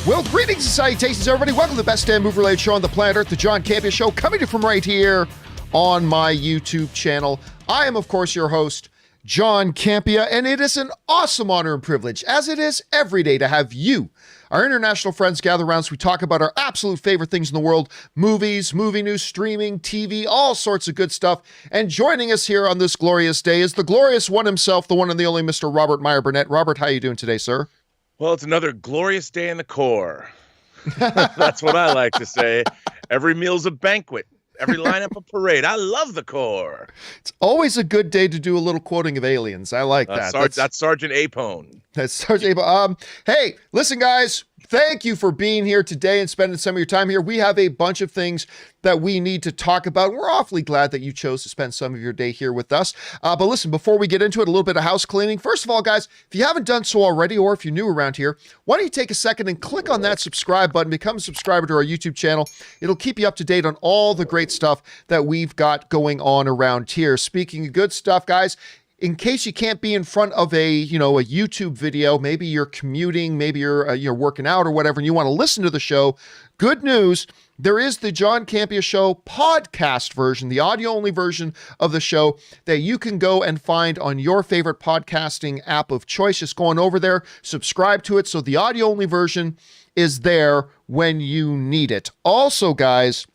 Well, greetings and salutations, everybody. Welcome to the best damn movie-related show on the planet Earth, the John Campea Show, coming to you from right here on my YouTube channel. I am, of course, your host, John Campea, and it is an awesome honor and privilege, as it is every day, to have you, our international friends, gather around so we talk about our absolute favorite things in the world: movies, movie news, streaming, TV, all sorts of good stuff. And joining us here on this glorious day is the glorious one himself, the one and the only Mr. Robert Meyer Burnett. Robert, how are you doing today, sir? Well, it's another glorious day in the Corps. That's what I like to say. Every meal's a banquet. Every lineup a parade. I love the Corps. It's always a good day to do a little quoting of aliens. I like that. That's Sergeant Apone. That's Sergeant Apone. Hey, listen, guys. Thank you for being here today and spending some of your time here. We have a bunch of things that we need to talk about. We're awfully glad that you chose to spend some of your day here with us. But listen, before we get into it, a little bit of house cleaning. First of all, guys, if you haven't done so already, or if you're new around here, why don't you take a second and click on that subscribe button, become a subscriber to our YouTube channel. It'll keep you up to date on all the great stuff that we've got going on around here. Speaking of good stuff, guys, in case you can't be in front of a YouTube video, maybe you're commuting, maybe you're working out or whatever, and you want to listen to the show, good news, there is the John Campea Show podcast version, the audio-only version of the show that you can go and find on your favorite podcasting app of choice. Just going over there, subscribe to it, so the audio-only version is there when you need it. Also, guys,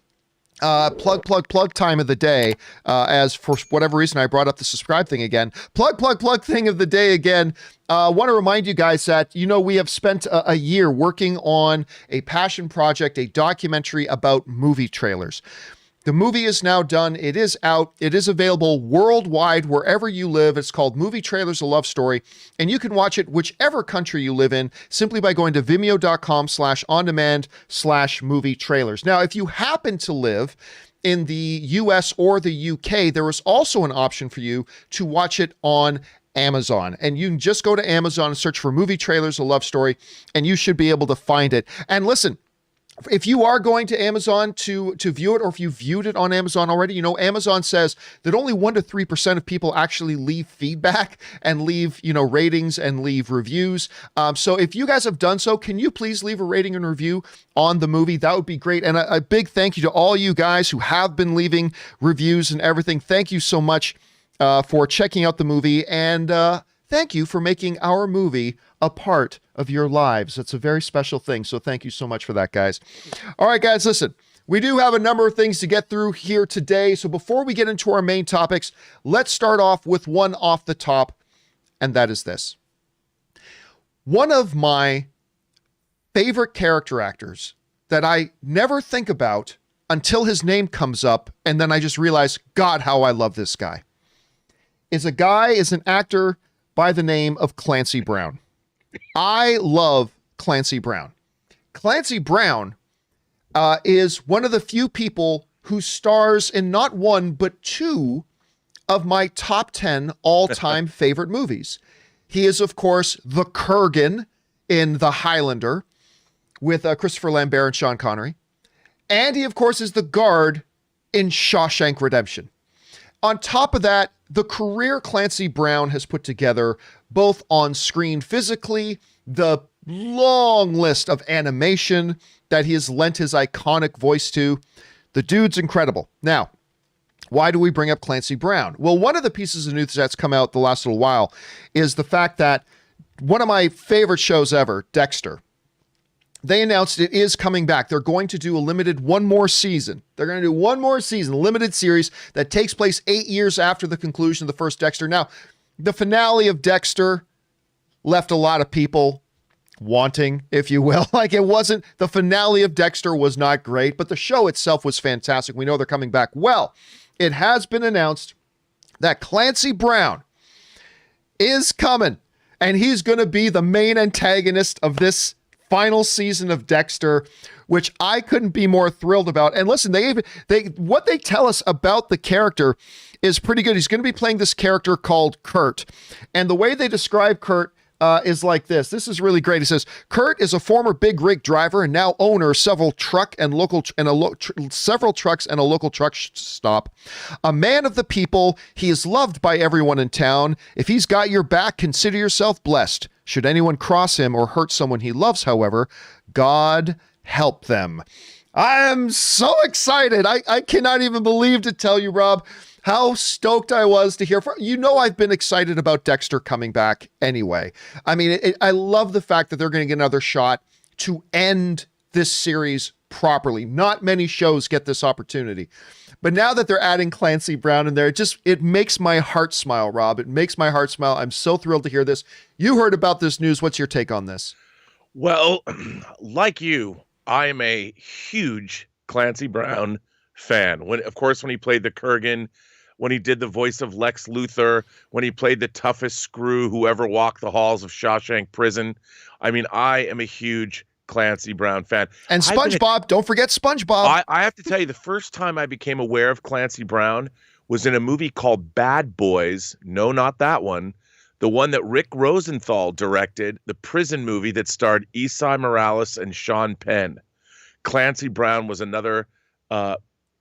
plug time of the day, as for whatever reason I brought up the subscribe thing again. Plug thing of the day again. Want to remind you guys that, we have spent a year working on a passion project, a documentary about movie trailers. The movie is now done. It is out. It is available worldwide, wherever you live. It's called Movie Trailers: A Love Story, and you can watch it whichever country you live in simply by going to vimeo.com/on-demand/movie trailers. Now, if you happen to live in the US or the UK, there is also an option for you to watch it on Amazon. And you can just go to Amazon and search for Movie Trailers: A Love Story, and you should be able to find it. And listen, if you are going to Amazon to view it, or if you viewed it on Amazon already, Amazon says that only 1 to 3% of people actually leave feedback and leave, ratings and leave reviews. So if you guys have done so, can you please leave a rating and review on the movie? That would be great. And a big thank you to all you guys who have been leaving reviews and everything. Thank you so much for checking out the movie, and thank you for making our movie a part of your lives. It's a very special thing, so thank you so much for that, guys. All right, guys, listen, we do have a number of things to get through here today, so before we get into our main topics, let's start off with one off the top, and that is this. One of my favorite character actors that I never think about until his name comes up, and then I just realize, God, how I love this guy, is an actor by the name of Clancy Brown. I love Clancy Brown. Clancy Brown is one of the few people who stars in not one, but 2 of my top 10 all-time favorite movies. He is, of course, the Kurgan in The Highlander with Christopher Lambert and Sean Connery. And he, of course, is the guard in Shawshank Redemption. On top of that, the career Clancy Brown has put together, both on screen physically, the long list of animation that he has lent his iconic voice to, the dude's incredible. Now, why do we bring up Clancy Brown? Well, one of the pieces of news that's come out the last little while is the fact that one of my favorite shows ever, Dexter, they announced it is coming back. They're going to do a limited one more season. They're going to do one more season, limited series that takes place 8 years after the conclusion of the first Dexter. Now, the finale of Dexter left a lot of people wanting, if you will. The finale of Dexter was not great, but the show itself was fantastic. We know they're coming back. Well, it has been announced that Clancy Brown is coming, and he's going to be the main antagonist of this final season of Dexter, which I couldn't be more thrilled about. And listen, what they tell us about the character is pretty good. He's going to be playing this character called Kurt. And the way they describe Kurt is like this. This is really great. He says, Kurt is a former big rig driver and now owner of several trucks and a local truck stop. A man of the people, he is loved by everyone in town. If he's got your back, consider yourself blessed. Should anyone cross him or hurt someone he loves, however, God help them. I am so excited. I cannot even believe to tell you, Rob, how stoked I was to hear from you. Know, I've been excited about Dexter coming back anyway. I mean, I love the fact that they're going to get another shot to end this series properly. Not many shows get this opportunity. But now that they're adding Clancy Brown in there, it makes my heart smile, Rob. It makes my heart smile. I'm so thrilled to hear this. You heard about this news. What's your take on this? Well, like you, I am a huge Clancy Brown fan. Of course, when he played the Kurgan, when he did the voice of Lex Luthor, when he played the toughest screw who ever walked the halls of Shawshank Prison. I mean, I am a huge Clancy Brown fan. And SpongeBob, don't forget SpongeBob. I have to tell you, the first time I became aware of Clancy Brown was in a movie called Bad Boys. No, not that one. The one that Rick Rosenthal directed, the prison movie that starred Esai Morales and Sean Penn. Clancy Brown was another,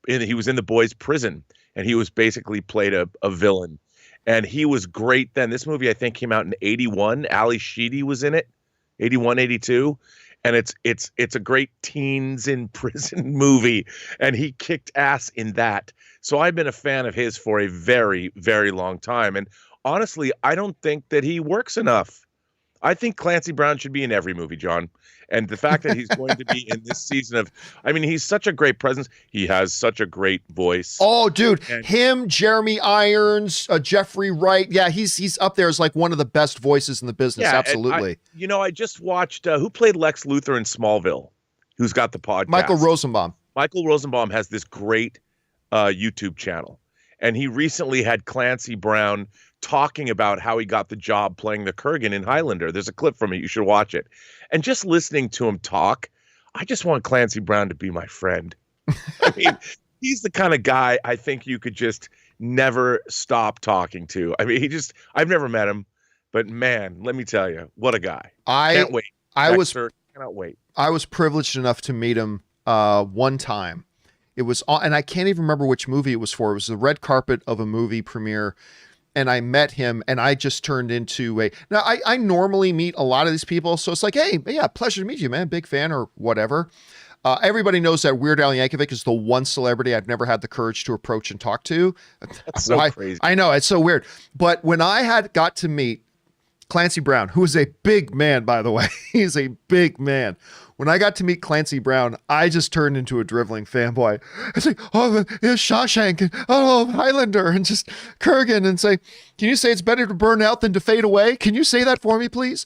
he was in the boys' prison, and he was basically played a villain. And he was great then. This movie, I think, came out in 81. Ali Sheedy was in it, 81, 82. And it's a great teens in prison movie, and he kicked ass in that. So I've been a fan of his for a very, very long time. And honestly, I don't think that he works enough. I think Clancy Brown should be in every movie, John. And the fact that he's going to be in this season he's such a great presence. He has such a great voice. Oh, dude, him, Jeremy Irons, Jeffrey Wright. Yeah, he's up there as like one of the best voices in the business. Yeah, absolutely. I just watched, who played Lex Luthor in Smallville, who's got the podcast? Michael Rosenbaum. Michael Rosenbaum has this great YouTube channel. And he recently had Clancy Brown talking about how he got the job playing the Kurgan in Highlander. There's a clip from it. You should watch it. And just listening to him talk, I just want Clancy Brown to be my friend. I mean, he's the kind of guy I think you could just never stop talking to. I mean, I've never met him, but man, let me tell you, what a guy. Can't wait. Cannot wait. I was privileged enough to meet him one time. It was, and I can't even remember which movie it was for. It was the red carpet of a movie premiere. And I met him, and I just turned into now I normally meet a lot of these people. So it's like, hey, yeah, pleasure to meet you, man. Big fan or whatever. Everybody knows that Weird Al Yankovic is the one celebrity I've never had the courage to approach and talk to. That's so crazy. I know, it's so weird. But when I got to meet Clancy Brown, who is a big man, by the way, he's a big man. When I got to meet Clancy Brown, I just turned into a driveling fanboy. It's like, oh, there's Shawshank, and oh, Highlander, and just Kurgan, and say, can you say it's better to burn out than to fade away? Can you say that for me, please?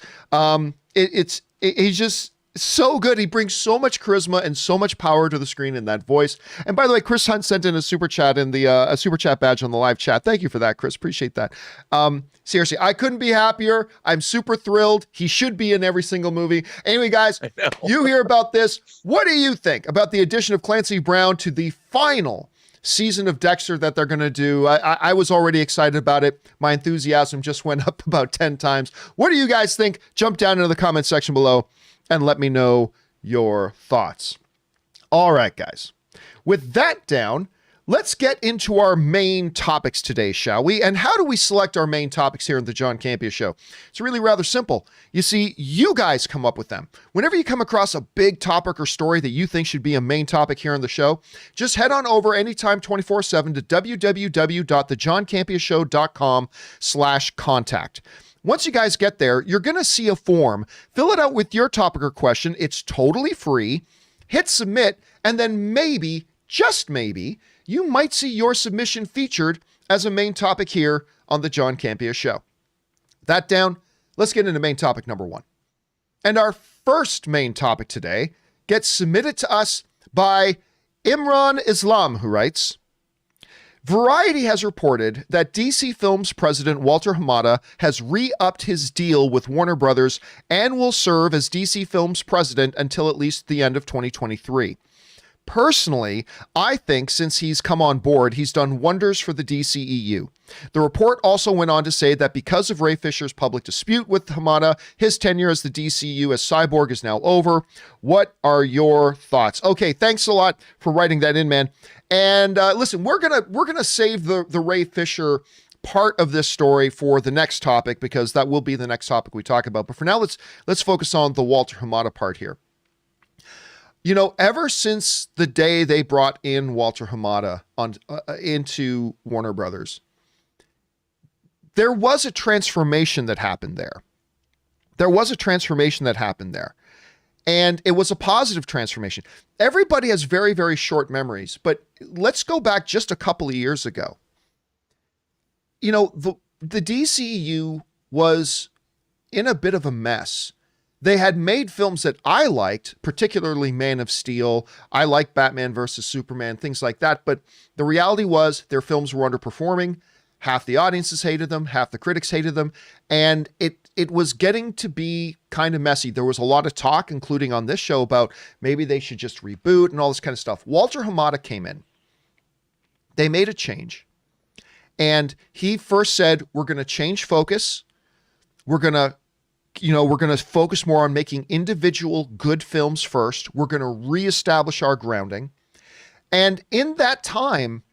He's just so good. He brings so much charisma and so much power to the screen in that voice. And by the way, Chris Hunt sent in a super chat a super chat badge on the live chat. Thank you for that, Chris. Appreciate that. Seriously, I couldn't be happier. I'm super thrilled. He should be in every single movie. Anyway, guys, you hear about this. What do you think about the addition of Clancy Brown to the final season of Dexter that they're going to do? I was already excited about it. My enthusiasm just went up about 10 times. What do you guys think? Jump down into the comment section below and let me know your thoughts. All right, guys. With that down, let's get into our main topics today, shall we? And how do we select our main topics here in the John Campea Show? It's really rather simple. You see, you guys come up with them. Whenever you come across a big topic or story that you think should be a main topic here on the show, just head on over anytime 24/7 to www.thejohncampeashow.com/contact. Once you guys get there, you're going to see a form. Fill it out with your topic or question. It's totally free. Hit submit, and then maybe, just maybe, you might see your submission featured as a main topic here on the John Campea Show. That down, let's get into main topic number 1. And our first main topic today gets submitted to us by Imran Islam, who writes, Variety has reported that DC Films president Walter Hamada has re-upped his deal with Warner Brothers and will serve as DC Films president until at least the end of 2023. Personally, I think since he's come on board, he's done wonders for the DCEU. The report also went on to say that because of Ray Fisher's public dispute with Hamada, his tenure as the DCEU as Cyborg is now over. What are your thoughts? Okay, thanks a lot for writing that in, man. And listen, we're gonna save the Ray Fisher part of this story for the next topic, because that will be the next topic we talk about. But for now, let's focus on the Walter Hamada part here. Ever since the day they brought in Walter Hamada into Warner Brothers, there was a transformation that happened there. And it was a positive transformation. Everybody has very, very short memories, but let's go back just a couple of years ago. The DCEU was in a bit of a mess. They had made films that I liked, particularly Man of Steel. I like Batman versus Superman, things like that. But the reality was their films were underperforming. Half the audiences hated them, half the critics hated them. And it was getting to be kind of messy. There was a lot of talk, including on this show, about maybe they should just reboot and all this kind of stuff. Walter Hamada came in. They made a change. And he first said, we're going to change focus. We're going to focus more on making individual good films first. We're going to reestablish our grounding. And in that time,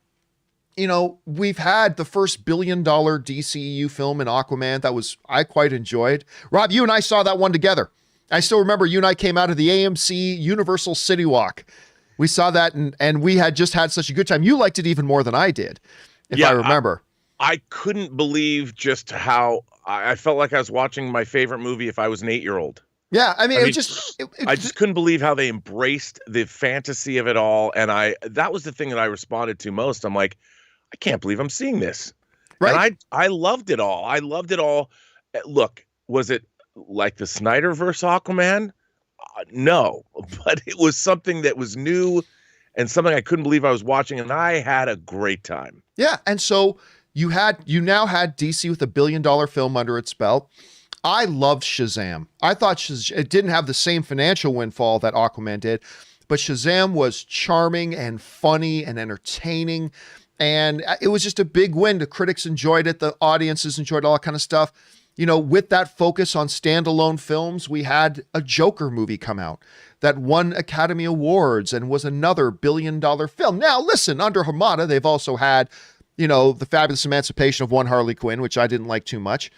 we've had the first $1 billion DCEU film in Aquaman I quite enjoyed. Rob, you and I saw that one together. I still remember you and I came out of the AMC Universal City Walk. We saw that and we had just had such a good time. You liked it even more than I did, if I remember. I couldn't believe just how I felt like I was watching my favorite movie if I was an 8-year-old. Yeah, I just couldn't believe how they embraced the fantasy of it all. And that was the thing that I responded to most. I'm like, I can't believe I'm seeing this. Right. And I loved it all. I loved it all. Look, was it like the Snyderverse Aquaman? No, but it was something that was new and something I couldn't believe I was watching. And I had a great time. Yeah. And so you now had DC with $1 billion film under its belt. I loved Shazam. I thought it didn't have the same financial windfall that Aquaman did, but Shazam was charming and funny and entertaining. And it was just a big win. The critics enjoyed it. The audiences enjoyed all that kind of stuff. With that focus on standalone films, we had a Joker movie come out that won Academy Awards and was another $1 billion film. Now, listen, under Hamada, they've also had, The Fabulous Emancipation of One Harley Quinn, which I didn't like too much.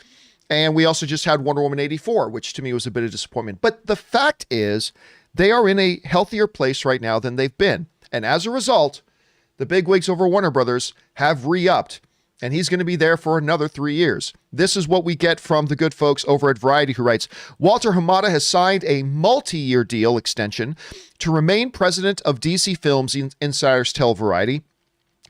And we also just had Wonder Woman 84, which to me was a bit of disappointment. But the fact is, they are in a healthier place right now than they've been. And as a result, the bigwigs over Warner Brothers have re-upped, and he's going to be there for another 3 years. This is what we get from the good folks over at Variety, who writes, Walter Hamada has signed a multi-year deal extension to remain president of DC Films, insiders tell Variety.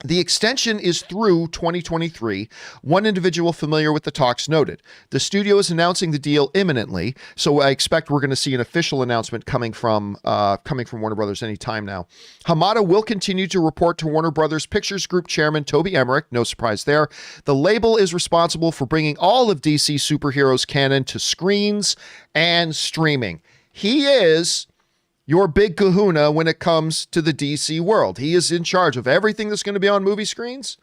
The extension is through 2023. One individual familiar with the talks noted. The studio is announcing the deal imminently, so I expect we're going to see an official announcement coming from Warner Brothers any time now. Hamada will continue to report to Warner Brothers Pictures Group Chairman Toby Emmerich, no surprise there. The label is responsible for bringing all of DC superheroes canon to screens and streaming. He is your big kahuna when it comes to the DC world. He is in charge of everything that's going to be on movie screens,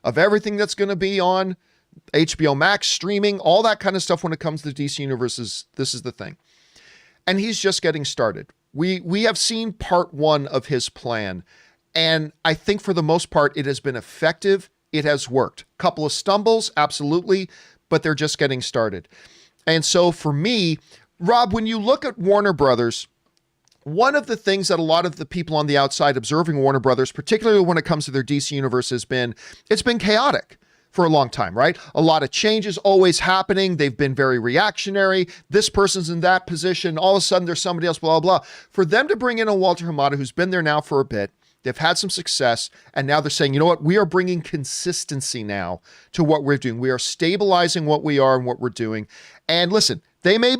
of everything that's going to be on HBO Max, streaming, all that kind of stuff when it comes to the DC universe. This is the thing. And he's just getting started. We have seen part one of his plan, and I think for the most part, it has been effective. It has worked. Couple of stumbles, absolutely, but they're just getting started. And so for me, Rob, when you look at Warner Brothers, one of the things that a lot of the people on the outside observing Warner Brothers, particularly when it comes to their DC universe, it's been chaotic for a long time, right? A lot of changes always happening. They've been very reactionary. This person's in that position. All of a sudden there's somebody else, blah, blah, blah. For them to bring in a Walter Hamada who's been there now for a bit, they've had some success, and now they're saying, you know what? We are bringing consistency now to what we're doing. We are stabilizing what we are and what we're doing. And listen, they may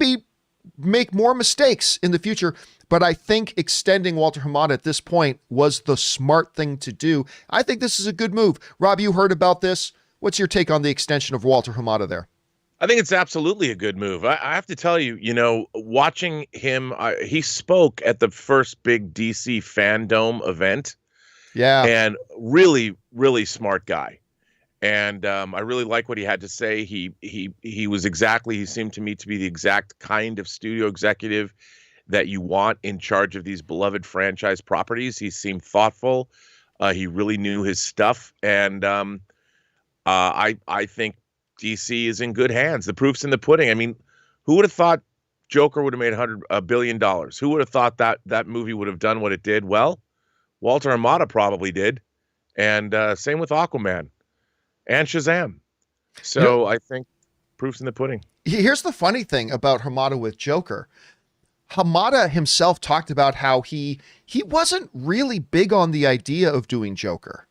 make more mistakes in the future, but I think extending Walter Hamada at this point was the smart thing to do. I think this is a good move. Rob, you heard about this. What's your take on the extension of Walter Hamada there? I think it's absolutely a good move. I have to tell you, watching him, he spoke at the first big DC Fandom event. Yeah. And really, really smart guy. And I really like what he had to say. He seemed to me to be the exact kind of studio executive that you want in charge of these beloved franchise properties. He seemed thoughtful. He really knew his stuff. And I think DC is in good hands. The proof's in the pudding. I mean, who would have thought Joker would have made $1 billion. Who would have thought that movie would have done what it did? Well, Walter Hamada probably did. And same with Aquaman and Shazam. So I think proof's in the pudding. Here's the funny thing about Hamada with Joker. Hamada himself talked about how he wasn't really big on the idea of doing Joker.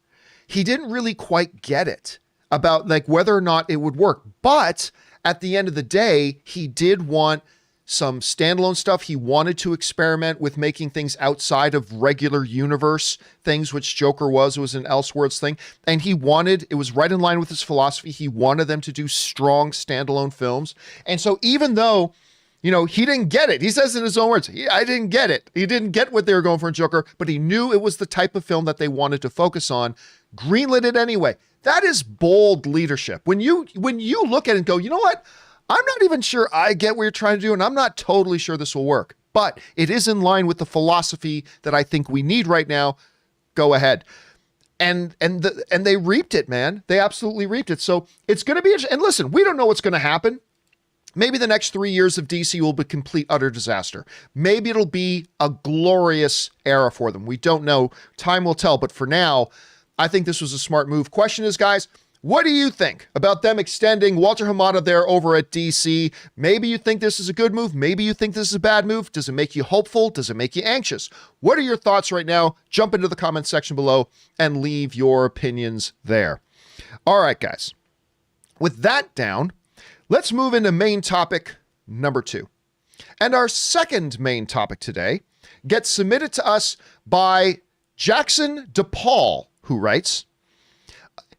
He didn't really quite get it about like whether or not it would work. But at the end of the day, he did want some standalone stuff. He wanted to experiment with making things outside of regular universe things, which Joker was an Elseworlds thing. And it was right in line with his philosophy. He wanted them to do strong standalone films. And so even though, he didn't get it, he says in his own words, I didn't get it. He didn't get what they were going for in Joker, but he knew it was the type of film that they wanted to focus on, greenlit it anyway. That is bold leadership. When you look at it and go, you know what? I'm not even sure I get what you're trying to do, and I'm not totally sure this will work, but it is in line with the philosophy that I think we need right now. Go ahead. And they reaped it, man. They absolutely reaped it. So it's going to be, and listen, we don't know what's going to happen. Maybe the next 3 years of DC will be complete, utter disaster. Maybe it'll be a glorious era for them. We don't know. Time will tell. But for now, I think this was a smart move. Question is, guys, what do you think about them extending Walter Hamada there over at DC? Maybe you think this is a good move. Maybe you think this is a bad move. Does it make you hopeful? Does it make you anxious? What are your thoughts right now? Jump into the comment section below and leave your opinions there. All right, guys. With that down, let's move into main topic number 2. And our second main topic today gets submitted to us by Jackson DePaul, who writes,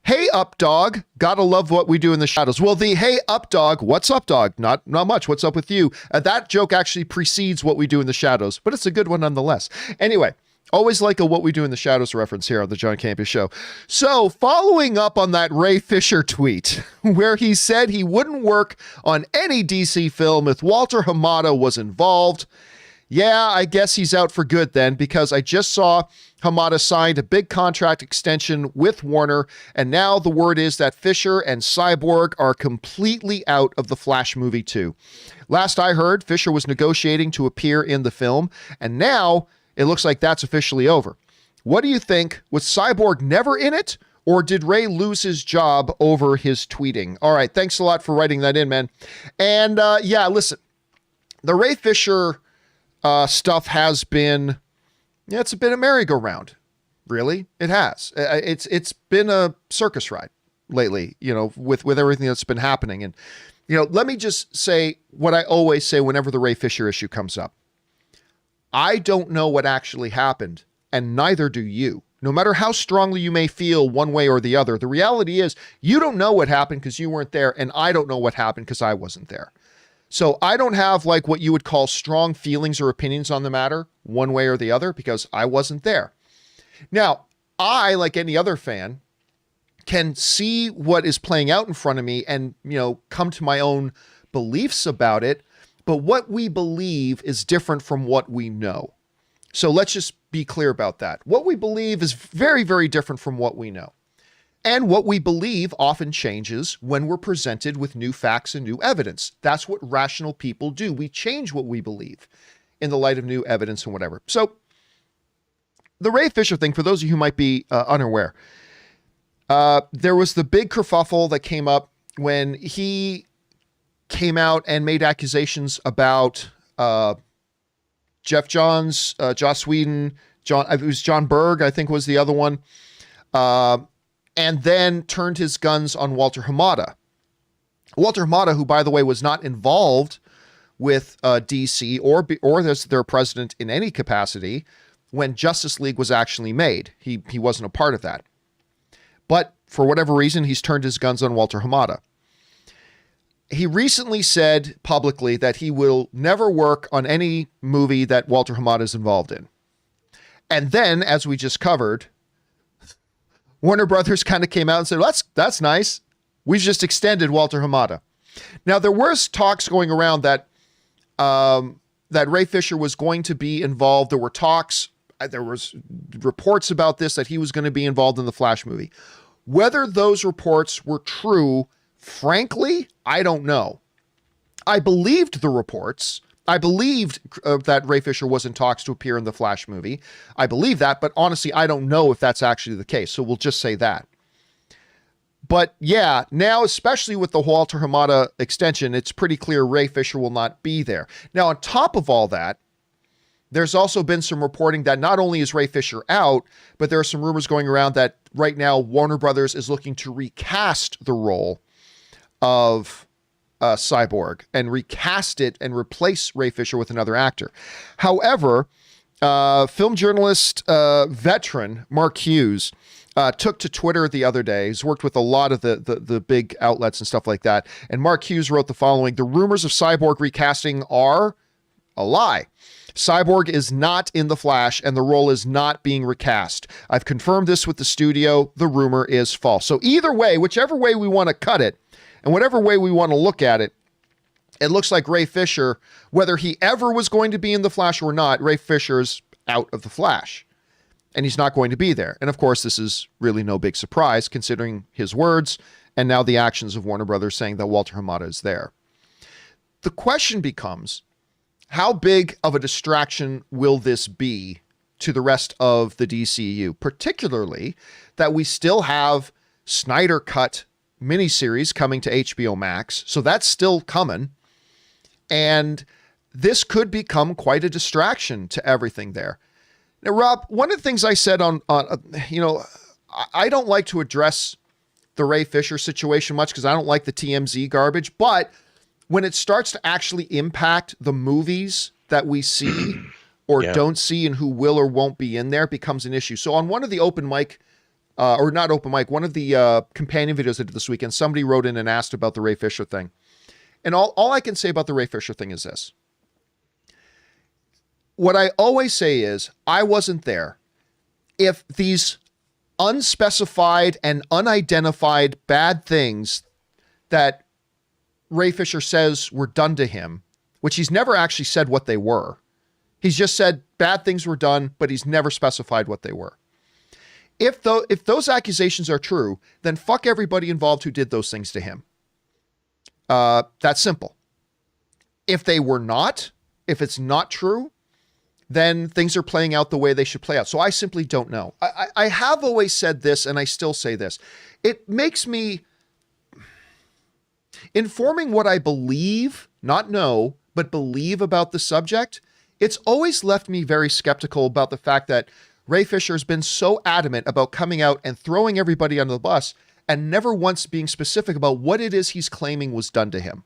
"Hey up dog, gotta love what we do in the shadows." Well, the "hey up dog," what's up dog? Not much. What's up with you? That joke actually precedes what we do in the shadows, but it's a good one nonetheless. Anyway, always like a what we do in the shadows reference here on the John Campea Show. So following up on that Ray Fisher tweet where he said he wouldn't work on any DC film if Walter Hamada was involved. Yeah, I guess he's out for good then, because I just saw Hamada signed a big contract extension with Warner, and now the word is that Fisher and Cyborg are completely out of the Flash movie too. Last I heard, Fisher was negotiating to appear in the film, and now it looks like that's officially over. What do you think? Was Cyborg never in it, or did Ray lose his job over his tweeting? All right, thanks a lot for writing that in, man. And yeah, listen, the Ray Fisher stuff has been, it's been a merry-go-round. Really, it has. It's been a circus ride lately, with everything that's been happening. And let me just say what I always say whenever the Ray Fisher issue comes up. I don't know what actually happened, and neither do you. No matter how strongly you may feel one way or the other, the reality is you don't know what happened because you weren't there, and I don't know what happened because I wasn't there. So I don't have like what you would call strong feelings or opinions on the matter one way or the other because I wasn't there. Now, I, like any other fan, can see what is playing out in front of me and, come to my own beliefs about it. But what we believe is different from what we know. So let's just be clear about that. What we believe is very, very different from what we know. And what we believe often changes when we're presented with new facts and new evidence. That's what rational people do. We change what we believe in the light of new evidence and whatever. So the Ray Fisher thing, for those of you who might be unaware, there was the big kerfuffle that came up when he came out and made accusations about Jeff Johns, Joss Whedon, it was John Berg, I think was the other one, and then turned his guns on Walter Hamada. Walter Hamada, who, by the way, was not involved with DC or as their president in any capacity when Justice League was actually made. He wasn't a part of that. But for whatever reason, he's turned his guns on Walter Hamada. He recently said publicly that he will never work on any movie that Walter Hamada is involved in. And then, as we just covered, Warner Brothers kind of came out and said, that's nice. We've just extended Walter Hamada. Now, there was talks going around that Ray Fisher was going to be involved. There were talks, there was reports about this, that he was going to be involved in the Flash movie. Whether those reports were true, frankly, I don't know. I believed the reports I believed that Ray Fisher was in talks to appear in the Flash movie. I believe that, but honestly, I don't know if that's actually the case. So we'll just say that. But yeah, now, especially with the Walter Hamada extension, it's pretty clear Ray Fisher will not be there. Now, on top of all that, there's also been some reporting that not only is Ray Fisher out, but there are some rumors going around that right now Warner Brothers is looking to recast the role of Cyborg and recast it and replace Ray Fisher with another actor. However, film journalist veteran Mark Hughes took to Twitter the other day. He's worked with a lot of the big outlets and stuff like that. And Mark Hughes wrote the following: "The rumors of Cyborg recasting are a lie. Cyborg is not in The Flash, and the role is not being recast. I've confirmed this with the studio. The rumor is false." So either way, whichever way we want to cut it, and whatever way we want to look at it, it looks like Ray Fisher, whether he ever was going to be in The Flash or not, Ray Fisher's out of The Flash. And he's not going to be there. And of course, this is really no big surprise, considering his words and now the actions of Warner Brothers saying that Walter Hamada is there. The question becomes, how big of a distraction will this be to the rest of the DCEU, particularly that we still have Snyder Cut miniseries coming to HBO Max, so that's still coming, and this could become quite a distraction to everything there. Now, Rob, one of the things I said on I don't like to address the Ray Fisher situation much because I don't like the TMZ garbage, but when it starts to actually impact the movies that we see or don't see and who will or won't be in there, becomes an issue. So on one of the open mic, or not open mic, one of the companion videos I did this weekend, somebody wrote in and asked about the Ray Fisher thing. And all I can say about the Ray Fisher thing is this. What I always say is, I wasn't there. If these unspecified and unidentified bad things that Ray Fisher says were done to him, which he's never actually said what they were. He's just said bad things were done, but he's never specified what they were. If those accusations are true, then fuck everybody involved who did those things to him. That's simple. If they were not, if it's not true, then things are playing out the way they should play out. So I simply don't know. I have always said this, and I still say this. It makes me informing what I believe, not know, but believe about the subject. It's always left me very skeptical about the fact that Ray Fisher has been so adamant about coming out and throwing everybody under the bus and never once being specific about what it is he's claiming was done to him.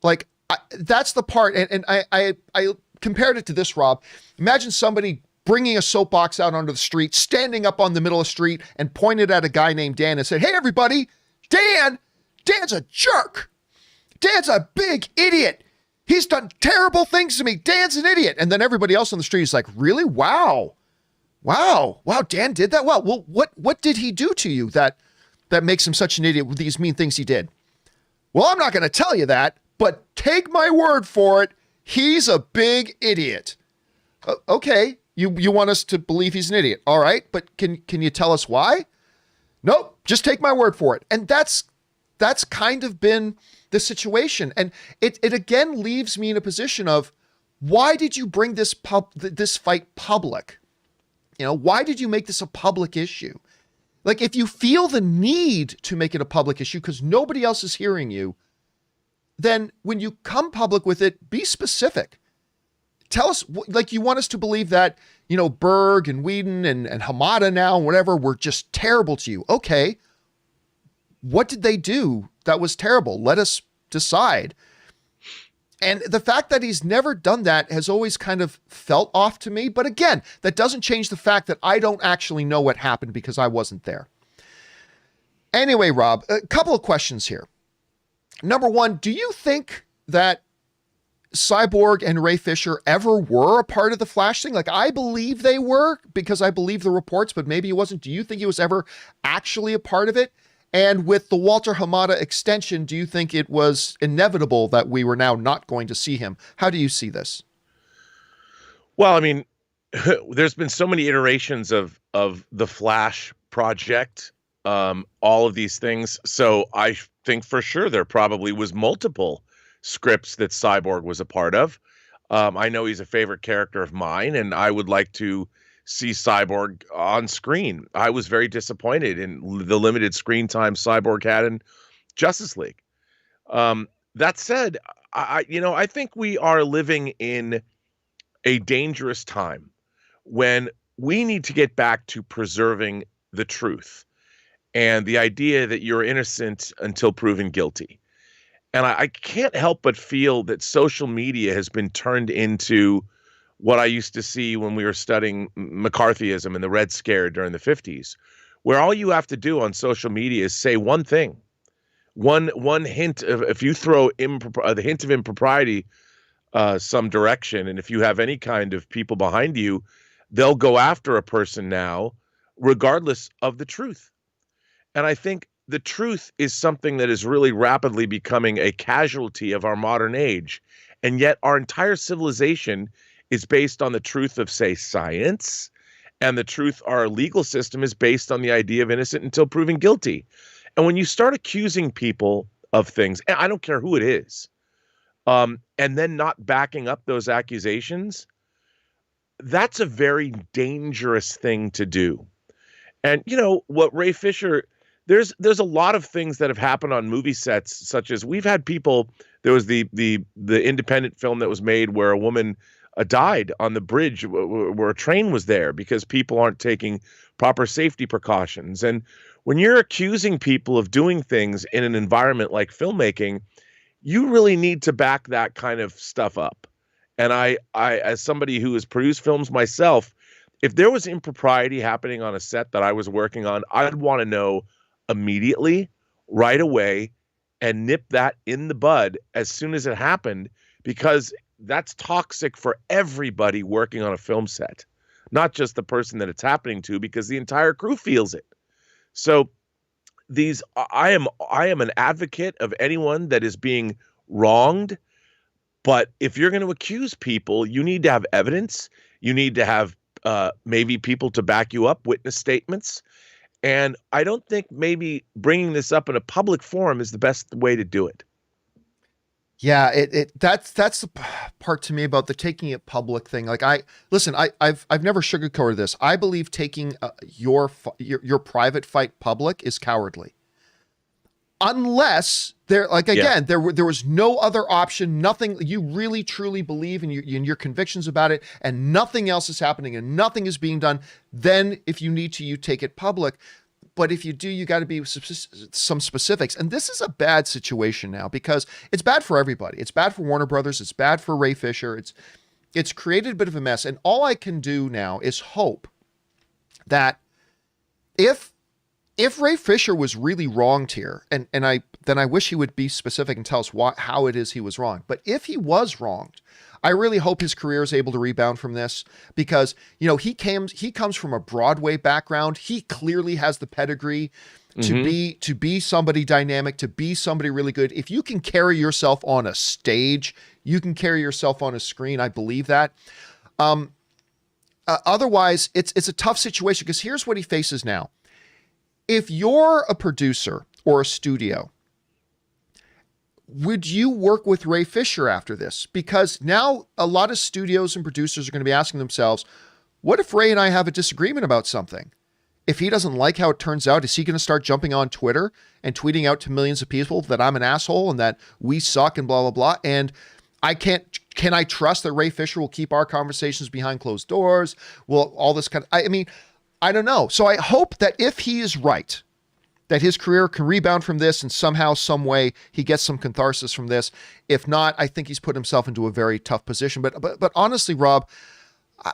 Like, that's the part. And I compared it to this, Rob. Imagine somebody bringing a soapbox out onto the street, standing up on the middle of the street and pointed at a guy named Dan and said, "Hey, everybody, Dan's a jerk. Dan's a big idiot. He's done terrible things to me. Dan's an idiot." And then everybody else on the street is like, "Really? Wow, Dan did that? Wow, well, what did he do to you that makes him such an idiot with these mean things he did?" "Well, I'm not going to tell you that, but take my word for it. He's a big idiot." Okay, you want us to believe he's an idiot. All right, but can you tell us why? "Nope, just take my word for it." And that's kind of been the situation. And it again leaves me in a position of, why did you bring this fight public? Why did you make this a public issue? Like, if you feel the need to make it a public issue because nobody else is hearing you, then when you come public with it, be specific. Tell us, like, you want us to believe that, Berg and Whedon and Hamada now and whatever were just terrible to you. Okay. What did they do that was terrible? Let us decide. And the fact that he's never done that has always kind of felt off to me. But again, that doesn't change the fact that I don't actually know what happened because I wasn't there. Anyway, Rob, a couple of questions here. Number one, do you think that Cyborg and Ray Fisher ever were a part of the Flash thing? Like, I believe they were because I believe the reports, but maybe it wasn't. Do you think he was ever actually a part of it? And with the Walter Hamada extension, do you think it was inevitable that we were now not going to see him? How do you see this? Well, I mean, there's been so many iterations of the Flash project, all of these things. So I think for sure there probably was multiple scripts that Cyborg was a part of. I know he's a favorite character of mine, and I would like to see Cyborg on screen. I was very disappointed in the limited screen time Cyborg had in Justice League. That said, I think we are living in a dangerous time when we need to get back to preserving the truth and the idea that you're innocent until proven guilty. And I can't help but feel that social media has been turned into what I used to see when we were studying McCarthyism and the Red Scare during the 50s, where all you have to do on social media is say one thing, one hint of, if you throw the hint of impropriety some direction, and if you have any kind of people behind you, they'll go after a person now, regardless of the truth. And I think the truth is something that is really rapidly becoming a casualty of our modern age. And yet our entire civilization is based on the truth of, say, science, and the truth, our legal system is based on the idea of innocent until proven guilty. And when you start accusing people of things, and I don't care who it is, and then not backing up those accusations, that's a very dangerous thing to do. And what Ray Fisher, there's a lot of things that have happened on movie sets, such as we've had people. There was the independent film that was made where a woman died on the bridge where a train was there because people aren't taking proper safety precautions. And when you're accusing people of doing things in an environment like filmmaking, you really need to back that kind of stuff up. And I as somebody who has produced films myself, if there was impropriety happening on a set that I was working on, I'd want to know immediately, right away, and nip that in the bud as soon as it happened, because that's toxic for everybody working on a film set, not just the person that it's happening to, because the entire crew feels it. So I am an advocate of anyone that is being wronged, but if you're going to accuse people, you need to have evidence. You need to have maybe people to back you up, witness statements. And I don't think maybe bringing this up in a public forum is the best way to do it. Yeah, that's the part to me about the taking it public thing. Like I've never sugarcoated this. I believe taking your private fight public is cowardly. Unless there was no other option, nothing, you really truly believe in your convictions about it, and nothing else is happening and nothing is being done, then if you need to, you take it public. But if you do, you got to be some specifics. And this is a bad situation now because it's bad for everybody. It's bad for Warner Brothers. It's bad for Ray Fisher. It's created a bit of a mess. And all I can do now is hope that if Ray Fisher was really wronged here, and I wish he would be specific and tell us how it is he was wronged. But if he was wronged, I really hope his career is able to rebound from this, because he comes from a Broadway background. He clearly has the pedigree to be somebody dynamic, to be somebody really good. If you can carry yourself on a stage, you can carry yourself on a screen. I believe that. Otherwise, it's a tough situation, because here's what he faces now. If you're a producer or a studio, would you work with Ray Fisher after this? Because now a lot of studios and producers are going to be asking themselves, what if Ray and I have a disagreement about something? If he doesn't like how it turns out, is he going to start jumping on Twitter and tweeting out to millions of people that I'm an asshole and that we suck and blah, blah, blah? And can I trust that Ray Fisher will keep our conversations behind closed doors? Will all this I don't know. So I hope that if he is right, that his career can rebound from this and somehow, some way, he gets some catharsis from this. If not, I think he's put himself into a very tough position. But honestly, Rob,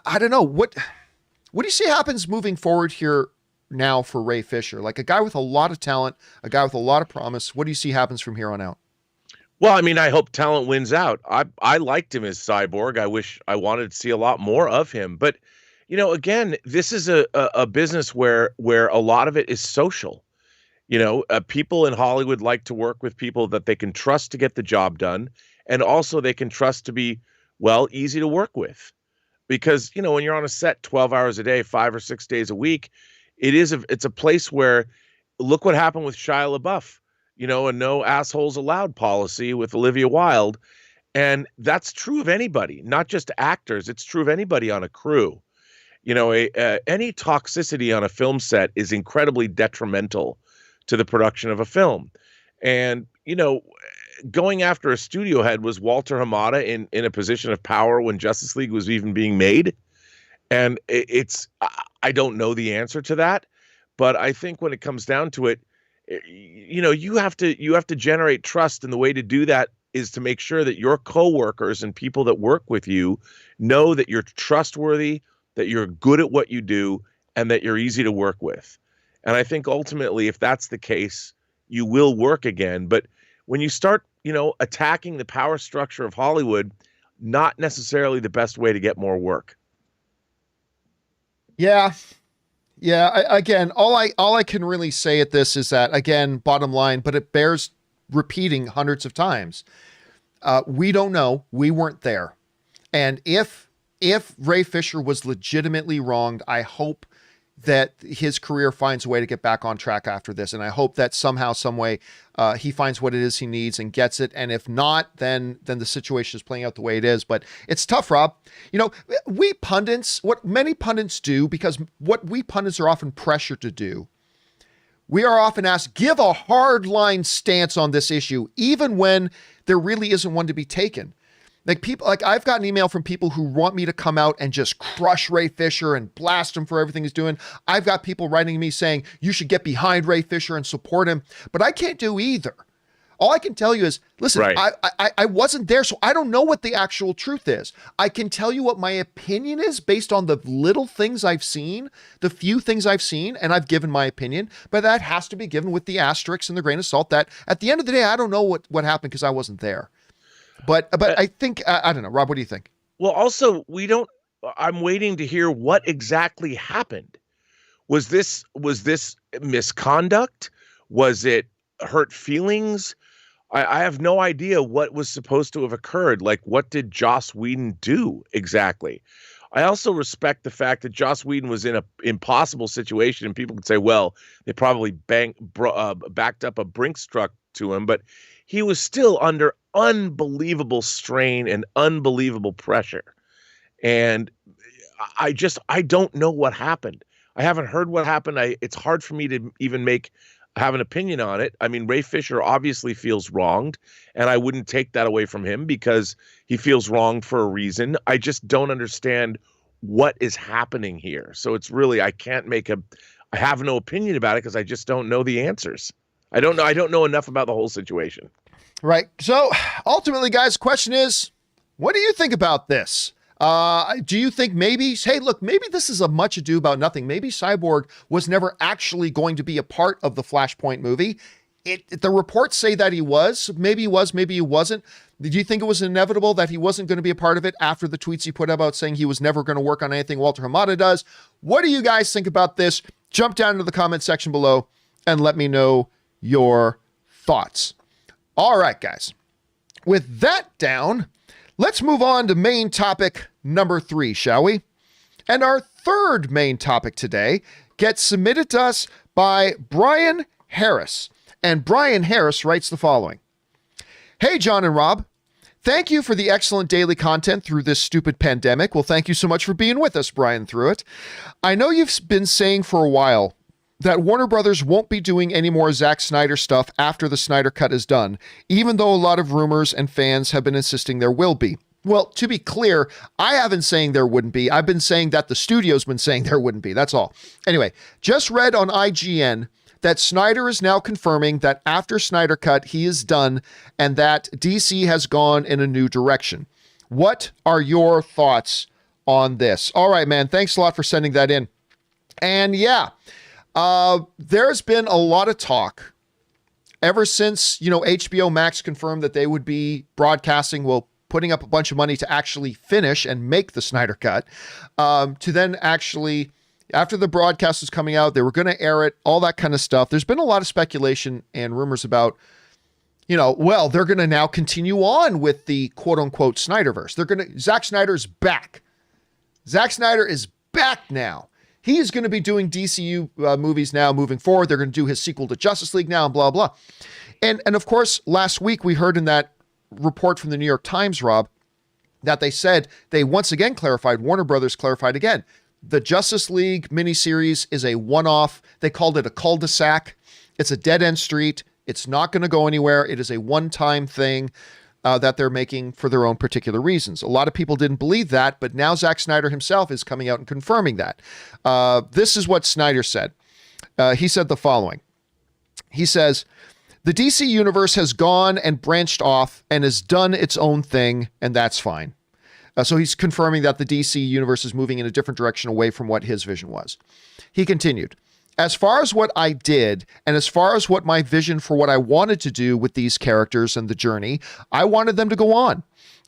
I don't know. What do you see happens moving forward here now for Ray Fisher? Like a guy with a lot of talent, a guy with a lot of promise. What do you see happens from here on out? Well, I mean, I hope talent wins out. I liked him as Cyborg. I wanted to see a lot more of him. But, again, this is a business where a lot of it is social. People in Hollywood like to work with people that they can trust to get the job done. And also they can trust to be, easy to work with. Because, when you're on a set 12 hours a day, 5 or 6 days a week, it's a place where, look what happened with Shia LaBeouf. a no assholes allowed policy with Olivia Wilde. And that's true of anybody, not just actors. It's true of anybody on a crew. Any toxicity on a film set is incredibly detrimental to the production of a film. And, going after a studio head was Walter Hamada in a position of power when Justice League was even being made. And I don't know the answer to that, but I think when it comes down to it, you have to generate trust, and the way to do that is to make sure that your coworkers and people that work with you know that you're trustworthy, that you're good at what you do, and that you're easy to work with. And I think ultimately, if that's the case, you will work again. But when you start, attacking the power structure of Hollywood, not necessarily the best way to get more work. Yeah. Again, all I can really say at this is that, again, bottom line, but it bears repeating hundreds of times. We don't know. We weren't there. And if Ray Fisher was legitimately wronged, I hope that his career finds a way to get back on track after this. And I hope that somehow, some way, he finds what it is he needs and gets it. And if not, then the situation is playing out the way it is. But it's tough, Rob. We pundits, what many pundits do, because what we pundits are often pressured to do, we are often asked, give a hardline stance on this issue, even when there really isn't one to be taken. I've gotten email from people who want me to come out and just crush Ray Fisher and blast him for everything he's doing. I've got people writing me saying, you should get behind Ray Fisher and support him, but I can't do either. All I can tell you is, listen, right. I wasn't there, so I don't know what the actual truth is. I can tell you what my opinion is based on the little things I've seen, the few things I've seen, and I've given my opinion, but that has to be given with the asterisks and the grain of salt that at the end of the day, I don't know what happened because I wasn't there. But I think, I don't know, Rob, what do you think? Well, also, I'm waiting to hear what exactly happened. Was this misconduct? Was it hurt feelings? I have no idea what was supposed to have occurred. Like, what did Joss Whedon do exactly? I also respect the fact that Joss Whedon was in an impossible situation, and people could say, well, they probably backed up a Brinks truck to him, but he was still under unbelievable strain and unbelievable pressure. And I don't know what happened. I haven't heard what happened. It's hard for me to even have an opinion on it. I mean, Ray Fisher obviously feels wronged, and I wouldn't take that away from him because he feels wronged for a reason. I just don't understand what is happening here. So it's really, I have no opinion about it because I just don't know the answers. I don't know enough about the whole situation. Right. So ultimately, guys, the question is, what do you think about this? Do you think maybe this is a much ado about nothing. Maybe Cyborg was never actually going to be a part of the Flashpoint movie. The reports say that he was. Maybe he was, maybe he wasn't. Did you think it was inevitable that he wasn't going to be a part of it after the tweets he put about saying he was never going to work on anything Walter Hamada does? What do you guys think about this? Jump down into the comment section below and let me know your thoughts. All right, guys. With that down, let's move on to main topic number 3, shall we? And our third main topic today gets submitted to us by Brian Harris. And Brian Harris writes the following. Hey, John and Rob. Thank you for the excellent daily content through this stupid pandemic. Well, thank you so much for being with us, Brian, through it. I know you've been saying for a while that Warner Brothers won't be doing any more Zack Snyder stuff after the Snyder Cut is done, even though a lot of rumors and fans have been insisting there will be. Well, to be clear, I haven't been saying there wouldn't be. I've been saying that the studio's been saying there wouldn't be. That's all. Anyway, just read on IGN that Snyder is now confirming that after Snyder Cut, he is done and that DC has gone in a new direction. What are your thoughts on this? All right, man. Thanks a lot for sending that in. And yeah, there's been a lot of talk ever since, HBO Max confirmed that they would be broadcasting, putting up a bunch of money to actually finish and make the Snyder Cut, to then actually, after the broadcast was coming out, they were going to air it, all that kind of stuff. There's been a lot of speculation and rumors about, they're going to now continue on with the quote unquote Snyderverse. Zack Snyder's back. Zack Snyder is back now. He's going to be doing DCU movies now moving forward. They're going to do his sequel to Justice League now and blah, blah. And of course, last week we heard in that report from the New York Times, Rob, that they said they once again clarified, Warner Brothers clarified again, the Justice League miniseries is a one-off. They called it a cul-de-sac. It's a dead-end street. It's not going to go anywhere. It is a one-time thing that they're making for their own particular reasons. A lot of people didn't believe that, but now Zack Snyder himself is coming out and confirming that. This is what Snyder said. He said the following. He says, the DC universe has gone and branched off and has done its own thing, and that's fine. So he's confirming that the DC universe is moving in a different direction away from what his vision was. He continued, as far as what I did, and as far as what my vision for what I wanted to do with these characters and the journey, I wanted them to go on.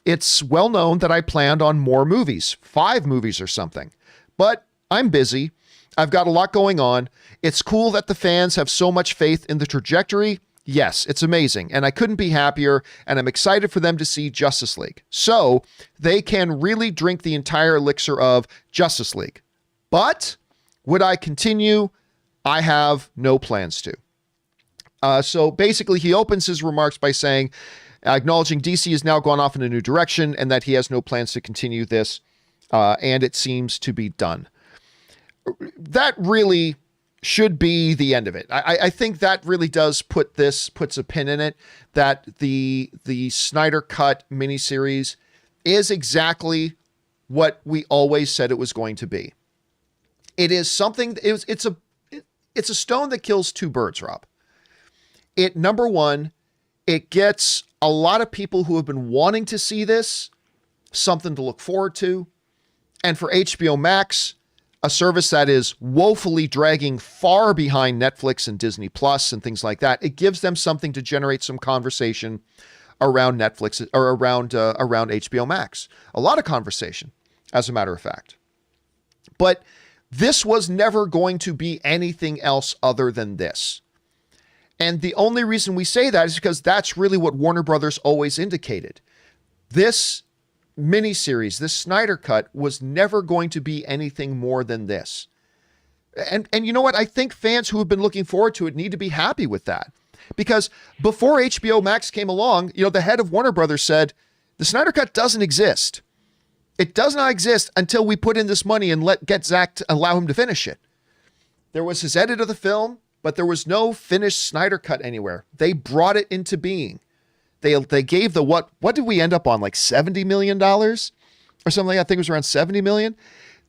It's well known that I planned on more movies, 5 movies or something. But I'm busy. I've got a lot going on. It's cool that the fans have so much faith in the trajectory. Yes, it's amazing, and I couldn't be happier, and I'm excited for them to see Justice League, so they can really drink the entire elixir of Justice League. But would I continue? I have no plans to. So basically, he opens his remarks by saying, acknowledging DC has now gone off in a new direction, and that he has no plans to continue this, and it seems to be done. That really should be the end of it. I think that really puts a pin in it, that the Snyder Cut miniseries is exactly what we always said it was going to be. It is something, it's a stone that kills 2 birds, Rob. Number one, it gets a lot of people who have been wanting to see this something to look forward to. And for HBO Max, a service that is woefully dragging far behind Netflix and Disney Plus and things like that, it gives them something to generate some conversation around Netflix or around HBO Max. A lot of conversation, as a matter of fact. But this was never going to be anything else other than this. And the only reason we say that is because that's really what Warner Brothers always indicated. This miniseries, this Snyder Cut, was never going to be anything more than this. And you know what? I think fans who have been looking forward to it need to be happy with that. Because before HBO Max came along, the head of Warner Brothers said, the Snyder Cut doesn't exist. It does not exist until we put in this money and get Zack to allow him to finish it. There was his edit of the film, but there was no finished Snyder Cut anywhere. They brought it into being. They gave what did we end up on, like $70 million or something like that? I think it was around $70 million.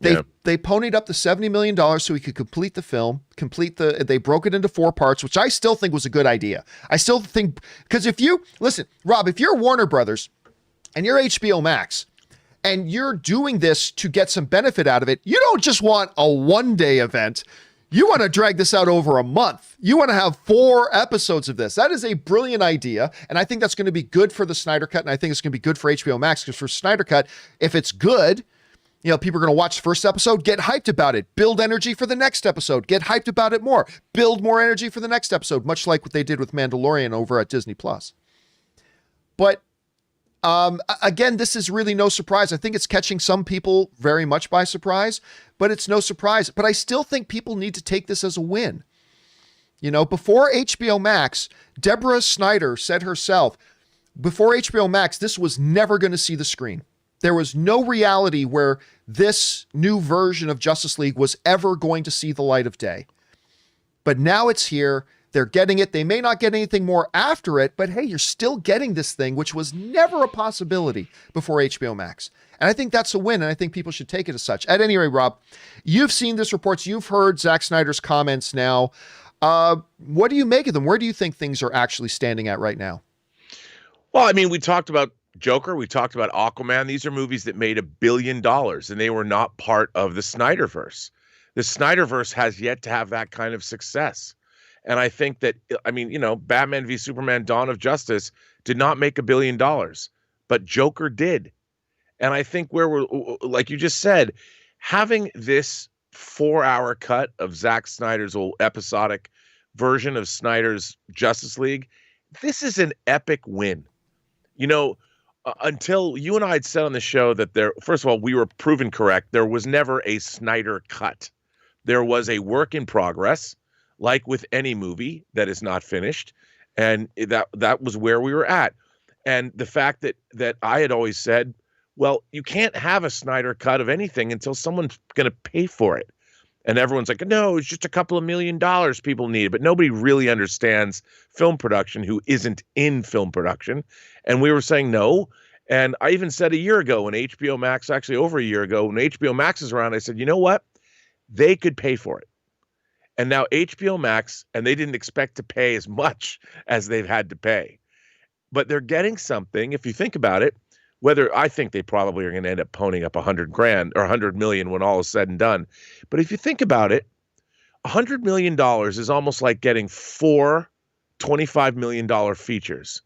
They ponied up the $70 million so he could complete the film, they broke it into 4 parts, which I still think was a good idea. I still think, because listen, Rob, if you're Warner Brothers and you're HBO Max and you're doing this to get some benefit out of it, you don't just want a one-day event. You want to drag this out over a month. You want to have 4 episodes of this. That is a brilliant idea. And I think that's going to be good for the Snyder Cut. And I think it's going to be good for HBO Max, because for Snyder Cut, if it's good, people are going to watch the first episode, get hyped about it, build energy for the next episode, get hyped about it more, build more energy for the next episode, much like what they did with Mandalorian over at Disney Plus. But again, this is really no surprise. I think it's catching some people very much by surprise, but it's no surprise. But I still think people need to take this as a win. Before HBO Max, Deborah Snyder said herself, before HBO Max, this was never going to see the screen. There was no reality where this new version of Justice League was ever going to see the light of day. But now it's here. They're getting it. They may not get anything more after it, but hey, you're still getting this thing, which was never a possibility before HBO Max. And I think that's a win, and I think people should take it as such. At any rate, Rob, you've seen this reports. You've heard Zack Snyder's comments now. What do you make of them? Where do you think things are actually standing at right now? Well, we talked about Joker. We talked about Aquaman. These are movies that made $1 billion, and they were not part of the Snyderverse. The Snyderverse has yet to have that kind of success. And I think that, Batman v Superman Dawn of Justice did not make $1 billion, but Joker did. And I think where we're, like you just said, having this 4-hour cut of Zack Snyder's old episodic version of Snyder's Justice League, this is an epic win. Until you and I had said on the show that first of all, we were proven correct. There was never a Snyder cut. There was a work in progress, like with any movie that is not finished. And that was where we were at. And the fact that I had always said, well, you can't have a Snyder cut of anything until someone's going to pay for it. And everyone's like, no, it's just a couple of $1 million people need. But nobody really understands film production who isn't in film production. And we were saying no. And I even said a year ago when HBO Max, actually over a year ago, when HBO Max is around, I said, you know what? They could pay for it. And now HBO Max, and they didn't expect to pay as much as they've had to pay. But they're getting something, if you think about it, whether I think they probably are going to end up ponying up $100,000 or $100 million when all is said and done. But if you think about it, $100 million is almost like getting 4 $25 million features.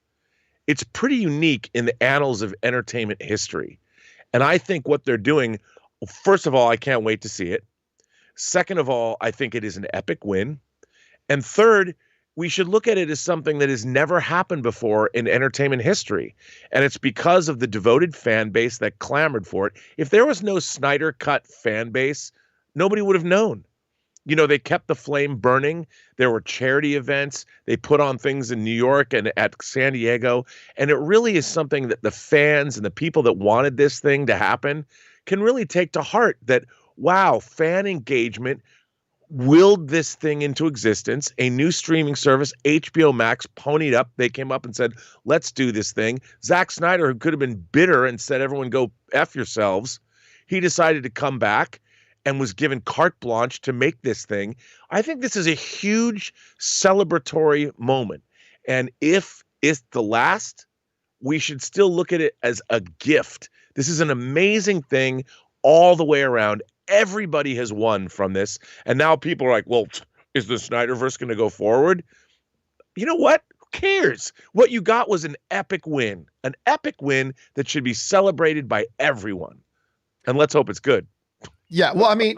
It's pretty unique in the annals of entertainment history. And I think what they're doing, first of all, I can't wait to see it. Second of all, I think it is an epic win. And third, we should look at it as something that has never happened before in entertainment history. And it's because of the devoted fan base that clamored for it. If there was no Snyder Cut fan base, nobody would have known. You know, they kept the flame burning. There were charity events. They put on things in New York and at San Diego. And it really is something that the fans and the people that wanted this thing to happen can really take to heart, that, wow, fan engagement willed this thing into existence. A new streaming service, HBO Max, ponied up. They came up and said, let's do this thing. Zack Snyder, who could have been bitter and said, everyone go F yourselves, he decided to come back and was given carte blanche to make this thing. I think this is a huge celebratory moment. And if it's the last, we should still look at it as a gift. This is an amazing thing all the way around. Everybody has won from this. And now people are like, well, is the Snyderverse going to go forward? You know what? Who cares? What you got was an epic win that should be celebrated by everyone. And let's hope it's good. Yeah. Well, I mean,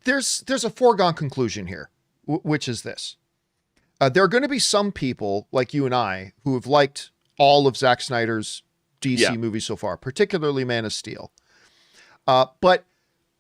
there's a foregone conclusion here, which is this. There are going to be some people like you and I who have liked all of Zack Snyder's DC movies so far, particularly Man of Steel. But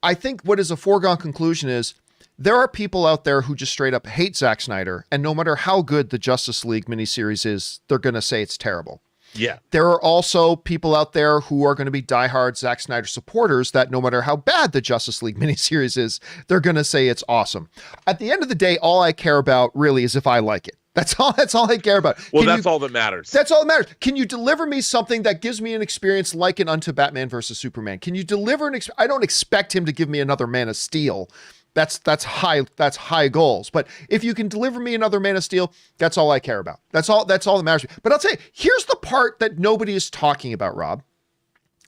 I think what is a foregone conclusion is there are people out there who just straight up hate Zack Snyder, and no matter how good the Justice League miniseries is, they're going to say it's terrible. Yeah. There are also people out there who are going to be diehard Zack Snyder supporters that no matter how bad the Justice League miniseries is, they're going to say it's awesome. At the end of the day, all I care about really is if I like it. That's all I care about. Well, that's all that matters. That's all that matters. Can you deliver me something that gives me an experience like an Unto Batman versus Superman? Can you deliver I don't expect him to give me another Man of Steel. That's high goals. But if you can deliver me another Man of Steel, that's all I care about. That's all that matters. But I'll tell you, here's the part that nobody is talking about, Rob,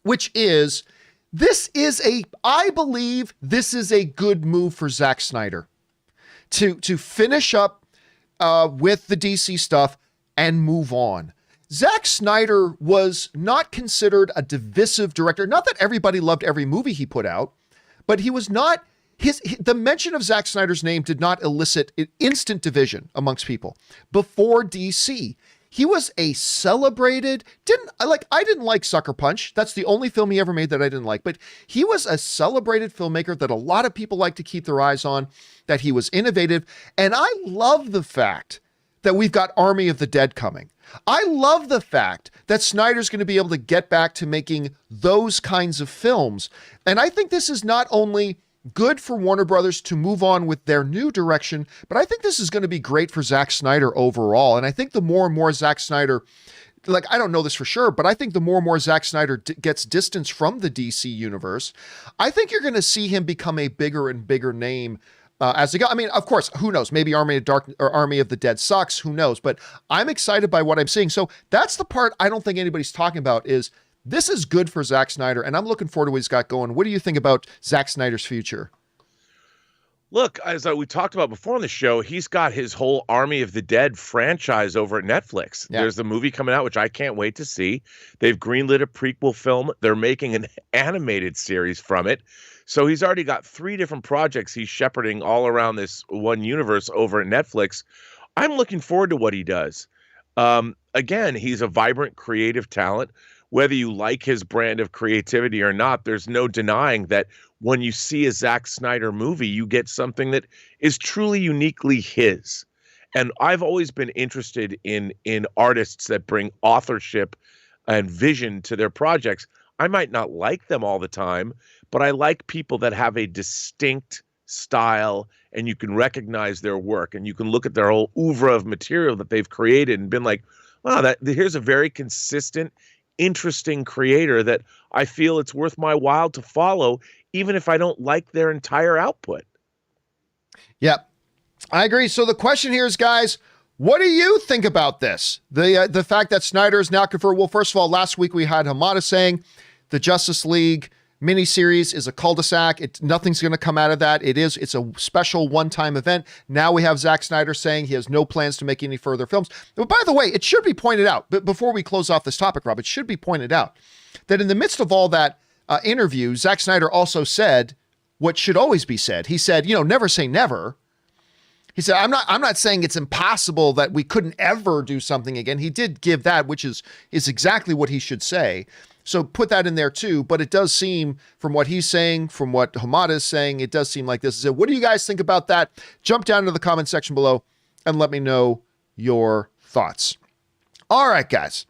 which is I believe this is a good move for Zack Snyder to finish up with the DC stuff and move on. Zack Snyder was not considered a divisive director. Not that everybody loved every movie he put out, but he was not. The mention of Zack Snyder's name did not elicit instant division amongst people. Before DC, he was a celebrated, I didn't like Sucker Punch. That's the only film he ever made that I didn't like, but he was a celebrated filmmaker that a lot of people like to keep their eyes on, that he was innovative. And I love the fact that we've got Army of the Dead coming. I love the fact that Snyder's going to be able to get back to making those kinds of films. And I think this is not only good for Warner Brothers to move on with their new direction, but I think this is going to be great for Zack Snyder overall. And I think the more and more Zack Snyder, I don't know this for sure, but I think the more and more Zack Snyder gets distance from the DC universe, I think you're going to see him become a bigger and bigger name as they go. I mean, of course, who knows? Maybe Army of the Dead sucks. Who knows? But I'm excited by what I'm seeing. So that's the part I don't think anybody's talking about is this is good for Zack Snyder, and I'm looking forward to what he's got going. What do you think about Zack Snyder's future? Look, as we talked about before on the show, he's got his whole Army of the Dead franchise over at Netflix. Yeah. There's the movie coming out, which I can't wait to see. They've greenlit a prequel film. They're making an animated series from it. So he's already got 3 different projects he's shepherding all around this one universe over at Netflix. I'm looking forward to what he does. Again, he's a vibrant, creative talent. Whether you like his brand of creativity or not, there's no denying that when you see a Zack Snyder movie, you get something that is truly uniquely his. And I've always been interested in artists that bring authorship and vision to their projects. I might not like them all the time, but I like people that have a distinct style and you can recognize their work and you can look at their whole oeuvre of material that they've created and been like, wow, here's a very consistent, interesting creator that I feel it's worth my while to follow, even if I don't like their entire output. Yep, I agree. So the question here is, guys, what do you think about this? The fact that Snyder is now confirmed. Well, first of all, last week we had Hamada saying the Justice League miniseries is a cul-de-sac. Nothing's going to come out of that. It's a special one-time event. Now we have Zack Snyder saying he has no plans to make any further films. But by the way, it should be pointed out, but before we close off this topic, Rob, it should be pointed out that in the midst of all that interview, Zack Snyder also said what should always be said. He said, never say never. He said, I'm not saying it's impossible that we couldn't ever do something again. He did give that, which is exactly what he should say. So put that in there too. But it does seem, from what he's saying, from what Hamada is saying, it does seem like this is it. What do you guys think about that? Jump down to the comment section below and let me know your thoughts. All right, guys.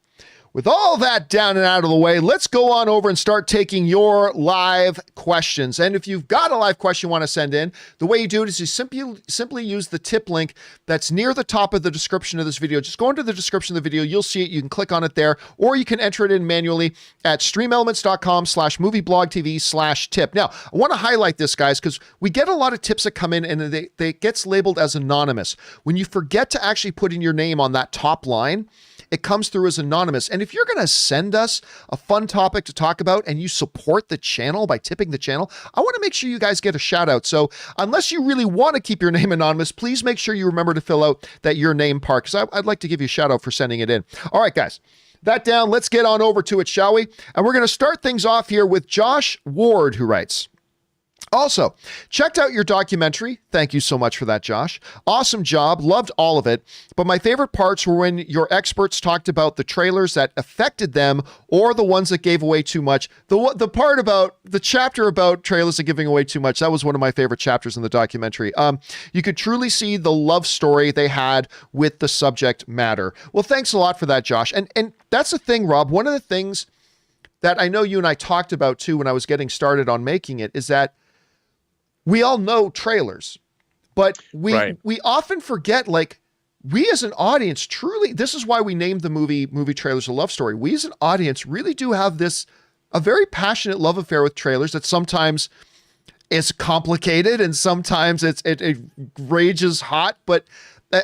With all that down and out of the way, let's go on over and start taking your live questions. And if you've got a live question you want to send in, the way you do it is you simply use the tip link that's near the top of the description of this video. Just go into the description of the video. You'll see it. You can click on it there, or you can enter it in manually at streamelements.com/movieblogtv/tip. Now, I want to highlight this, guys, because we get a lot of tips that come in and they gets labeled as anonymous. When you forget to actually put in your name on that top line, it comes through as anonymous. And if you're going to send us a fun topic to talk about and you support the channel by tipping the channel, I want to make sure you guys get a shout out. So unless you really want to keep your name anonymous, please make sure you remember to fill out that your name part, because I'd like to give you a shout out for sending it in. All right, guys, that down. Let's get on over to it, shall we? And we're going to start things off here with Josh Ward, who writes, also, checked out your documentary. Thank you so much for that, Josh. Awesome job. Loved all of it. But my favorite parts were when your experts talked about the trailers that affected them or the ones that gave away too much. The part about the chapter about trailers that giving away too much, that was one of my favorite chapters in the documentary. You could truly see the love story they had with the subject matter. Well, thanks a lot for that, Josh. And that's the thing, Rob. One of the things that I know you and I talked about too when I was getting started on making it is that we all know trailers, but we often forget, like, we as an audience truly, this is why we named the movie Trailers a Love Story. We as an audience really do have a very passionate love affair with trailers that sometimes is complicated and sometimes it rages hot, but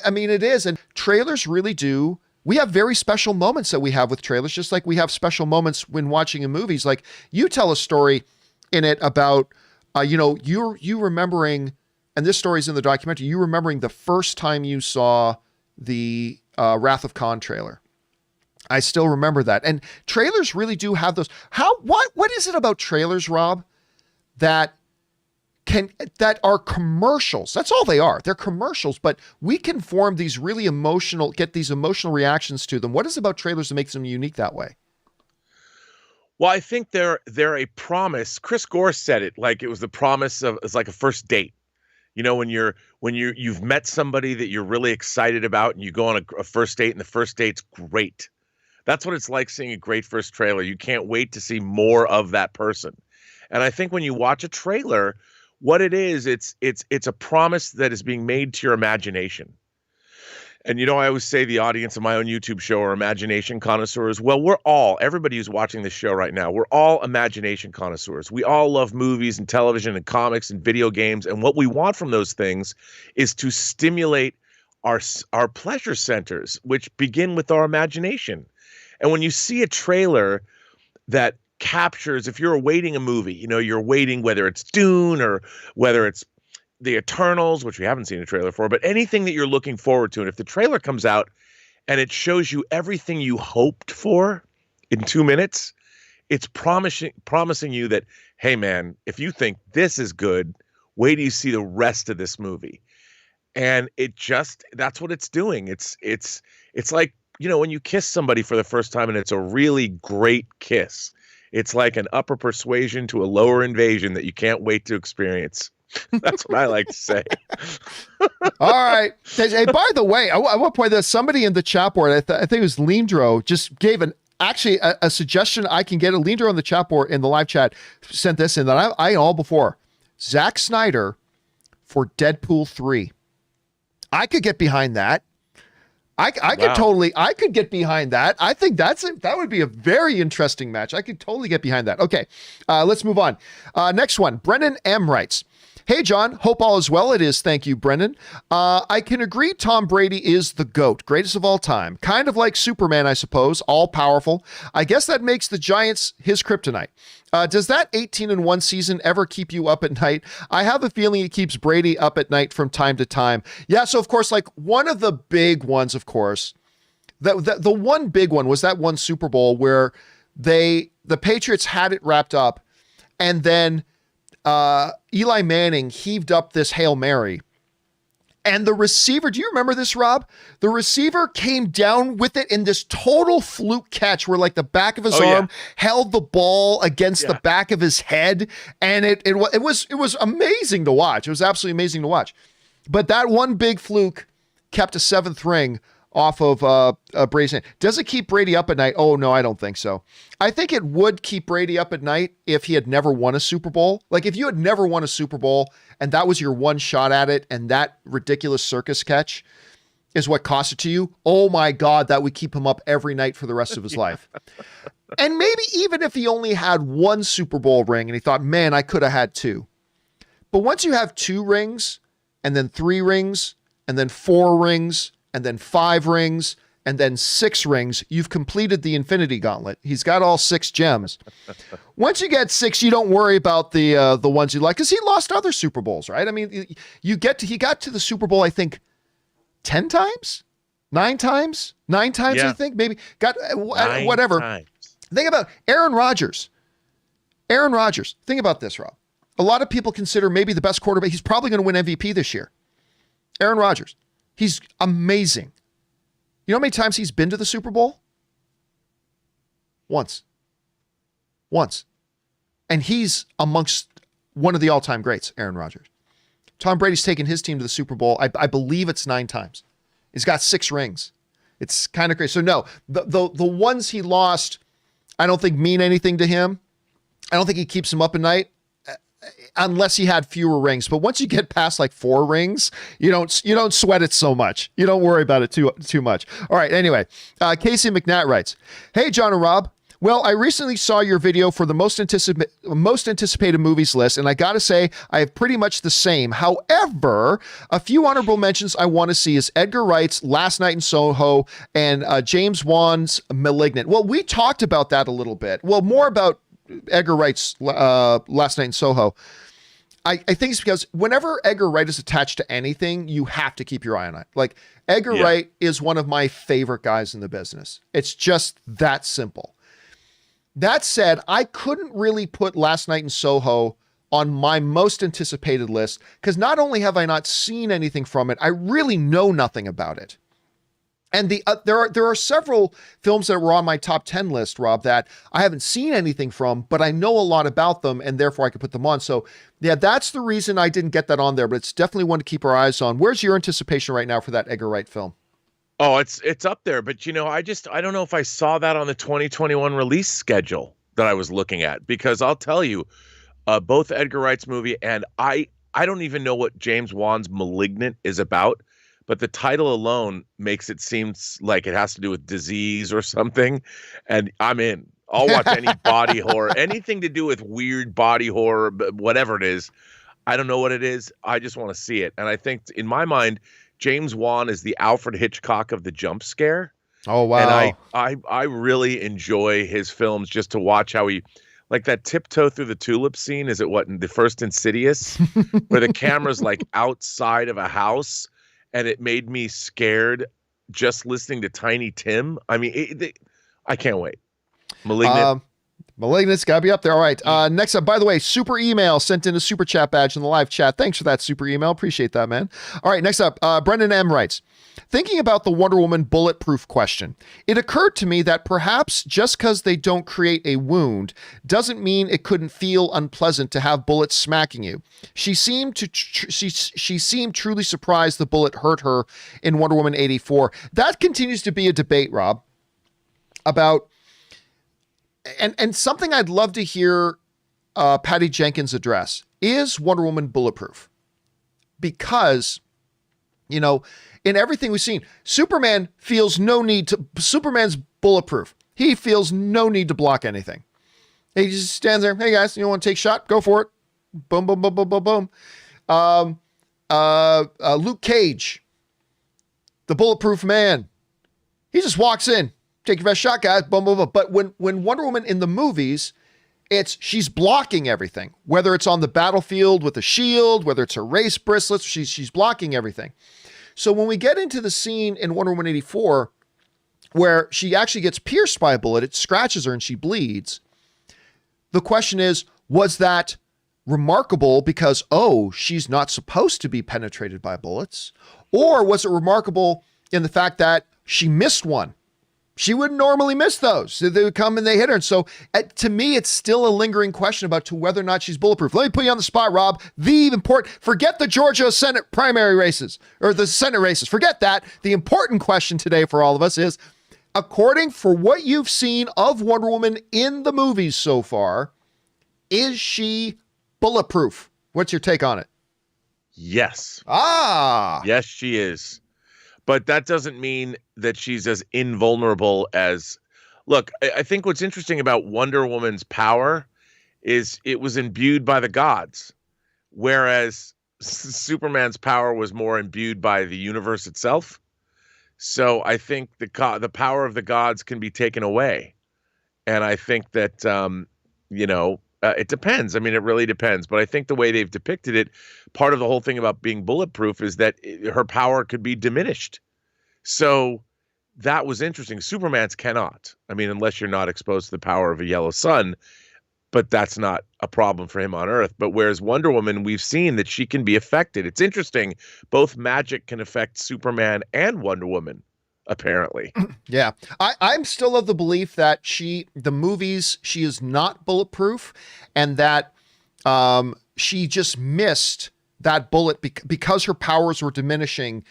I mean, it is. And trailers really do. We have very special moments that we have with trailers, just like we have special moments when watching in movies. Like, you tell a story in it about, you remembering, and this story's in the documentary, you remembering the first time you saw the Wrath of Khan trailer. I still remember that. And trailers really do have those. What is it about trailers, Rob, that are commercials? That's all they are. They're commercials, but we can form these really get these emotional reactions to them. What is it about trailers that makes them unique that way? Well, I think they're a promise. Chris Gore said it like it was the promise of, it's like a first date. When you've met somebody that you're really excited about and you go on a first date and the first date's great. That's what it's like seeing a great first trailer. You can't wait to see more of that person. And I think when you watch a trailer, what it is, it's a promise that is being made to your imagination. And I always say the audience of my own YouTube show are imagination connoisseurs. Well, everybody who's watching this show right now, we're all imagination connoisseurs. We all love movies and television and comics and video games. And what we want from those things is to stimulate our pleasure centers, which begin with our imagination. And when you see a trailer that captures, if you're awaiting a movie, you're waiting, whether it's Dune or whether it's the Eternals, which we haven't seen a trailer for, but anything that you're looking forward to. And if the trailer comes out and it shows you everything you hoped for in 2 minutes, it's promising you that, hey man, if you think this is good, wait till you see the rest of this movie. And that's what it's doing. It's like, when you kiss somebody for the first time and it's a really great kiss, it's like an upper persuasion to a lower invasion that you can't wait to experience. That's what I like to say. All right. Hey, by the way, I want to point this. Somebody in the chat board, I think it was Leandro, just gave a suggestion I can get. A Leandro on the chat board in the live chat sent this in that I all before. Zack Snyder for Deadpool 3. I could get behind that. I could get behind that. I think that would be a very interesting match. I could totally get behind that. Okay, let's move on. Next one, Brennan M writes, "Hey John, hope all is well." It is, thank you, Brennan. I can agree Tom Brady is the GOAT, greatest of all time. Kind of like Superman, I suppose, all powerful. I guess that makes the Giants his kryptonite. Does that 18-1 season ever keep you up at night? I have a feeling it keeps Brady up at night from time to time. Yeah, so of course, like one of the big ones, of course, the one big one was that one Super Bowl where the Patriots had it wrapped up, and then Eli Manning heaved up this Hail Mary. And the receiver, do you remember this, Rob? The receiver came down with it in this total fluke catch where like the back of his arm held the ball against the back of his head. And it was amazing to watch. It was absolutely amazing to watch. But that one big fluke kept a 7th ring off of Brady. Does it keep Brady up at night? Oh, no, I don't think so. I think it would keep Brady up at night if he had never won a Super Bowl. Like if you had never won a Super Bowl and that was your one shot at it and that ridiculous circus catch is what cost it to you, oh my God, that would keep him up every night for the rest of his life. And maybe even if he only had one Super Bowl ring and he thought, man, I could have had 2. But once you have 2 rings and then 3 rings and then 4 rings and then 5 rings, and then 6 rings, you've completed the Infinity Gauntlet. He's got all 6 gems. Once you get 6, you don't worry about the ones you like, because he lost other Super Bowls, right? I mean, he got to the Super Bowl, I think, 10 times? 9 times? 9 times, I think? Maybe. Got whatever. Times. Think about Aaron Rodgers. Aaron Rodgers. Think about this, Rob. A lot of people consider maybe the best quarterback. He's probably going to win MVP this year. Aaron Rodgers. He's amazing. You know how many times he's been to the Super Bowl? Once. And he's amongst one of the all-time greats, Aaron Rodgers. Tom Brady's taken his team to the Super Bowl. I believe it's 9 times. He's got 6 rings. It's kind of crazy. So no, the ones he lost, I don't think mean anything to him. I don't think he keeps him up at night. Unless he had fewer rings. But once you get past like 4 rings, you don't sweat it so much. You don't worry about it too much. All right, anyway, Casey McNatt writes, "Hey, John and Rob. Well, I recently saw your video for the most anticipated movies list, and I gotta say, I have pretty much the same. However, a few honorable mentions I want to see is Edgar Wright's Last Night in Soho and James Wan's Malignant." Well, we talked about that a little bit. Well, more about Edgar Wright's Last Night in Soho. I think it's because whenever Edgar Wright is attached to anything, you have to keep your eye on it. Like Edgar Wright is one of my favorite guys in the business. It's just that simple. That said, I couldn't really put Last Night in Soho on my most anticipated list because not only have I not seen anything from it, I really know nothing about it. And there are several films that were on my top 10 list, Rob, that I haven't seen anything from, but I know a lot about them, and therefore I could put them on. So, yeah, that's the reason I didn't get that on there, but it's definitely one to keep our eyes on. Where's your anticipation right now for that Edgar Wright film? Oh, it's up there, but I don't know if I saw that on the 2021 release schedule that I was looking at, because I'll tell you, both Edgar Wright's movie and I don't even know what James Wan's Malignant is about. But the title alone makes it seem like it has to do with disease or something. And I'm in. I'll watch any body horror, anything to do with weird body horror, whatever it is. I don't know what it is. I just want to see it. And I think in my mind, James Wan is the Alfred Hitchcock of the jump scare. Oh, wow. And I really enjoy his films just to watch how he, like that tiptoe through the tulip scene. Is it in the first Insidious where the camera's like outside of a house? And it made me scared just listening to Tiny Tim. I mean, I can't wait. Malignant. Malignant's got to be up there. All right. Next up, by the way, super email sent in a super chat badge in the live chat. Thanks for that super email. Appreciate that, man. All right. Next up, Brendan M writes, thinking about the Wonder Woman bulletproof question, it occurred to me that perhaps just because they don't create a wound doesn't mean it couldn't feel unpleasant to have bullets smacking you. She seemed truly surprised the bullet hurt her in Wonder Woman 84. That continues to be a debate, Rob, about and something I'd love to hear Patty Jenkins address. Is Wonder Woman bulletproof? Because, you know, in everything we've seen, Superman's bulletproof. He feels no need to block anything. He just stands there. Hey guys, you want to take a shot? Go for it. Boom, boom, boom, boom, boom, boom. Luke Cage, the bulletproof man. He just walks in. Take your best shot, guys. Boom, boom, boom. But when Wonder Woman in the movies, she's blocking everything. Whether it's on the battlefield with a shield, whether it's her race bristlets, she's blocking everything. So when we get into the scene in Wonder Woman 84, where she actually gets pierced by a bullet, it scratches her and she bleeds. The question is, was that remarkable because, she's not supposed to be penetrated by bullets? Or was it remarkable in the fact that she missed one? She wouldn't normally miss those. So they would come and they hit her. And so to me, it's still a lingering question about to whether or not she's bulletproof. Let me put you on the spot, Rob. Forget the Georgia Senate primary races or the Senate races. Forget that. The important question today for all of us is, according for what you've seen of Wonder Woman in the movies so far, is she bulletproof? What's your take on it? Yes. Yes, she is. But that doesn't mean that she's as invulnerable as... Look, I think what's interesting about Wonder Woman's power is it was imbued by the gods, whereas Superman's power was more imbued by the universe itself. So I think the power of the gods can be taken away. And I think that, it depends. I mean, it really depends. But I think the way they've depicted it, part of the whole thing about being bulletproof is that her power could be diminished. So that was interesting. Superman's cannot. I mean, unless you're not exposed to the power of a yellow sun, but that's not a problem for him on Earth. But whereas Wonder Woman, we've seen that she can be affected. It's interesting. Both magic can affect Superman and Wonder Woman, apparently. Yeah. I'm still of the belief that the movies, she is not bulletproof, and that she just missed that bullet because her powers were diminishing.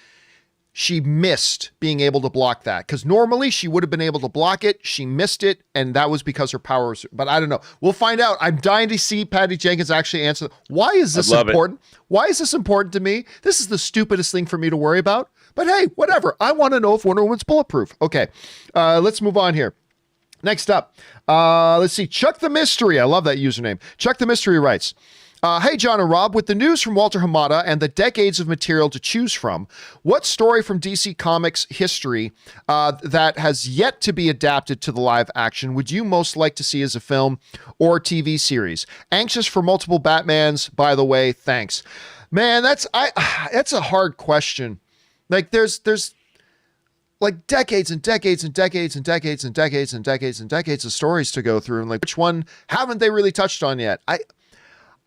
She missed being able to block that, because normally she would have been able to block it. She missed it, and that was because her powers. But I don't know. We'll find out. I'm dying to see Patty Jenkins actually answer. Why is this important? Why is this important to me? This is the stupidest thing for me to worry about. But hey, whatever. I want to know if Wonder Woman's bulletproof. Okay, let's move on here. Next up, let's see. Chuck the Mystery. I love that username. Chuck the Mystery writes, hey, John and Rob, with the news from Walter Hamada and the decades of material to choose from, what story from DC Comics history that has yet to be adapted to the live action would you most like to see as a film or TV series? Anxious for multiple Batmans, by the way. Thanks. Man, that's a hard question. Like there's like decades and decades and decades and decades and decades and decades and decades of stories to go through, and like which one haven't they really touched on yet?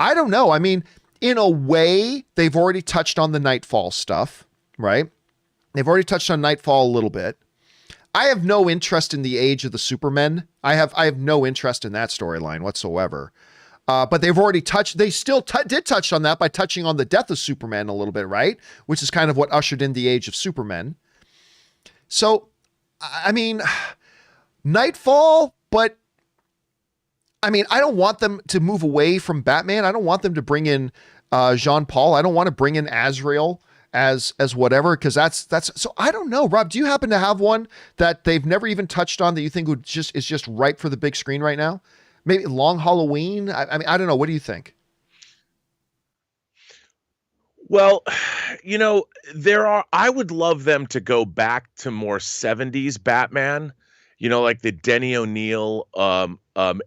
I don't know. I mean, in a way, they've already touched on the Nightfall stuff, right? They've already touched on Nightfall a little bit. I have no interest in the Age of the Supermen. I have no interest in that storyline whatsoever. But they've already touched, they still did touch on that by touching on the death of Superman a little bit, right? Which is kind of what ushered in the Age of Supermen. So, I mean, Nightfall, but I mean, I don't want them to move away from Batman. I don't want them to bring in Jean-Paul. I don't want to bring in Azrael as whatever, because that's so I don't know. Rob, do you happen to have one that they've never even touched on that you think is just right for the big screen right now? Maybe Long Halloween? I mean, I don't know. What do you think? Well, I would love them to go back to more 70s Batman, like the Denny O'Neil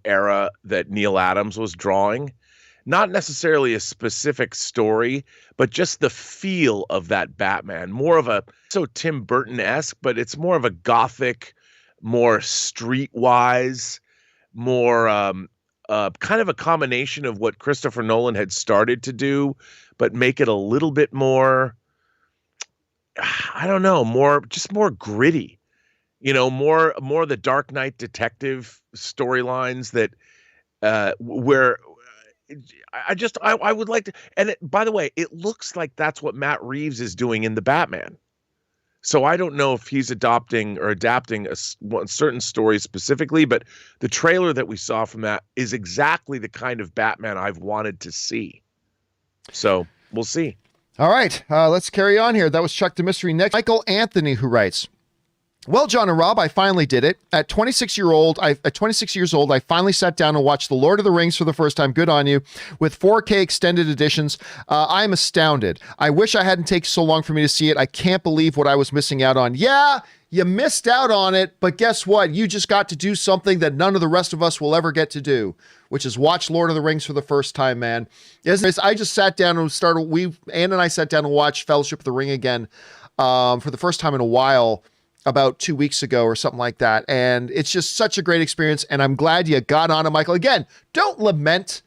era that Neil Adams was drawing. Not necessarily a specific story, but just the feel of that Batman. More of so Tim Burton-esque, but it's more of a gothic, more streetwise, more kind of a combination of what Christopher Nolan had started to do, but make it a little bit more, I don't know, more gritty, more the Dark Knight detective storylines that where I would like to, and by the way, it looks like that's what Matt Reeves is doing in the Batman. So I don't know if he's adapting a certain story specifically, but the trailer that we saw from that is exactly the kind of Batman I've wanted to see. So we'll see. All right, let's carry on here. That was Chuck the Mystery. Next, Michael Anthony, who writes, well, John and Rob, I finally did it. At 26 years old, I finally sat down and watched The Lord of the Rings for the first time. Good on you. With 4K extended editions. I'm astounded. I wish I hadn't taken so long for me to see it. I can't believe what I was missing out on. Yeah, you missed out on it, but guess what? You just got to do something that none of the rest of us will ever get to do, which is watch Lord of the Rings for the first time, man. I just sat down and Ann and I sat down and watched Fellowship of the Ring again for the first time in a while, about 2 weeks ago or something like that. And it's just such a great experience. And I'm glad you got on it, Michael. Again, don't lament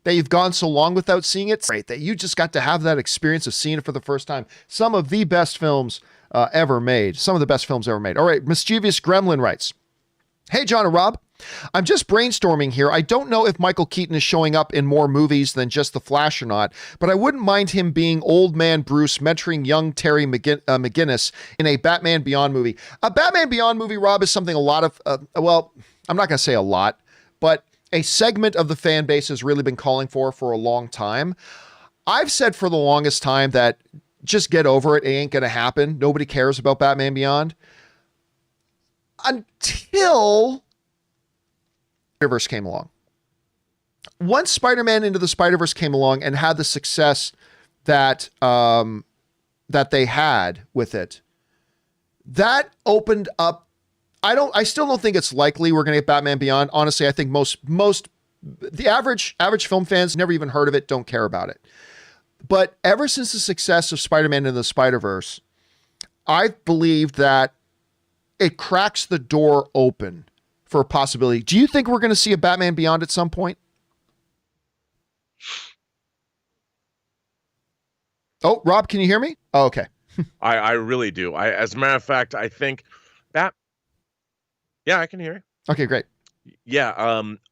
that you've gone so long without seeing it. It's great that you just got to have that experience of seeing it for the first time. Some of the best films ever made. Some of the best films ever made. All right. Mischievous Gremlin writes, hey, John and Rob, I'm just brainstorming here. I don't know if Michael Keaton is showing up in more movies than just The Flash or not, but I wouldn't mind him being old man Bruce mentoring young Terry McGinnis in a Batman Beyond movie. A Batman Beyond movie, Rob, is something a lot of, well, I'm not going to say a lot, but a segment of the fan base has really been calling for a long time. I've said for the longest time that just get over it. It ain't going to happen. Nobody cares about Batman Beyond. Until Spider-Verse came along. Once Spider-Man Into the Spider-Verse came along and had the success that that they had with it, that opened up. I still don't think it's likely we're going to get Batman Beyond. Honestly, I think most the average film fans never even heard of it, don't care about it. But ever since the success of Spider-Man Into the Spider-Verse, I've believed that it cracks the door open for a possibility. Do you think we're going to see a Batman Beyond at some point? Oh, Rob, can you hear me? Oh, okay. I really do. As a matter of fact, I think that. Yeah, I can hear you. Okay, great. Yeah,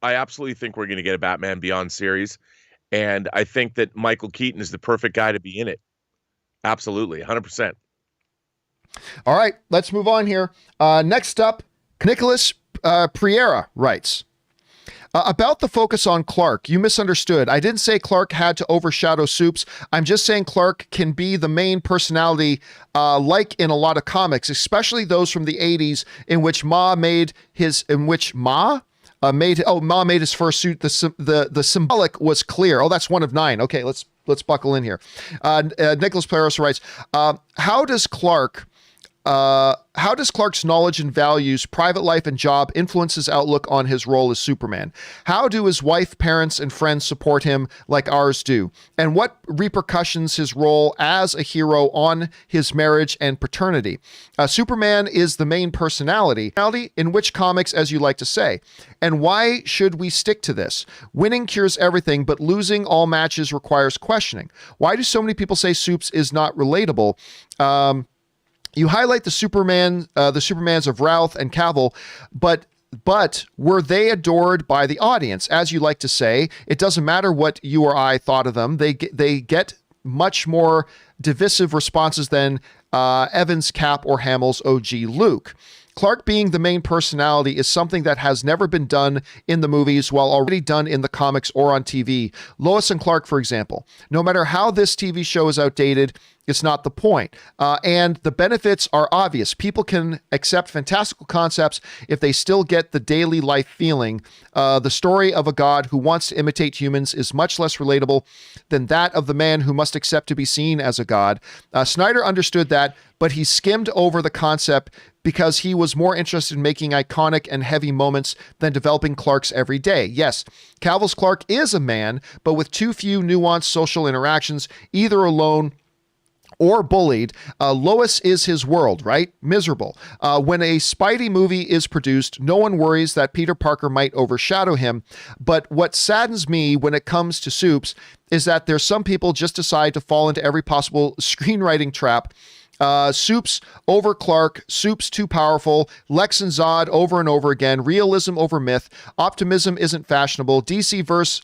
I absolutely think we're going to get a Batman Beyond series, and I think that Michael Keaton is the perfect guy to be in it. Absolutely, 100%. All right, let's move on here. Next up, Nicholas Priera writes, about the focus on Clark, you misunderstood. I didn't say Clark had to overshadow Supes. I'm just saying Clark can be the main personality, like in a lot of comics, especially those from the 80s in which Ma made his first suit. The symbolic was clear. Oh, that's one of 9. Okay, let's buckle in here. Nicholas Priera writes, how does Clark's knowledge and values, private life and job influence his outlook on his role as Superman? How do his wife, parents, and friends support him like ours do? And what repercussions his role as a hero on his marriage and paternity? Superman is the main personality. In which comics, as you like to say? And why should we stick to this? Winning cures everything, but losing all matches requires questioning. Why do so many people say Supes is not relatable? You highlight the Supermans of Routh and Campbell, but were they adored by the audience? As you like to say, it doesn't matter what you or I thought of them. They get much more divisive responses than Evans, Cap, or Hamill's OG Luke. Clark being the main personality is something that has never been done in the movies while already done in the comics or on TV. Lois and Clark, for example. No matter how this TV show is outdated, it's not the point. And the benefits are obvious. People can accept fantastical concepts if they still get the daily life feeling. The story of a god who wants to imitate humans is much less relatable than that of the man who must accept to be seen as a god. Snyder understood that, but he skimmed over the concept because he was more interested in making iconic and heavy moments than developing Clark's every day. Yes, Cavill's Clark is a man, but with too few nuanced social interactions, either alone or bullied, Lois is his world, right? Miserable. When a Spidey movie is produced, no one worries that Peter Parker might overshadow him. But what saddens me when it comes to Supes is that there's some people just decide to fall into every possible screenwriting trap. Supes over Clark, Supes too powerful, Lex and Zod over and over again, realism over myth, optimism isn't fashionable, DC verse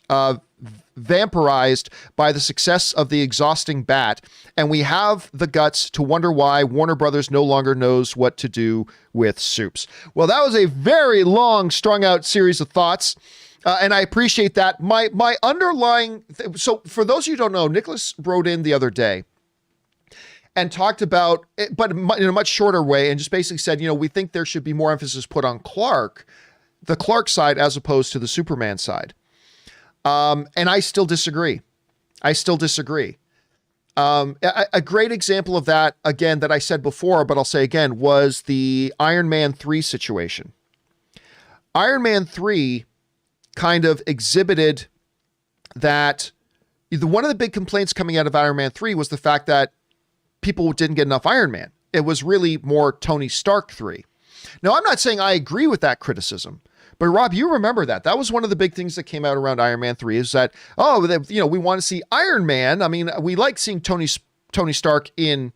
vampirized by the success of the exhausting Bat, and we have the guts to wonder why Warner Brothers no longer knows what to do with Supes. Well, that was a very long, strung out series of thoughts. And I appreciate that. My underlying... So for those of you who don't know, Nicholas wrote in the other day and talked about, but in a much shorter way, and just basically said, we think there should be more emphasis put on Clark, the Clark side, as opposed to the Superman side. And I still disagree. A great example of that, again, that I said before, but I'll say again, was the Iron Man 3 situation. Iron Man 3 kind of exhibited that one of the big complaints coming out of Iron Man 3 was the fact that people didn't get enough Iron Man. It was really more Tony Stark 3. Now, I'm not saying I agree with that criticism, but Rob, you remember that. That was one of the big things that came out around Iron Man 3 is that, we want to see Iron Man. I mean, we like seeing Tony Stark in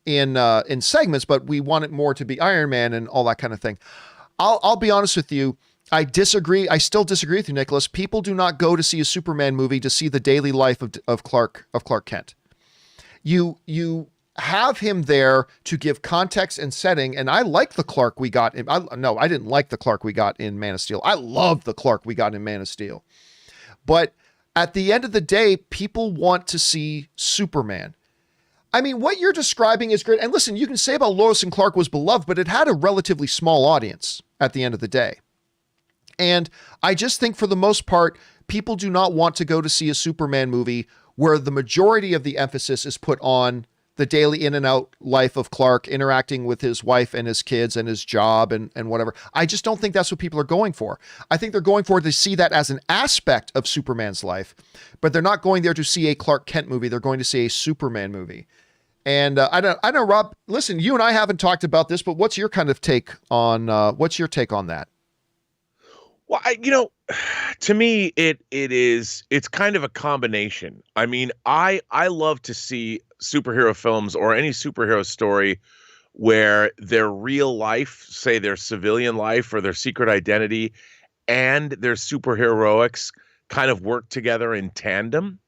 segments, but we want it more to be Iron Man and all that kind of thing. I'll be honest with you. I disagree. I still disagree with you, Nicholas. People do not go to see a Superman movie to see the daily life of Clark Kent. You have him there to give context and setting, and I like the Clark we got in. I didn't like the Clark we got in Man of Steel. I love the Clark we got in Man of Steel. But at the end of the day, people want to see Superman. I mean, what you're describing is great. And listen, you can say about Lois and Clark was beloved, but it had a relatively small audience at the end of the day. And I just think for the most part, people do not want to go to see a Superman movie where the majority of the emphasis is put on the daily in and out life of Clark, interacting with his wife and his kids and his job and whatever. I just don't think that's what people are going for. I think they're going for to see that as an aspect of Superman's life, but they're not going there to see a Clark Kent movie. They're going to see a Superman movie. And I don't know, Rob, listen, you and I haven't talked about this, but what's your kind of take on, that? Well, to me, it's kind of a combination. I mean, I love to see superhero films or any superhero story where their real life, say their civilian life or their secret identity, and their superheroics kind of work together in tandem.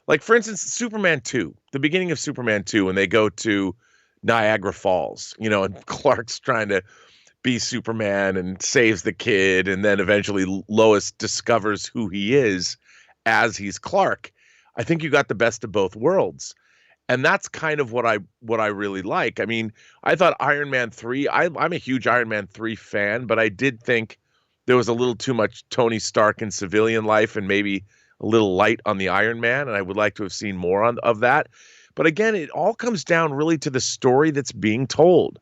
Like, for instance, Superman 2, the beginning of Superman 2, when they go to Niagara Falls, and Clark's trying to be Superman and saves the kid, and then eventually Lois discovers who he is as he's Clark. I think you got the best of both worlds. And that's kind of what I really like. I mean, I thought Iron Man 3, I'm a huge Iron Man 3 fan, but I did think there was a little too much Tony Stark in civilian life and maybe a little light on the Iron Man, and I would like to have seen more of that. But again, it all comes down really to the story that's being told.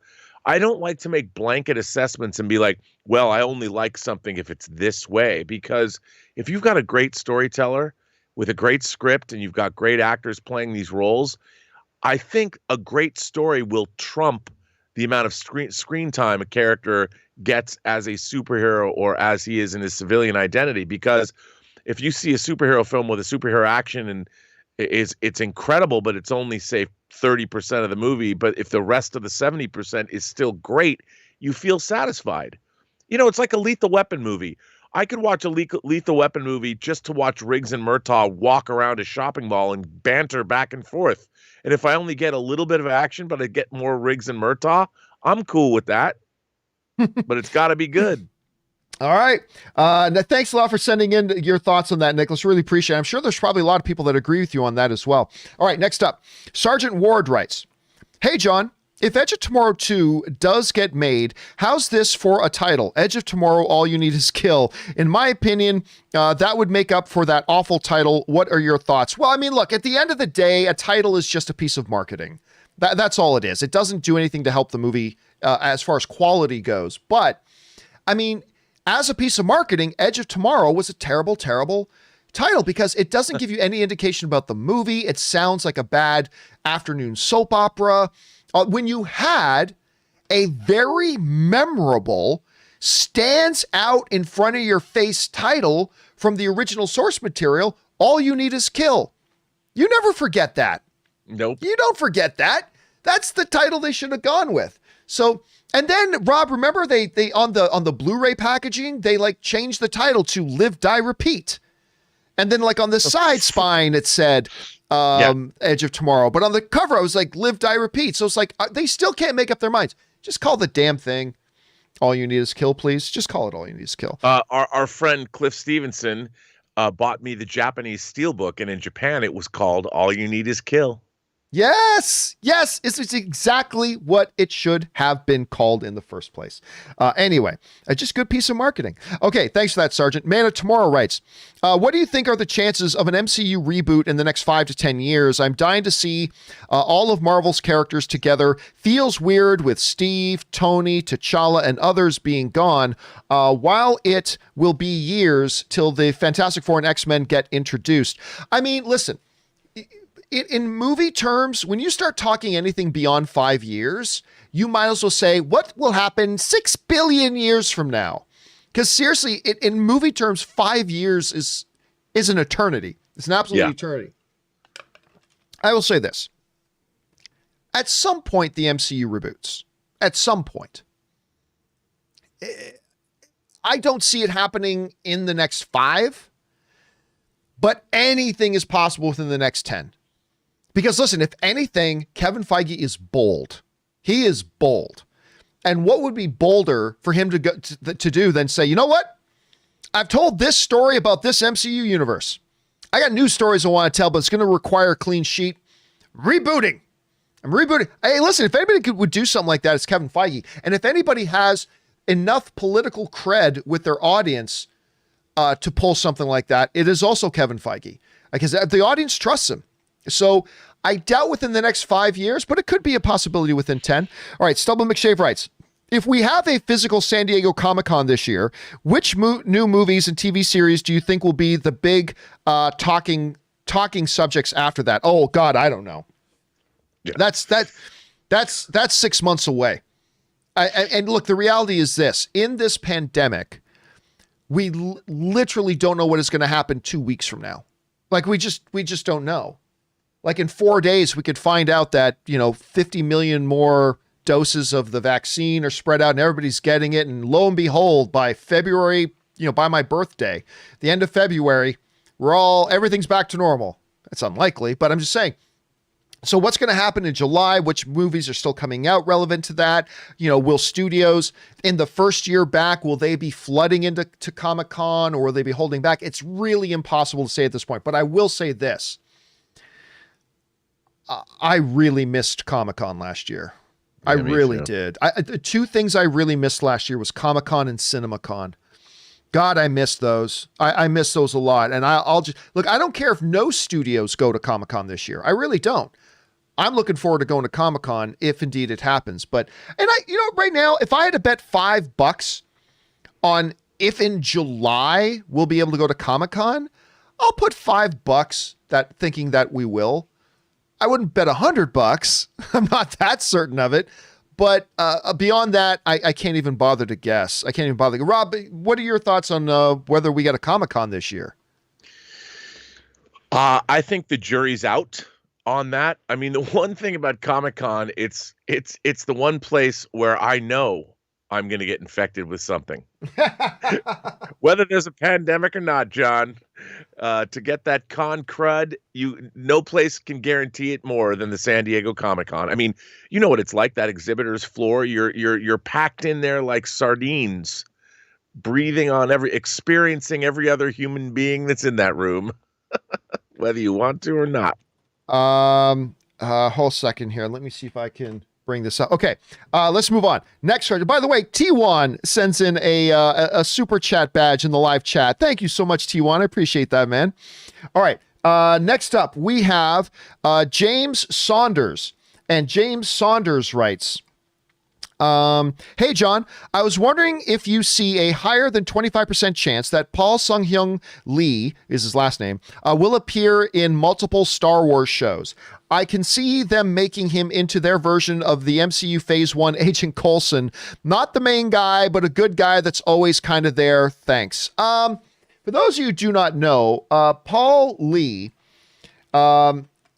I don't like to make blanket assessments and be like, well, I only like something if it's this way, because if you've got a great storyteller with a great script and you've got great actors playing these roles, I think a great story will trump the amount of screen time a character gets as a superhero or as he is in his civilian identity. Because if you see a superhero film with a superhero action and it's incredible, but it's only, say, 30% of the movie, but if the rest of the 70% is still great, you feel satisfied. It's like a Lethal Weapon movie. I could watch a Lethal Weapon movie just to watch Riggs and Murtaugh walk around a shopping mall and banter back and forth. And if I only get a little bit of action, but I get more Riggs and Murtaugh, I'm cool with that. But it's got to be good. All right. Thanks a lot for sending in your thoughts on that, Nicholas. Really appreciate it. I'm sure there's probably a lot of people that agree with you on that as well. All right, next up, Sergeant Ward writes, "Hey, John, if Edge of Tomorrow 2 does get made, how's this for a title? Edge of Tomorrow, All You Need Is Kill. In my opinion, that would make up for that awful title. What are your thoughts?" Well, I mean, look, at the end of the day, a title is just a piece of marketing. That's all it is. It doesn't do anything to help the movie as far as quality goes. But, I mean, as a piece of marketing, Edge of Tomorrow was a terrible, terrible title because it doesn't give you any indication about the movie. It sounds like a bad afternoon soap opera. When you had a very memorable, stands out in front of your face title from the original source material, All You Need Is Kill. You never forget that. Nope. You don't forget that. That's the title they should have gone with. So, and then Rob, remember they on the Blu-ray packaging, they like changed the title to Live, Die, Repeat. And then like on the side spine, it said Edge of Tomorrow. But on the cover, I was like, Live, Die, Repeat. So it's like, they still can't make up their minds. Just call the damn thing All You Need Is Kill, please. Just call it All You Need Is Kill. Our friend Cliff Stevenson bought me the Japanese steelbook, and in Japan it was called All You Need Is Kill. Yes, this is exactly what it should have been called in the first place. Anyway, just good piece of marketing. Okay, thanks for that, Sergeant. Man of Tomorrow writes, what do you think are the chances of an MCU reboot in the next 5 to 10 years? I'm dying to see all of Marvel's characters together. Feels weird with Steve, Tony, T'Challa, and others being gone, while it will be years till the Fantastic Four and X-Men get introduced. I mean, listen, in movie terms, when you start talking anything beyond 5 years, you might as well say, what will happen 6 billion years from now? Because seriously, in movie terms, 5 years is an eternity. It's an absolute eternity. I will say this. At some point, the MCU reboots. At some point. I don't see it happening in the next 5, but anything is possible within the next 10. Because listen, if anything, Kevin Feige is bold. He is bold. And what would be bolder for him to do than say, you know what? I've told this story about this MCU universe. I got new stories I want to tell, but it's going to require a clean sheet. Rebooting. I'm rebooting. Hey, listen, if anybody would do something like that, it's Kevin Feige. And if anybody has enough political cred with their audience to pull something like that, it is also Kevin Feige. Because the audience trusts him. So I doubt within the next 5 years, but it could be a possibility within 10. All right, Stubble McShave writes, if we have a physical San Diego Comic-Con this year, which new movies and TV series do you think will be the big talking subjects after that? Oh God, I don't know. Yeah. That's 6 months away. And look, the reality is this: in this pandemic, we literally don't know what is going to happen 2 weeks from now. Like we just don't know. Like in 4 days, we could find out that, 50 million more doses of the vaccine are spread out and everybody's getting it. And lo and behold, by February, by my birthday, the end of February, everything's back to normal. That's unlikely, but I'm just saying. So what's going to happen in July? Which movies are still coming out relevant to that? Will studios in the first year back, will they be flooding into Comic-Con or will they be holding back? It's really impossible to say at this point, but I will say this. I really missed Comic-Con last year. I really did. The two things I really missed last year was Comic-Con and CinemaCon. God, I missed those. I miss those a lot. And I'll just look, I don't care if no studios go to Comic-Con this year. I really don't. I'm looking forward to going to Comic-Con if indeed it happens. But, right now, if I had to bet $5 on if in July we'll be able to go to Comic-Con, I'll put $5 thinking that we will. I wouldn't bet $100. I'm not that certain of it. But beyond that, I can't even bother to guess. I can't even bother. Rob, what are your thoughts on whether we get a Comic-Con this year? I think the jury's out on that. I mean, the one thing about Comic-Con, it's the one place where I know I'm going to get infected with something. Whether there's a pandemic or not, John, to get that con crud, no place can guarantee it more than the San Diego Comic-Con. I mean, you know what it's like, that exhibitor's floor. You're packed in there like sardines, breathing on experiencing every other human being that's in that room, whether you want to or not. Whole second here. Let me see if I can bring this up. Okay, let's move on. Next charge. By the way, T1 sends in a super chat badge in the live chat. Thank you so much, T1. I appreciate that, man. All right. Next up, we have James Saunders. And James Saunders writes, Hey, John, I was wondering if you see a higher than 25% chance that Paul Sung-hyung Lee, is his last name, will appear in multiple Star Wars shows. I can see them making him into their version of the MCU Phase 1 Agent Coulson. Not the main guy, but a good guy that's always kind of there. Thanks. For those of you who do not know, Paul Lee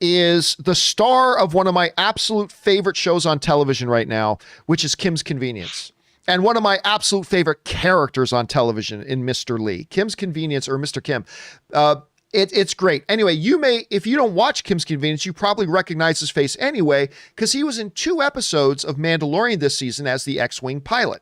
is the star of one of my absolute favorite shows on television right now, which is Kim's Convenience. And one of my absolute favorite characters on television in Mr. Lee. Kim's Convenience, or Mr. Kim. It's great. Anyway, you may, if you don't watch Kim's Convenience, you probably recognize his face anyway, because he was in 2 episodes of Mandalorian this season as the X-Wing pilot.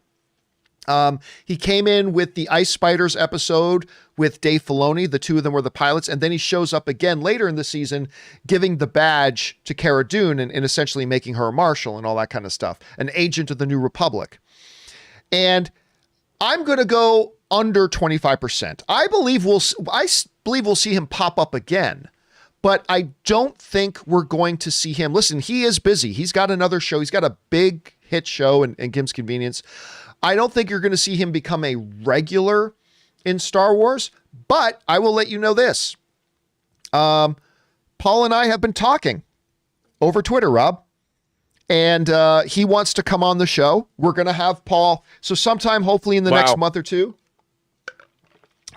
He came in with the Ice Spiders episode with Dave Filoni. The 2 of them were the pilots. And then he shows up again later in the season, giving the badge to Cara Dune and essentially making her a marshal and all that kind of stuff. An agent of the New Republic. And I'm going to go under 25%. I believe we'll see him pop up again, but I don't think we're going to see him. Listen, he is busy. He's got another show. He's got a big hit show in Kim's Convenience. I don't think you're going to see him become a regular in Star Wars, but I will let you know this. Paul and I have been talking over Twitter, Rob, and he wants to come on the show. We're going to have Paul. So sometime, hopefully in the next month or 2.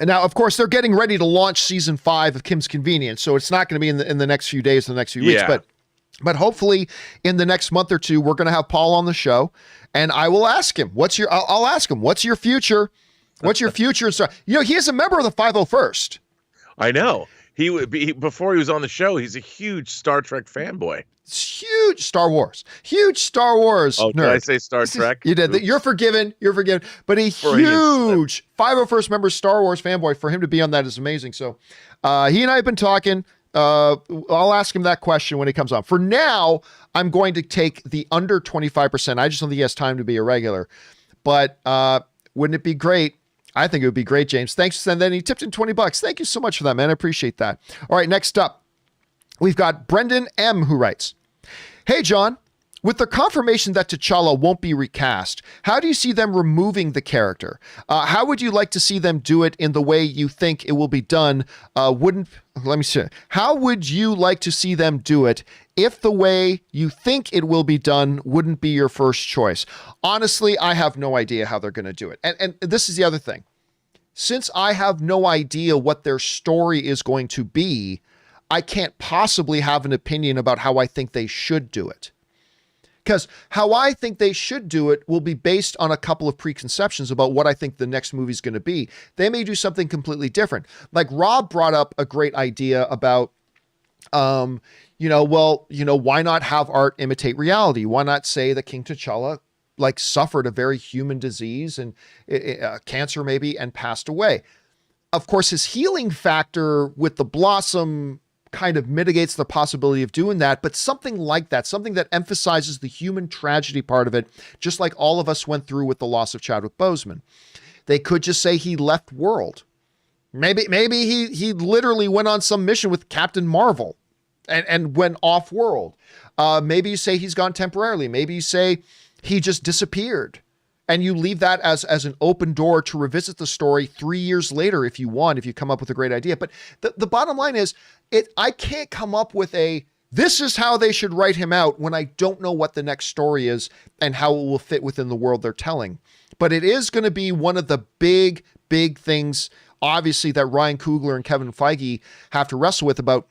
And now, of course, they're getting ready to launch season 5 of Kim's Convenience. So it's not going to be in the next few days, the next few weeks, but hopefully in the next month or 2, we're going to have Paul on the show, and I will ask him, I'll ask him, what's your future? What's your future? You know, he is a member of the 501st. I know. He would be, before he was on the show, he's a huge Star Trek fanboy. Huge Star Wars Oh, nerd. did I say Star Trek? You did. You're forgiven. But a huge 501st member Star Wars fanboy. For him to be on that is amazing. So he and I have been talking. I'll ask him that question when he comes on. For now, I'm going to take the under 25%. I just don't think he has time to be a regular. But wouldn't it be great? I think it would be great, James. Thanks. And then he tipped in $20. Thank you so much for that, man. I appreciate that. All right, next up, we've got Brendan M. who writes, "Hey, John, with the confirmation that T'Challa won't be recast, how do you see them removing the character? How would you like to see them do it in the way you think it will be done? How would you like to see them do it if the way you think it will be done wouldn't be your first choice?" Honestly, I have no idea how they're going to do it. And this is the other thing. Since I have no idea what their story is going to be, I can't possibly have an opinion about how I think they should do it. Because how I think they should do it will be based on a couple of preconceptions about what I think the next movie is going to be. They may do something completely different. Like Rob brought up a great idea about, why not have art imitate reality? Why not say that King T'Challa suffered a very human disease and cancer maybe and passed away? Of course, his healing factor with the blossom kind of mitigates the possibility of doing that, but something like that, something that emphasizes the human tragedy part of it, just like all of us went through with the loss of Chadwick Boseman. They could just say he left world. Maybe he literally went on some mission with Captain Marvel and went off world. Maybe you say he's gone temporarily. Maybe you say he just disappeared. And you leave that as an open door to revisit the story 3 years later if you want, if you come up with a great idea. But the bottom line is, I can't come up with this is how they should write him out when I don't know what the next story is and how it will fit within the world they're telling. But it is going to be one of the big, big things, obviously, that Ryan Coogler and Kevin Feige have to wrestle with about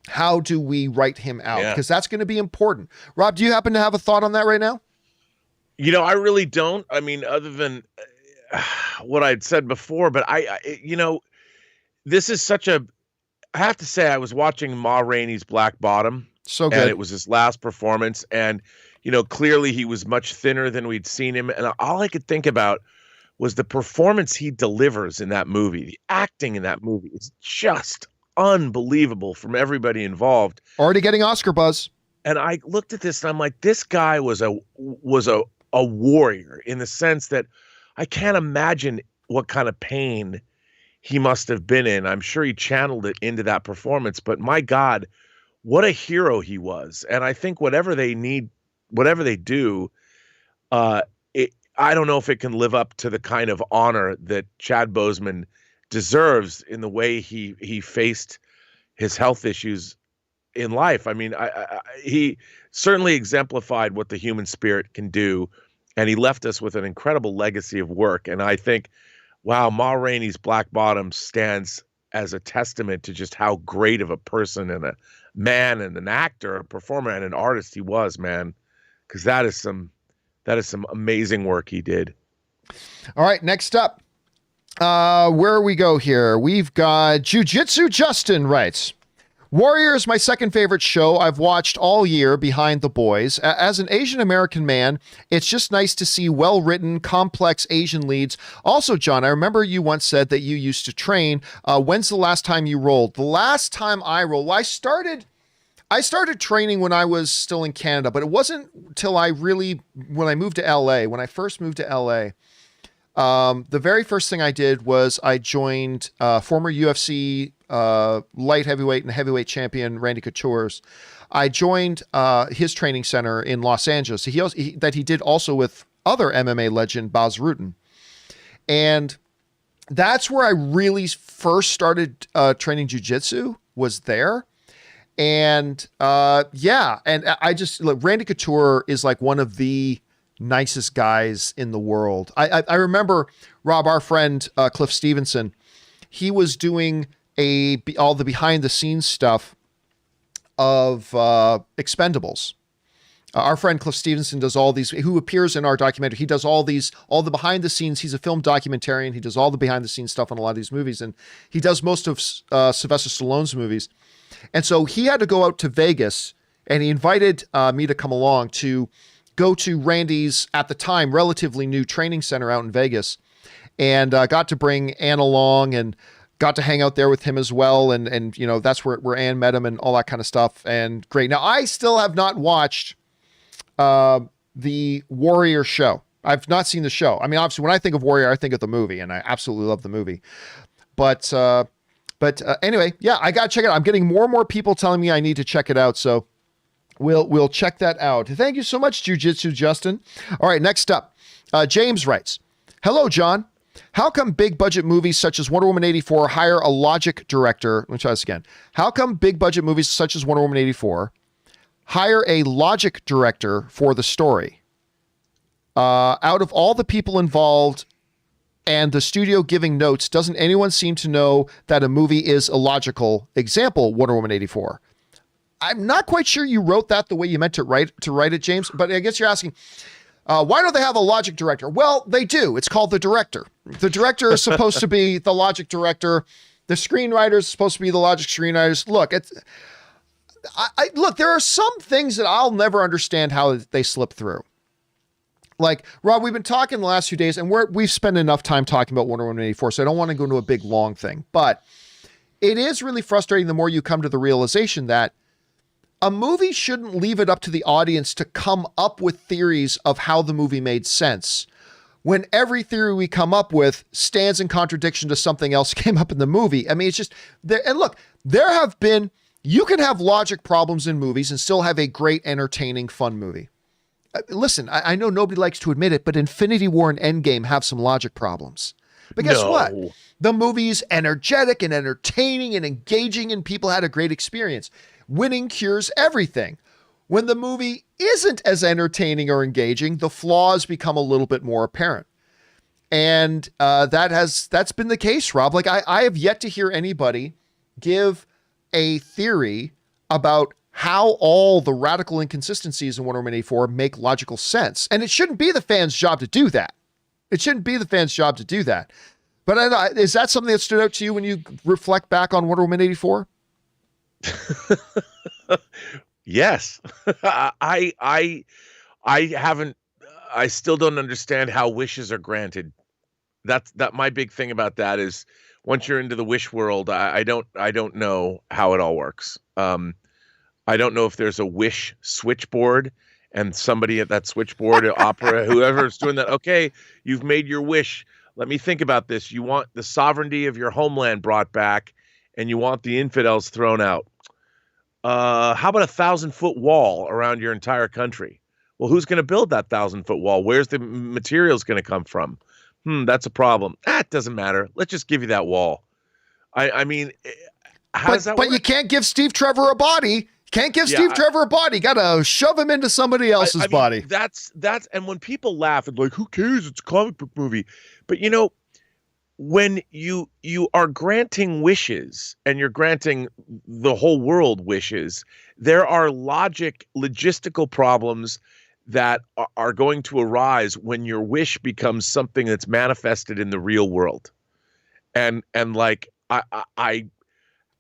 how do we write him out? Because that's going to be important. Rob, do you happen to have a thought on that right now? I really don't. I mean, other than what I'd said before, but this is I have to say, I was watching Ma Rainey's Black Bottom. So good. And it was his last performance. And, clearly he was much thinner than we'd seen him. And all I could think about was the performance he delivers in that movie. The acting in that movie is just unbelievable from everybody involved. Already getting Oscar buzz. And I looked at this and I'm like, this guy was a warrior in the sense that I can't imagine what kind of pain he must have been in. I'm sure he channeled it into that performance, but my God, what a hero he was. And I think whatever they do, I don't know if it can live up to the kind of honor that Chad Boseman deserves in the way he faced his health issues in life. I mean, he certainly exemplified what the human spirit can do, and he left us with an incredible legacy of work. And I think, wow, Ma Rainey's Black Bottom stands as a testament to just how great of a person and a man and an actor, a performer and an artist he was, man. Because that is some amazing work he did. All right, next up, where we go here, we've got Jiu-Jitsu Justin writes, Warrior is my second favorite show I've watched all year behind the boys. As an Asian American man, it's just nice to see well-written, complex Asian leads. Also, John, I remember you once said that you used to train. When's the last time you rolled? The last time I rolled, well, I started training when I was still in Canada, but it wasn't until when I moved to LA, when I first moved to LA, the very first thing I did was I joined former UFC light heavyweight and heavyweight champion Randy Couture's. I joined his training center in Los Angeles. He did also with other MMA legend Bas Rutten. And that's where I really first started training jiu-jitsu, was there. And Randy Couture is like one of the nicest guys in the world. I remember Rob, our friend Cliff Stevenson, he was doing all the behind the scenes stuff of Expendables. Our friend Cliff Stevenson does all these, who appears in our documentary. He does all the behind the scenes. He's a film documentarian. He does all the behind the scenes stuff on a lot of these movies. And he does most of Sylvester Stallone's movies. And so he had to go out to Vegas, and he invited me to come along to go to Randy's, at the time, relatively new training center out in Vegas, and got to bring Ann along and got to hang out there with him as well. And you know, that's where Ann met him and all that kind of stuff. And great. Now, I still have not watched the Warrior show. I've not seen the show. I mean, obviously, when I think of Warrior, I think of the movie, and I absolutely love the movie. But anyway, yeah, I got to check it out. I'm getting more and more people telling me I need to check it out. So we'll check that out. Thank you so much, Jiu-Jitsu Justin. All right, next up, James writes, Hello, John. How come big budget movies such as Wonder Woman 84 hire a logic director? Let me try this again. How come big budget movies such as Wonder Woman 84 hire a logic director for the story? Out of all the people involved and the studio giving notes, doesn't anyone seem to know that a movie is illogical? Example, Wonder Woman 84. I'm not quite sure you wrote that the way you meant to write it, James, but I guess you're asking, why don't they have a logic director? Well, they do. It's called the director. The director is supposed to be the logic director. The screenwriter is supposed to be the logic screenwriters. Look, look, there are some things that I'll never understand how they slip through. Like, Rob, we've been talking the last few days, and we've spent enough time talking about Wonder Woman 84, so I don't want to go into a big, long thing. But it is really frustrating the more you come to the realization that a movie shouldn't leave it up to the audience to come up with theories of how the movie made sense, when every theory we come up with stands in contradiction to something else came up in the movie. I mean, it's just there. And look, you can have logic problems in movies and still have a great, entertaining, fun movie. Listen, I know nobody likes to admit it, but Infinity War and Endgame have some logic problems. But guess what? The movie's energetic and entertaining and engaging, and people had a great experience. Winning cures everything. When the movie isn't as entertaining or engaging, the flaws become a little bit more apparent. And that's been the case, Rob. Like, I have yet to hear anybody give a theory about how all the radical inconsistencies in Wonder Woman 84 make logical sense. And it shouldn't be the fans' job to do that. But I don't know, is that something that stood out to you when you reflect back on Wonder Woman 84? Yes. I still don't understand how wishes are granted. That my big thing about that is, once you're into the wish world, I don't know how it all works. I don't know if there's a wish switchboard and somebody at that switchboard, opera, whoever's doing that. Okay, you've made your wish. Let me think about this. You want the sovereignty of your homeland brought back, and you want the infidels thrown out. How about a 1,000-foot wall around your entire country? Well, who's going to build that 1,000-foot wall? Where's the materials going to come from? That's a problem. It doesn't matter. Let's just give you that wall. I mean, how does that work? But you can't give Steve Trevor a body. Can't give Steve Trevor a body. Got to shove him into somebody else's body. That's and when people laugh and like, who cares? It's a comic book movie. But you know, when you are granting wishes and you're granting the whole world wishes, there are logistical problems that are going to arise when your wish becomes something that's manifested in the real world. And like I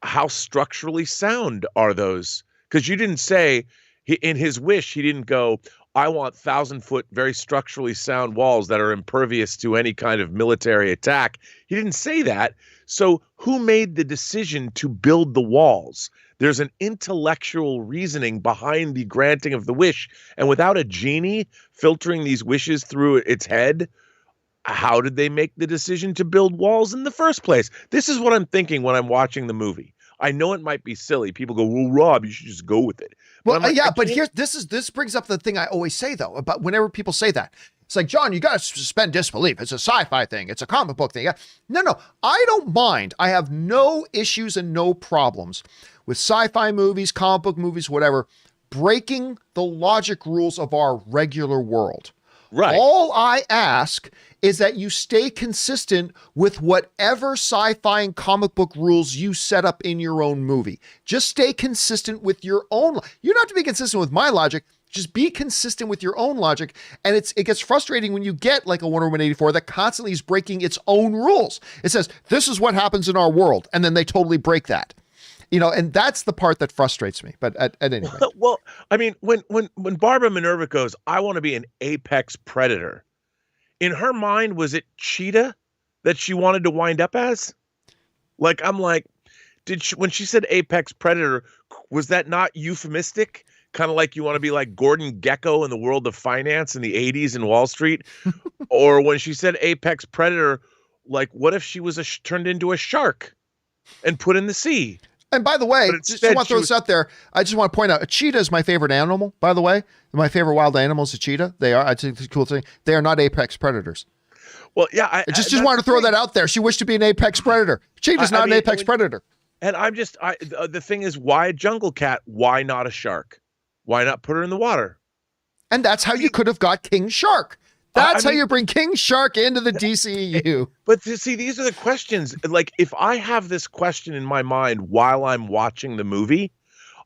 how structurally sound are those? Because you didn't say in his wish, he didn't go, I want 1,000-foot, very structurally sound walls that are impervious to any kind of military attack. He didn't say that. So who made the decision to build the walls? There's an intellectual reasoning behind the granting of the wish. And without a genie filtering these wishes through its head, how did they make the decision to build walls in the first place? This is what I'm thinking when I'm watching the movie. I know it might be silly. People go, well, Rob, you should just go with it. Well, but here, this brings up the thing I always say, though, about whenever people say that. It's like, John, you got to suspend disbelief. It's a sci-fi thing. It's a comic book thing. No, I don't mind. I have no issues and no problems with sci-fi movies, comic book movies, whatever, breaking the logic rules of our regular world. Right. All I ask is that you stay consistent with whatever sci-fi and comic book rules you set up in your own movie. Just stay consistent with your own. You don't have to be consistent with my logic. Just be consistent with your own logic. And it gets frustrating when you get like a Wonder Woman 84 that constantly is breaking its own rules. It says, this is what happens in our world. And then they totally break that. You know, and that's the part that frustrates me. But at any rate. Well, I mean, when Barbara Minerva goes, I want to be an apex predator. In her mind, was it cheetah that she wanted to wind up as? Like, I'm like, when she said apex predator, was that not euphemistic? Kind of like you want to be like Gordon Gekko in the world of finance in the 80s in Wall Street? Or when she said apex predator, like, what if she was turned into a shark and put in the sea? And by the way, just want to throw this out there. I just want to point out, a cheetah is my favorite animal, by the way. My favorite wild animal is a cheetah. They are, I think it's a cool thing. They are not apex predators. Well, yeah. I just wanted to throw that out there. She wished to be an apex predator. Cheetah's not an apex predator. And the thing is, why a jungle cat? Why not a shark? Why not put her in the water? And that's how you could have got King Shark. That's how you bring King Shark into the DCEU. But see, these are the questions. Like, if I have this question in my mind while I'm watching the movie,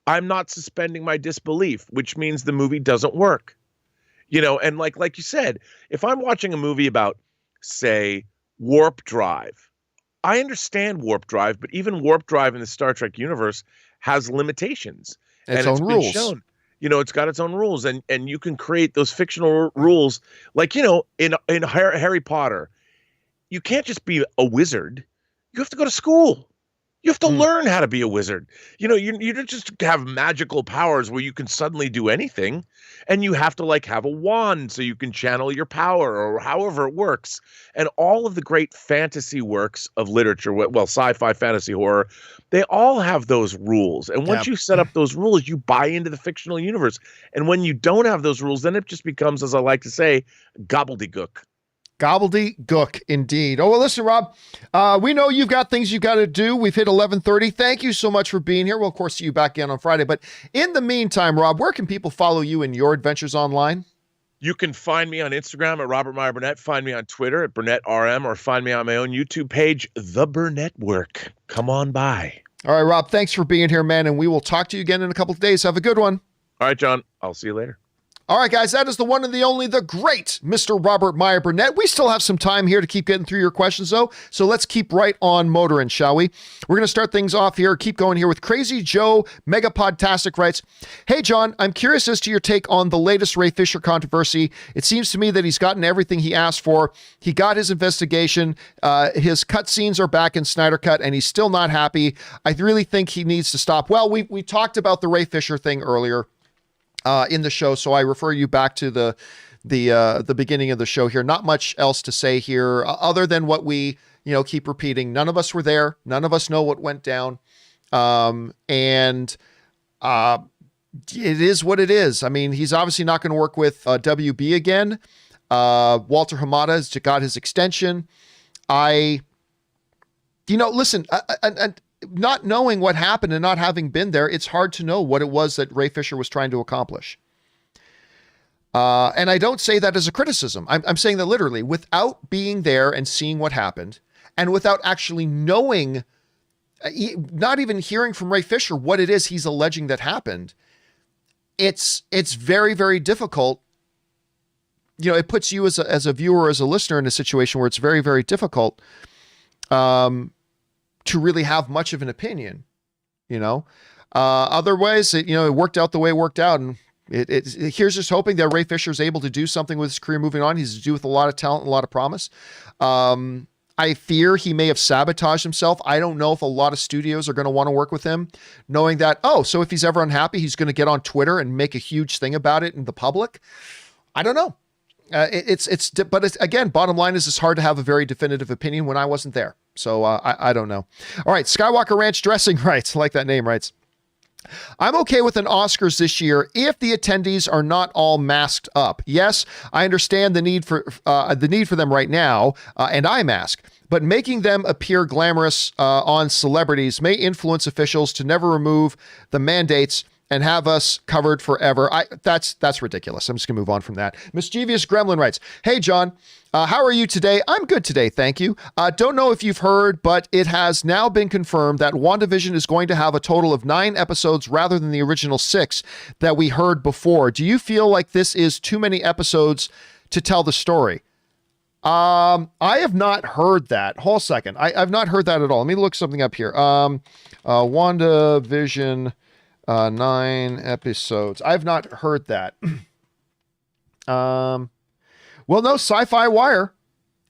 I'm not suspending my disbelief, which means the movie doesn't work. You know, and like you said, if I'm watching a movie about, say, warp drive, I understand warp drive, but even warp drive in the Star Trek universe has limitations. Its own rules. Shown. You know, it's got its own rules, and you can create those fictional rules. Like, you know, in Harry Potter, you can't just be a wizard. You have to go to school. You have to learn how to be a wizard. You know, you don't just have magical powers where you can suddenly do anything. And you have to like have a wand so you can channel your power or however it works. And all of the great fantasy works of literature, well, sci-fi, fantasy, horror, they all have those rules. And once you set up those rules, you buy into the fictional universe. And when you don't have those rules, then it just becomes, as I like to say, gobbledygook. Gobbledygook, indeed. Oh, well, listen, Rob, we know you've got things you got to do. We've hit 11:30. Thank you so much for being here. We'll, of course, see you back again on Friday. But in the meantime, Rob, where can people follow you in your adventures online? You can find me on Instagram at Robert Meyer Burnett, find me on Twitter at BurnettRM, or find me on my own YouTube page, The Burnett Work. Come on by. All right, Rob, thanks for being here, man, and we will talk to you again in a couple of days. Have a good one. All right, John. I'll see you later. All right, guys, that is the one and the only, the great Mr. Robert Meyer Burnett. We still have some time here to keep getting through your questions, though, so let's keep right on motoring, shall we? We're going to start things off here, keep going here with Crazy Joe Megapodtastic writes, Hey, John, I'm curious as to your take on the latest Ray Fisher controversy. It seems to me that he's gotten everything he asked for. He got his investigation. His cutscenes are back in Snyder Cut, and he's still not happy. I really think he needs to stop. Well, we talked about the Ray Fisher thing earlier in the show, so I refer you back to the beginning of the show here. Not much else to say here other than what we keep repeating. None of us were there. None of us know what went down. it is what it is. I mean, he's obviously not going to work with WB again. Walter Hamada has got his extension. Listen, not knowing what happened and not having been there, it's hard to know what it was that Ray Fisher was trying to accomplish. And I don't say that as a criticism. I'm saying that literally, without being there and seeing what happened, and without actually knowing, not even hearing from Ray Fisher what it is he's alleging that happened, it's very, very difficult. It puts you as a viewer, as a listener, in a situation where it's very, very difficult to really have much of an opinion. Otherwise, it worked out the way it worked out, and here's just hoping that Ray Fisher is able to do something with his career moving on. He's due with a lot of talent and a lot of promise. I fear he may have sabotaged himself. I don't know if a lot of studios are going to want to work with him, knowing that, so if he's ever unhappy, he's going to get on Twitter and make a huge thing about it in the public. I don't know. But again, bottom line is it's hard to have a very definitive opinion when I wasn't there. So I don't know. All right. Skywalker Ranch Dressing writes, I like that name, writes, I'm okay with an Oscars this year if the attendees are not all masked up. Yes, I understand the need for them right now, and I mask. But making them appear glamorous on celebrities may influence officials to never remove the mandates and have us covered forever. That's ridiculous. I'm just gonna move on from that. Mischievous Gremlin writes, hey, John, how are you today? I'm good today, thank you. Don't know if you've heard, but it has now been confirmed that Wanda Vision is going to have a total of 9 episodes rather than the original 6 that we heard before. Do you feel like this is too many episodes to tell the story? I have not heard that. Hold a second. I've not heard that at all. Let me look something up here. Wanda Vision... 9 episodes. I've not heard that. Well, no, Sci-Fi Wire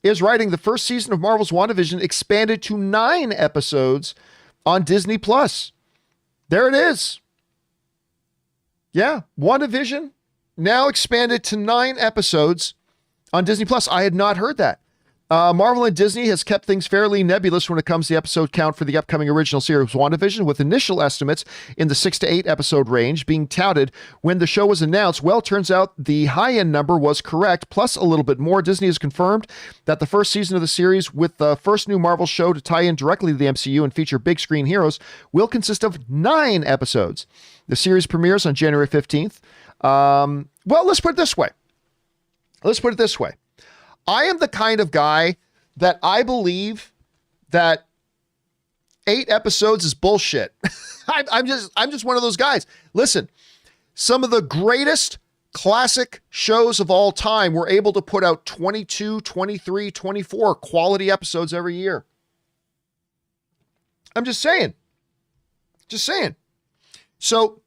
is writing the first season of Marvel's WandaVision expanded to 9 episodes on Disney Plus. There it is. Yeah, WandaVision now expanded to 9 episodes on Disney Plus. I had not heard that. Marvel and Disney has kept things fairly nebulous when it comes to the episode count for the upcoming original series WandaVision, with initial estimates in the 6 to 8 episode range being touted when the show was announced. Well, turns out the high-end number was correct, plus a little bit more. Disney has confirmed that the first season of the series, with the first new Marvel show to tie in directly to the MCU and feature big screen heroes, will consist of 9 episodes. The series premieres on January 15th. Well, let's put it this way. I am the kind of guy that I believe that 8 episodes is bullshit. I'm just one of those guys. Listen, some of the greatest classic shows of all time were able to put out 22, 23, 24 quality episodes every year. I'm just saying. So,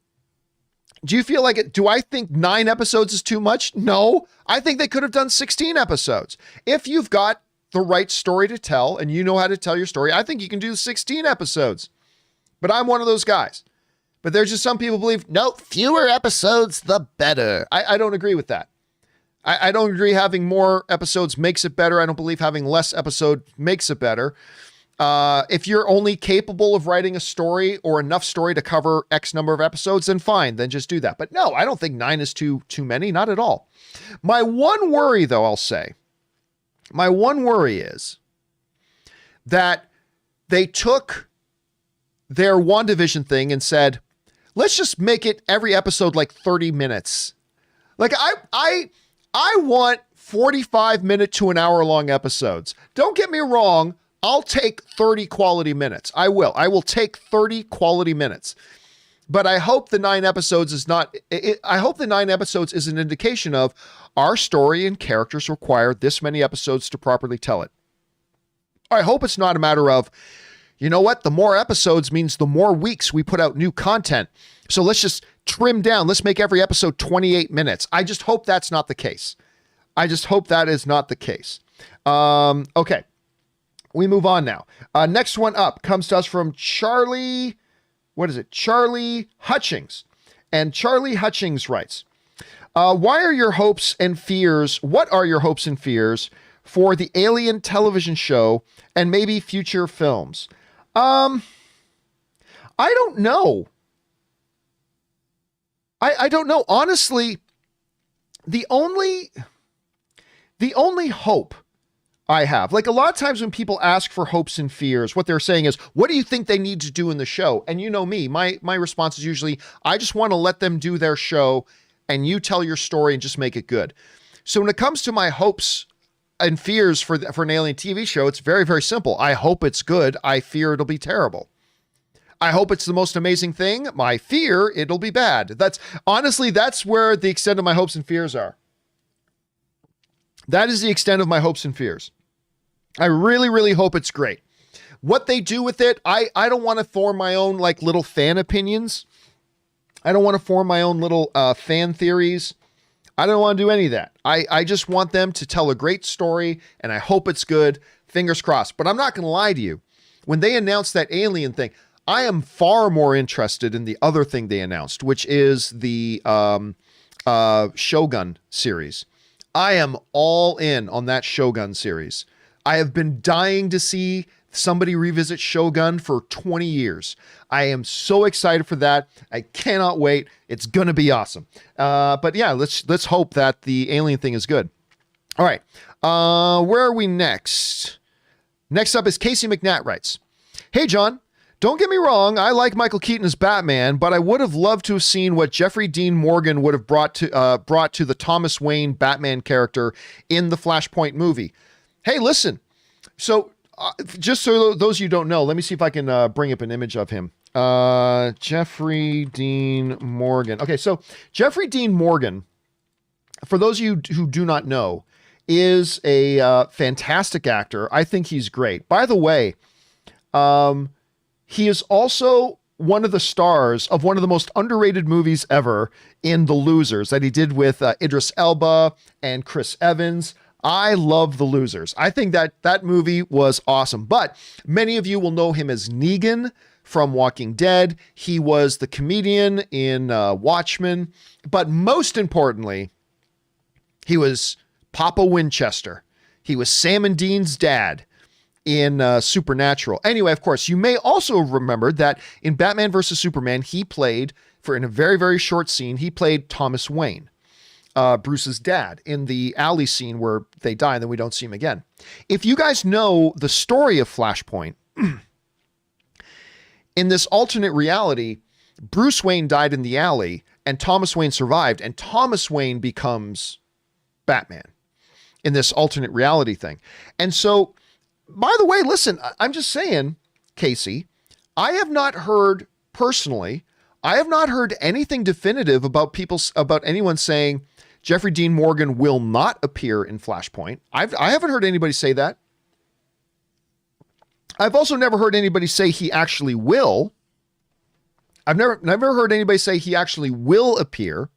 do you feel like it? Do I think 9 episodes is too much? No, I think they could have done 16 episodes. If you've got the right story to tell and you know how to tell your story, I think you can do 16 episodes. But I'm one of those guys. But there's just some people believe, no, fewer episodes, the better. I don't agree with that. I don't agree having more episodes makes it better. I don't believe having less episode makes it better. If you're only capable of writing a story or enough story to cover X number of episodes, then fine, then just do that. But no, I don't think 9 is too many, not at all. My one worry, though, I'll say, is that they took their WandaVision thing and said, let's just make it every episode like 30 minutes. Like I want 45-minute to an hour-long episodes. Don't get me wrong. I'll take 30 quality minutes. I will take 30 quality minutes. But I hope the 9 episodes is not, I hope the 9 episodes is an indication of our story and characters require this many episodes to properly tell it. I hope it's not a matter of, you know what, the more episodes means the more weeks we put out new content. So let's just trim down. Let's make every episode 28 minutes. I just hope that's not the case. I just hope that is not the case. Okay. We move on now. Next one up comes to us from Charlie. What is it? Charlie Hutchings. And Charlie Hutchings writes, what are your hopes and fears for the Alien television show and maybe future films? I don't know. I don't know. Honestly, the only hope I have, like a lot of times when people ask for hopes and fears, what they're saying is, what do you think they need to do in the show? And you know me, my response is usually, I just want to let them do their show and you tell your story and just make it good. So when it comes to my hopes and fears for an Alien TV show, it's very, very simple. I hope it's good. I fear it'll be terrible. I hope it's the most amazing thing. My fear it'll be bad. That's where the extent of my hopes and fears are. That is the extent of my hopes and fears. I really, really hope it's great. What they do with it, I don't want to form my own like little fan opinions. I don't want to form my own little fan theories. I don't want to do any of that. I just want them to tell a great story, and I hope it's good. Fingers crossed. But I'm not going to lie to you. When they announced that Alien thing, I am far more interested in the other thing they announced, which is the Shogun series. I am all in on that Shogun series. I have been dying to see somebody revisit Shogun for 20 years. I am so excited for that. I cannot wait. It's going to be awesome. But yeah, let's hope that the Alien thing is good. All right. Where are we next? Next up is Casey McNatt writes, "Hey, John. Don't get me wrong, I like Michael Keaton as Batman, but I would have loved to have seen what Jeffrey Dean Morgan would have brought to the Thomas Wayne Batman character in the Flashpoint movie." Hey, listen. So, just so those of you don't know, let me see if I can bring up an image of him. Jeffrey Dean Morgan. Okay, so Jeffrey Dean Morgan, for those of you who do not know, is a fantastic actor. I think he's great. By the way, he is also one of the stars of one of the most underrated movies ever in The Losers that he did with Idris Elba and Chris Evans. I love The Losers. I think that movie was awesome. But many of you will know him as Negan from Walking Dead. He was the comedian in Watchmen. But most importantly, he was Papa Winchester. He was Sam and Dean's dad in Supernatural. Anyway, of course, you may also remember that in Batman vs. Superman, he played, in a very, very short scene, he played Thomas Wayne, Bruce's dad, in the alley scene where they die and then we don't see him again. If you guys know the story of Flashpoint, in this alternate reality, Bruce Wayne died in the alley and Thomas Wayne survived, and Thomas Wayne becomes Batman in this alternate reality thing. And so, by the way, listen, I'm just saying, Casey, I have not heard personally, I have not heard anything definitive about anyone saying Jeffrey Dean Morgan will not appear in Flashpoint. I haven't heard anybody say that. I've also never heard anybody say he actually will. I've never heard anybody say he actually will appear,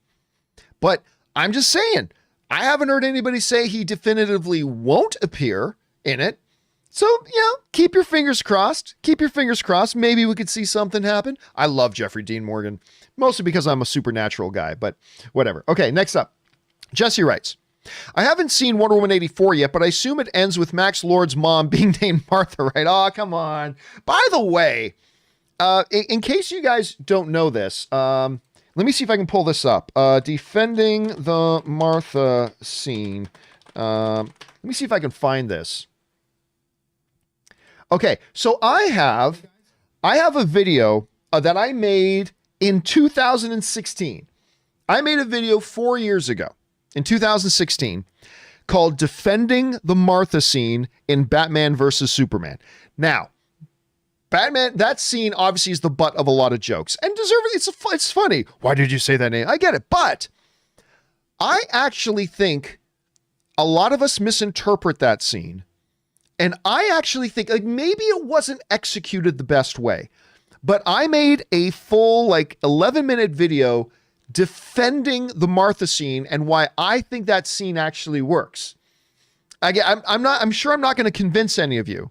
but I'm just saying, I haven't heard anybody say he definitively won't appear in it. So, keep your fingers crossed. Keep your fingers crossed. Maybe we could see something happen. I love Jeffrey Dean Morgan, mostly because I'm a Supernatural guy, but whatever. Okay, next up. Jesse writes, "I haven't seen Wonder Woman 84 yet, but I assume it ends with Max Lord's mom being named Martha, right?" Oh, come on. By the way, in case you guys don't know this, let me see if I can pull this up. Defending the Martha scene. Let me see if I can find this. Okay, so I have a video that I made in 2016. I made a video 4 years ago in 2016 called Defending the Martha Scene in Batman vs. Superman. Now, Batman, that scene obviously is the butt of a lot of jokes and deservedly, it's funny. Why did you say that name? I get it, but I actually think a lot of us misinterpret that scene. And I actually think maybe it wasn't executed the best way, but I made a full 11-minute video defending the Martha scene and why I think that scene actually works. I'm sure I'm not going to convince any of you.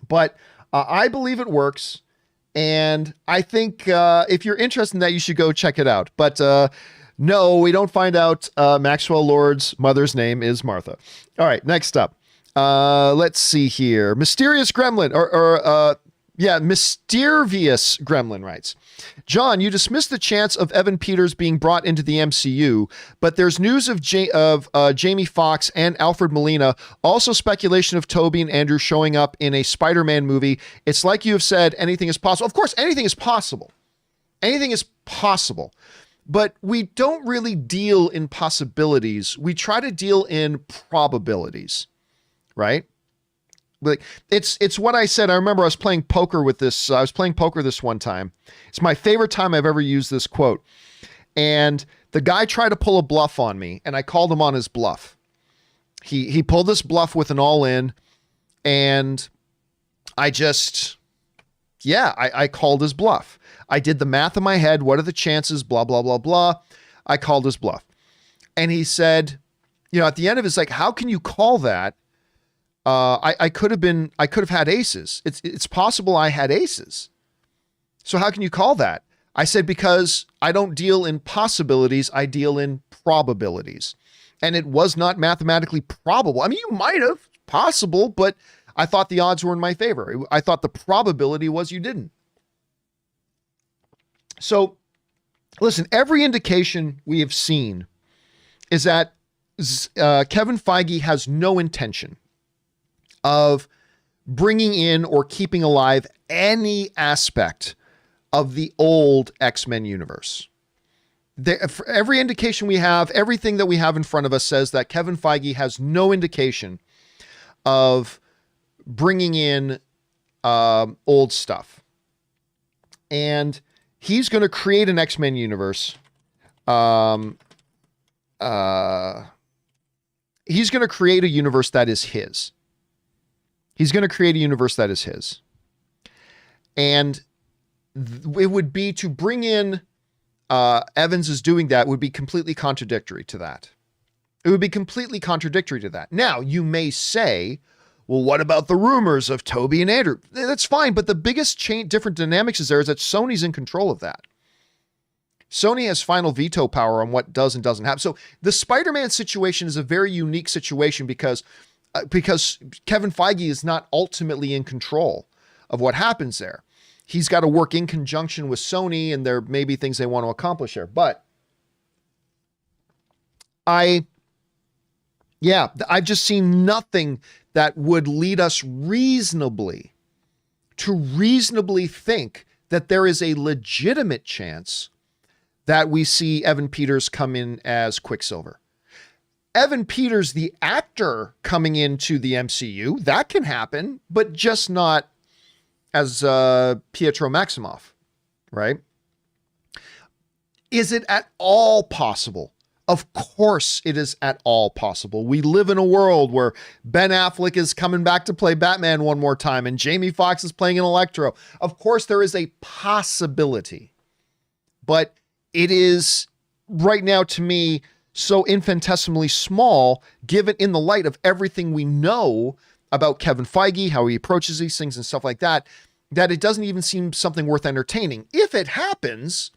But I believe it works. And I think if you're interested in that, you should go check it out. But no, we don't find out Maxwell Lord's mother's name is Martha. All right, next up. Let's see here. Mysterious Gremlin, Mysterious Gremlin writes, John, you dismissed the chance of Evan Peters being brought into the MCU, but there's news of Jamie Foxx and Alfred Molina, also speculation of Tobey and Andrew showing up in a Spider-Man movie. It's like you have said, anything is possible. Of course, anything is possible. Anything is possible. But we don't really deal in possibilities. We try to deal in probabilities, right? Like it's what I said. I remember I was playing poker with this. I was playing poker this one time. It's my favorite time I've ever used this quote. And the guy tried to pull a bluff on me, and I called him on his bluff. He pulled this bluff with an all-in, and I called his bluff. I did the math in my head. What are the chances? Blah, blah, blah, blah. I called his bluff. And he said, at the end of it, it's like, how can you call that? I could have had aces. It's possible I had aces. So how can you call that? I said, because I don't deal in possibilities. I deal in probabilities. And it was not mathematically probable. I mean, you might have, possible, but I thought the odds were in my favor. I thought the probability was you didn't. So, listen, every indication we have seen is that Kevin Feige has no intention of bringing in or keeping alive any aspect of the old X-Men universe. For every indication we have, everything that we have in front of us says that Kevin Feige has no indication of bringing in old stuff. And he's going to create an X-Men universe. He's going to create a universe that is his. He's going to create a universe that is his. And it would be to bring in Evans is doing that would be completely contradictory to that. It would be completely contradictory to that. Now, you may say, well, what about the rumors of Tobey and Andrew? That's fine, but the biggest different dynamics is there is that Sony's in control of that. Sony has final veto power on what does and doesn't happen. So the Spider-Man situation is a very unique situation because Kevin Feige is not ultimately in control of what happens there. He's got to work in conjunction with Sony, and there may be things they want to accomplish there. But I've just seen nothing that would lead us reasonably think that there is a legitimate chance that we see Evan Peters come in as Quicksilver. Evan Peters, the actor, coming into the MCU, that can happen, but just not as Pietro Maximoff, right? Is it at all possible? Of course it is at all possible. We live in a world where Ben Affleck is coming back to play Batman one more time and Jamie Foxx is playing an Electro. Of course there is a possibility, but it is right now to me so infinitesimally small given in the light of everything we know about Kevin Feige, how he approaches these things and stuff like that, that it doesn't even seem something worth entertaining. If it happens,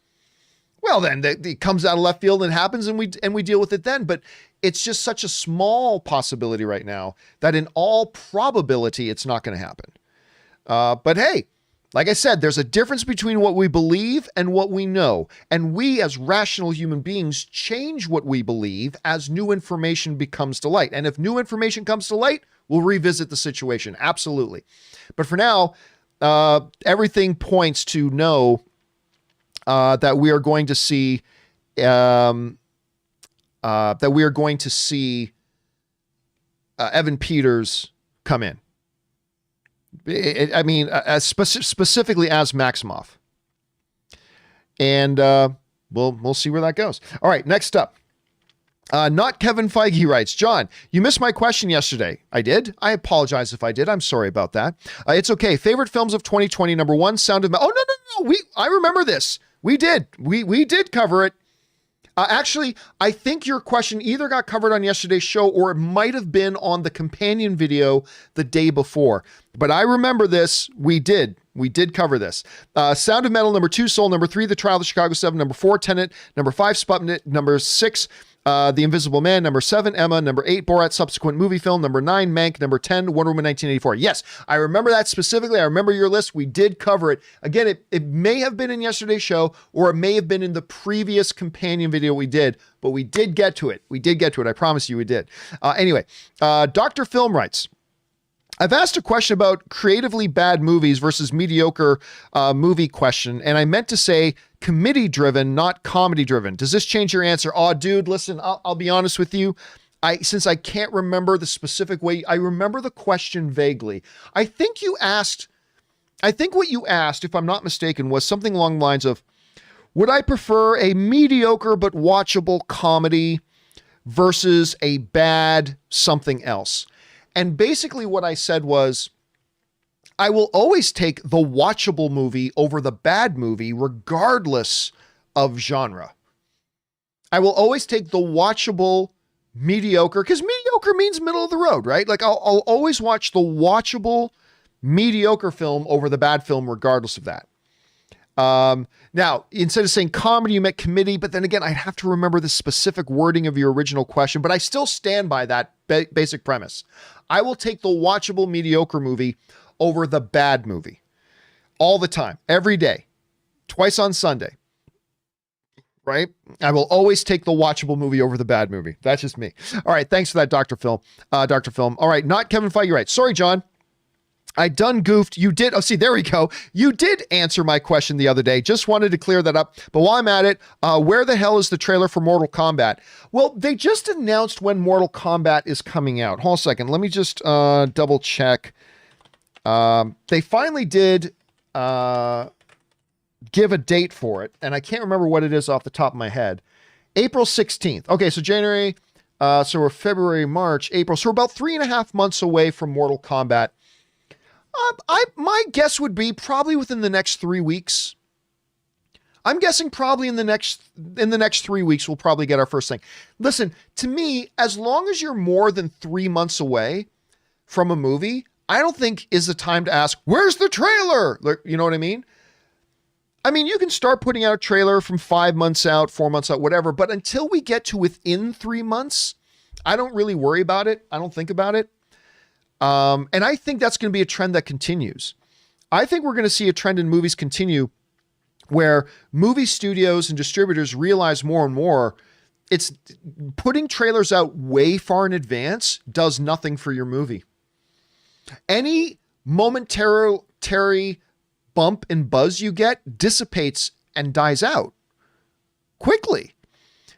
well, then it comes out of left field and happens and we deal with it then. But it's just such a small possibility right now that in all probability, it's not going to happen. But hey, like I said, there's a difference between what we believe and what we know. And we as rational human beings change what we believe as new information becomes to light. And if new information comes to light, we'll revisit the situation. Absolutely. But for now, everything points to no, that we are going to see Evan Peters come in. Specifically as Maximoff. And we'll see where that goes. All right, next up. Not Kevin Feige writes, John, you missed my question yesterday. I did? I apologize if I did. I'm sorry about that. It's okay. Favorite films of 2020, number one, Sound of... Oh, no. I remember this. We did. We did cover it. Actually, I think your question either got covered on yesterday's show or it might have been on the companion video the day before. But I remember this. We did cover this. Sound of Metal, number 2, Soul, number 3, The Trial of the Chicago 7, number 4, Tenet, number 5, Sputnik, number 6, The Invisible Man, number 7, Emma, number 8, Borat subsequent movie film, number 9, Mank, number 10, Wonder Woman 1984. Yes, I remember that specifically. I remember your list. We did cover it. Again, it may have been in yesterday's show, or it may have been in the previous companion video we did, but we did get to it. We did get to it. I promise you we did. Anyway, Dr. Film writes, I've asked a question about creatively bad movies versus mediocre movie question, and I meant to say committee-driven, not comedy-driven. Does this change your answer? Oh, dude, listen, I'll be honest with you. Since I can't remember the specific way, I remember the question vaguely. I think what you asked, if I'm not mistaken, was something along the lines of, would I prefer a mediocre but watchable comedy versus a bad something else? And basically what I said was, I will always take the watchable movie over the bad movie, regardless of genre. I will always take the watchable mediocre, because mediocre means middle of the road, right? Like I'll always watch the watchable mediocre film over the bad film, regardless of that. Now, instead of saying comedy, you meant committee, but then again, I'd have to remember the specific wording of your original question, but I still stand by that basic premise. I will take the watchable mediocre movie over the bad movie all the time, every day, twice on Sunday, right? I will always take the watchable movie over the bad movie. That's just me. All right. Thanks for that, Dr. Film. Dr. Film. All right. Not Kevin Feige. Right. Sorry, John. I done goofed. You did. Oh, see, there we go. You did answer my question the other day. Just wanted to clear that up. But while I'm at it, where the hell is the trailer for Mortal Kombat? Well, they just announced when Mortal Kombat is coming out. Hold on a second. Let me just double check. They finally did give a date for it, and I can't remember what it is off the top of my head. April 16th. Okay, so January, so we're February, March, April. So we're about 3.5 months away from Mortal Kombat. My guess would be probably within the next 3 weeks. I'm guessing probably in the next 3 weeks, we'll probably get our first thing. Listen, to me, as long as you're more than 3 months away from a movie, I don't think is the time to ask, where's the trailer? You know what I mean? I mean, you can start putting out a trailer from 5 months out, 4 months out, whatever. But until we get to within 3 months, I don't really worry about it. I don't think about it. And I think that's going to be a trend that continues. I think we're going to see a trend in movies continue where movie studios and distributors realize more and more it's putting trailers out way far in advance does nothing for your movie. Any momentary bump and buzz you get dissipates and dies out quickly.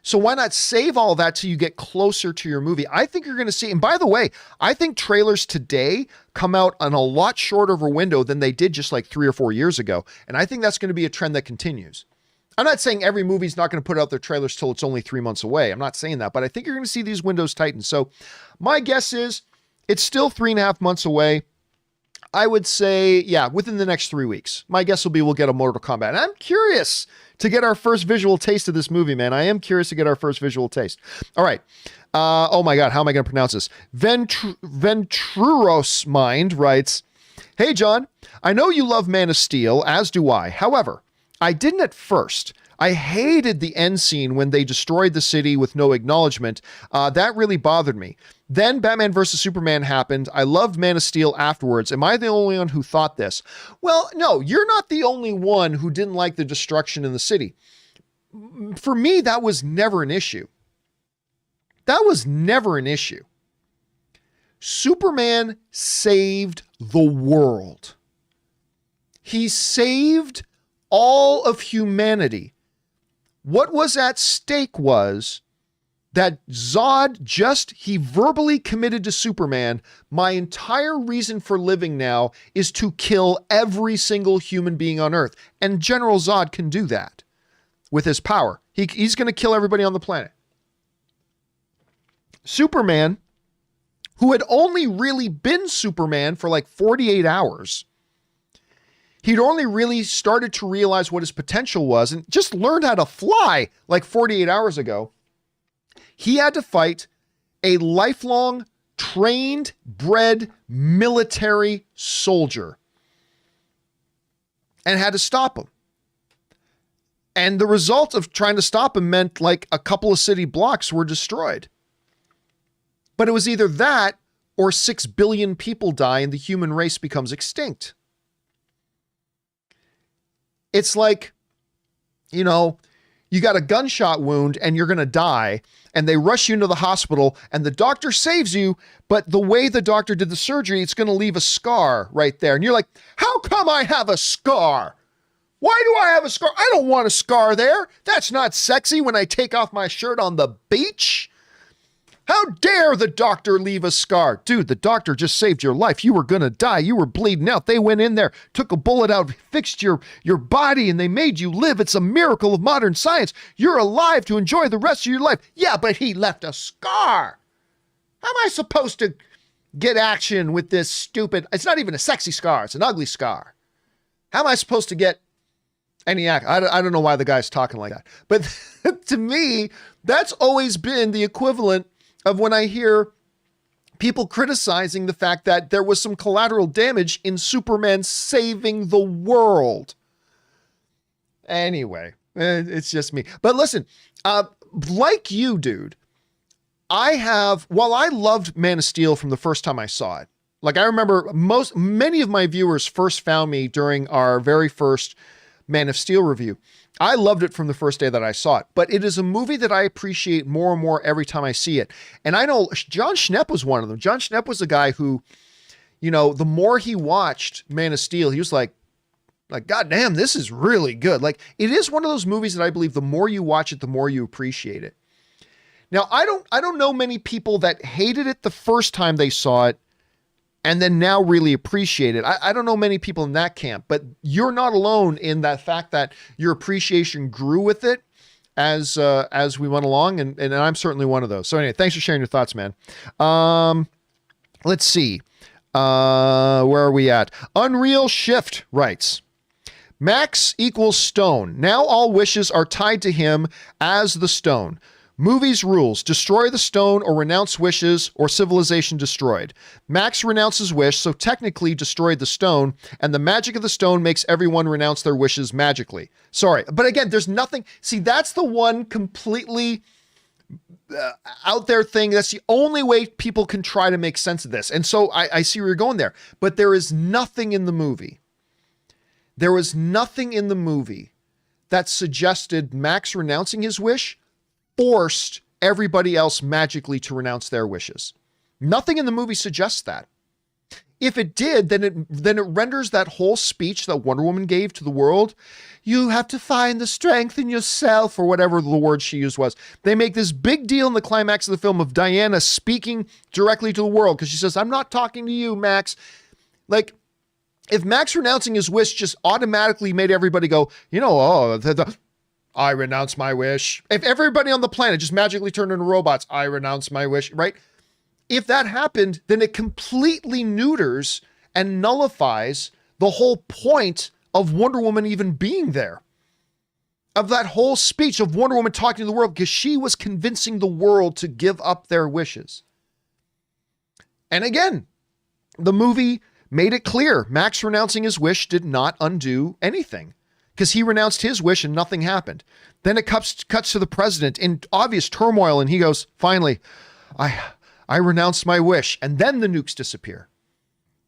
So why not save all that till you get closer to your movie? I think you're going to see, and by the way, I think trailers today come out on a lot shorter of a window than they did just like 3 or 4 years ago. And I think that's going to be a trend that continues. I'm not saying every movie's not going to put out their trailers till it's only 3 months away. I'm not saying that, but I think you're going to see these windows tighten. So my guess is it's still 3.5 months away. I would say, yeah, within the next 3 weeks. My guess will be we'll get a Mortal Kombat. And I'm curious to get our first visual taste of this movie, man. I am curious to get our first visual taste. All right. Oh my God, how am I going to pronounce this? Ventruros Mind writes, hey, John, I know you love Man of Steel, as do I. However, I didn't at first. I hated the end scene when they destroyed the city with no acknowledgement. That really bothered me. Then Batman vs. Superman happened. I loved Man of Steel afterwards. Am I the only one who thought this? Well, no, you're not the only one who didn't like the destruction in the city. For me, that was never an issue. That was never an issue. Superman saved the world. He saved all of humanity. What was at stake was that Zod he verbally committed to Superman, my entire reason for living now is to kill every single human being on Earth. And General Zod can do that with his power. He's going to kill everybody on the planet. Superman, who had only really been Superman for like 48 hours, he'd only really started to realize what his potential was and just learned how to fly like 48 hours ago. He had to fight a lifelong, trained, bred military soldier and had to stop him. And the result of trying to stop him meant like a couple of city blocks were destroyed. But it was either that or 6 billion people die and the human race becomes extinct. It's like, you know, you got a gunshot wound and you're going to die, and they rush you into the hospital and the doctor saves you, but the way the doctor did the surgery, it's going to leave a scar right there. And you're like, how come I have a scar? Why do I have a scar? I don't want a scar there. That's not sexy when I take off my shirt on the beach. How dare the doctor leave a scar? Dude, the doctor just saved your life. You were going to die. You were bleeding out. They went in there, took a bullet out, fixed your body, and they made you live. It's a miracle of modern science. You're alive to enjoy the rest of your life. Yeah, but he left a scar. How am I supposed to get action with this stupid... It's not even a sexy scar. It's an ugly scar. How am I supposed to get any act? I don't know why the guy's talking like that. But to me, that's always been the equivalent of when I hear people criticizing the fact that there was some collateral damage in Superman saving the world. Anyway, it's just me. But listen, like you, dude, while I loved Man of Steel from the first time I saw it, like I remember many of my viewers first found me during our very first Man of Steel review. I loved it from the first day that I saw it, but it is a movie that I appreciate more and more every time I see it. And I know John Schnepp was one of them. John Schnepp was a guy who, you know, the more he watched Man of Steel, he was like, God damn, this is really good. Like, it is one of those movies that I believe the more you watch it, the more you appreciate it. Now, I don't know many people that hated it the first time they saw it and then now really appreciate it. I don't know many people in that camp, but you're not alone in that fact that your appreciation grew with it as we went along, and I'm certainly one of those. So anyway, thanks for sharing your thoughts, man. Let's see. Where are we at? Unreal Shift writes, Max equals stone. Now all wishes are tied to him as the stone. Movies rules: destroy the stone or renounce wishes or civilization destroyed. Max renounces wish, so technically destroyed the stone, and the magic of the stone makes everyone renounce their wishes magically. Sorry, but again, there's nothing. See, that's the one completely out there thing. That's the only way people can try to make sense of this. And so I see where you're going there, but there is nothing in the movie. There was nothing in the movie that suggested Max renouncing his wish forced everybody else magically to renounce their wishes. Nothing in the movie suggests that. If it did, then it renders that whole speech that Wonder Woman gave to the world, you have to find the strength in yourself, or whatever the word she used was. They make this big deal in the climax of the film of Diana speaking directly to the world because she says, I'm not talking to you, Max. Like, if Max renouncing his wish just automatically made everybody go, you know, I renounce my wish. If everybody on the planet just magically turned into robots, I renounce my wish, right? If that happened, then it completely neuters and nullifies the whole point of Wonder Woman even being there. Of that whole speech of Wonder Woman talking to the world, because she was convincing the world to give up their wishes. And again, the movie made it clear Max renouncing his wish did not undo anything, because he renounced his wish and nothing happened. Then it cuts to the president in obvious turmoil, and he goes, finally, I renounced my wish. And then the nukes disappear.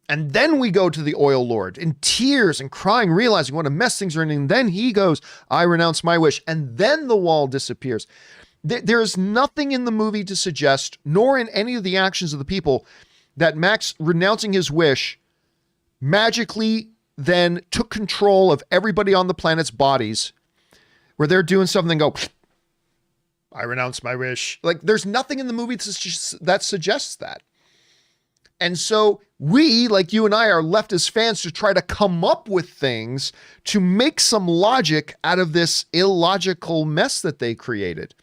And then we go to the oil lord in tears and crying, realizing what a mess things are in. And then he goes, I renounce my wish. And then the wall disappears. There is nothing in the movie to suggest, nor in any of the actions of the people, that Max renouncing his wish magically then took control of everybody on the planet's bodies, where they're doing something and go, I renounce my wish. Like, there's nothing in the movie that suggests that. And so we, like you and I, are left as fans to try to come up with things to make some logic out of this illogical mess that they created.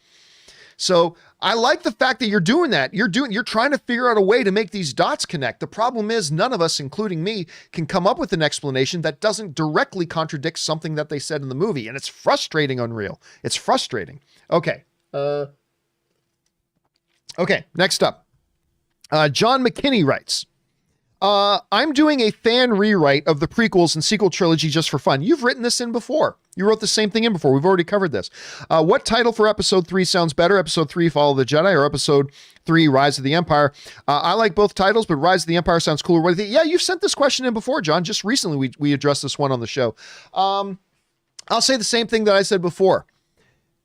So I like the fact that you're doing that. You're trying to figure out a way to make these dots connect. The problem is none of us, including me, can come up with an explanation that doesn't directly contradict something that they said in the movie. And it's frustrating, Unreal. It's frustrating. Okay. Okay, next up. John McKinney writes, I'm doing a fan rewrite of the prequels and sequel trilogy just for fun. You've written this in before. You wrote the same thing in before. We've already covered this. What title for episode 3 sounds better? Episode 3, Fall of the Jedi, or episode 3, Rise of the Empire? I like both titles, but Rise of the Empire sounds cooler. What do you think? Yeah, you've sent this question in before, John. Just recently, we addressed this one on the show. I'll say the same thing that I said before.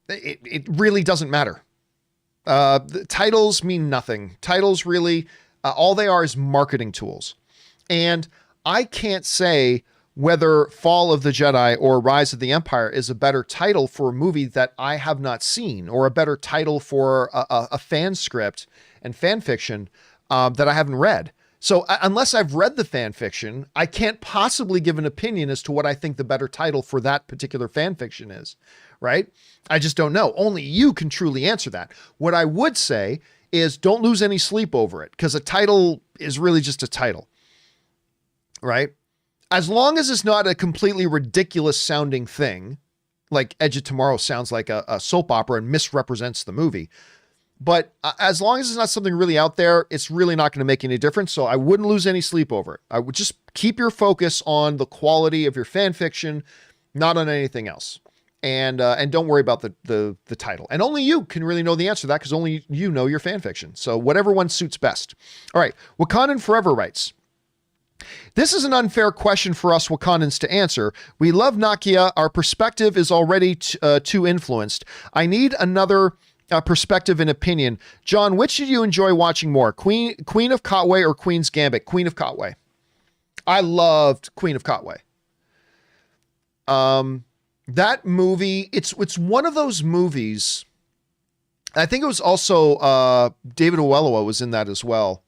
It really doesn't matter. The titles mean nothing. Titles really, all they are is marketing tools. And I can't say whether Fall of the Jedi or Rise of the Empire is a better title for a movie that I have not seen, or a better title for a fan script and fan fiction that I haven't read. So unless I've read the fan fiction, I can't possibly give an opinion as to what I think the better title for that particular fan fiction is, right? I just don't know. Only you can truly answer that. What I would say is don't lose any sleep over it, because a title is really just a title, right? As long as it's not a completely ridiculous sounding thing, like Edge of Tomorrow sounds like a soap opera and misrepresents the movie. But as long as it's not something really out there, it's really not going to make any difference. So I wouldn't lose any sleep over it. I would just keep your focus on the quality of your fan fiction, not on anything else. And don't worry about the title. And only you can really know the answer to that, because only you know your fan fiction. So whatever one suits best. All right. Wakandan Forever writes, this is an unfair question for us Wakandans to answer. We love Nakia. Our perspective is already too influenced. I need another perspective and opinion. John, which did you enjoy watching more? Queen of Katwe or Queen's Gambit? Queen of Katwe. I loved Queen of Katwe. That movie, it's one of those movies. I think it was also David Oyelowo was in that as well,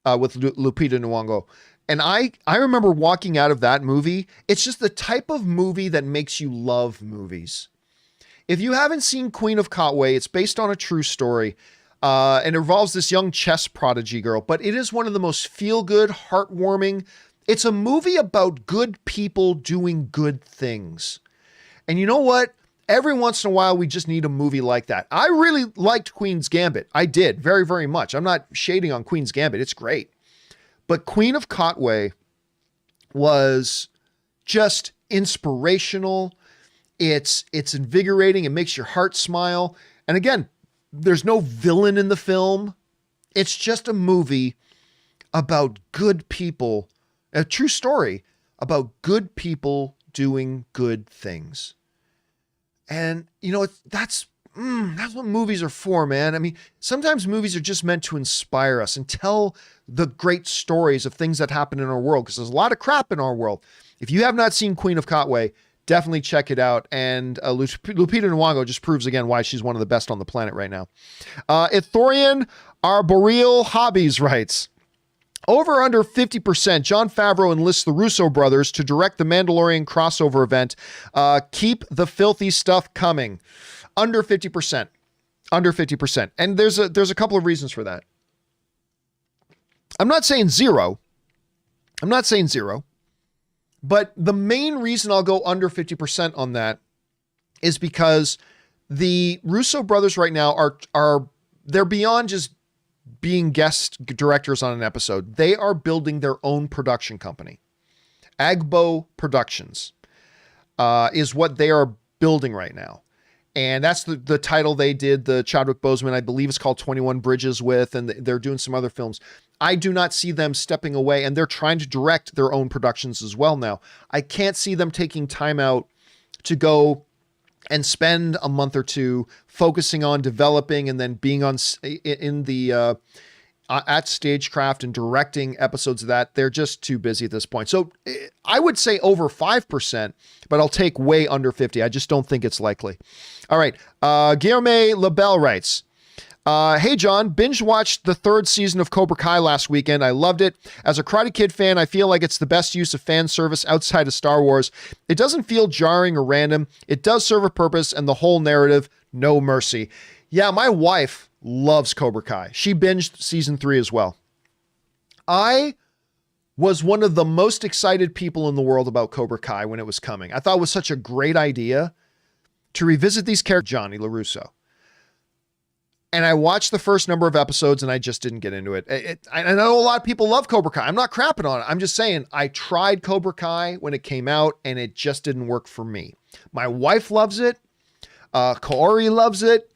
with Lupita Nyong'o. And I remember walking out of that movie. It's just the type of movie that makes you love movies. If you haven't seen Queen of Katwe, it's based on a true story, and it involves this young chess prodigy girl, but it is one of the most feel-good, heartwarming. It's a movie about good people doing good things. And you know what? Every once in a while, we just need a movie like that. I really liked Queen's Gambit. I did, very, very much. I'm not shading on Queen's Gambit. It's great. But Queen of Katwe was just inspirational. It's invigorating. It makes your heart smile. And again, there's no villain in the film. It's just a movie about good people, a true story about good people doing good things. And you know, that's what movies are for, man. I mean, sometimes movies are just meant to inspire us and tell the great stories of things that happen in our world, because there's a lot of crap in our world. If you have not seen Queen of Katwe, definitely check it out. And Lupita Nyong'o just proves again why she's one of the best on the planet right now. Ithorian Arboreal Hobbies writes, over under 50%, Jon Favreau enlists the Russo brothers to direct the Mandalorian crossover event. Keep the filthy stuff coming. Under 50%. Under 50%. And there's a couple of reasons for that. I'm not saying zero. But the main reason I'll go under 50% on that is because the Russo brothers right now they're beyond just being guest directors on an episode. They are building their own production company. Agbo Productions is what they are building right now. And that's the title they did the Chadwick Boseman, I believe it's called 21 Bridges with, and they're doing some other films. I do not see them stepping away, and they're trying to direct their own productions as well now. I can't see them taking time out to go and spend a month or two focusing on developing and then being at Stagecraft and directing episodes of that. They're just too busy at this point. So I would say over 5%, but I'll take way under 50. I just don't think it's likely. All right. Guillermo Labelle writes, hey, John, binge watched the 3rd season of Cobra Kai last weekend. I loved it. As a Karate Kid fan, I feel like it's the best use of fan service outside of Star Wars. It doesn't feel jarring or random. It does serve a purpose, and the whole narrative, no mercy. Yeah, my wife loves Cobra Kai. She binged season 3 as well. I was one of the most excited people in the world about Cobra Kai when it was coming. I thought it was such a great idea to revisit these characters, Johnny LaRusso. And I watched the first number of episodes and I just didn't get into it. I know a lot of people love Cobra Kai. I'm not crapping on it. I'm just saying I tried Cobra Kai when it came out and it just didn't work for me. My wife loves it. Kaori loves it.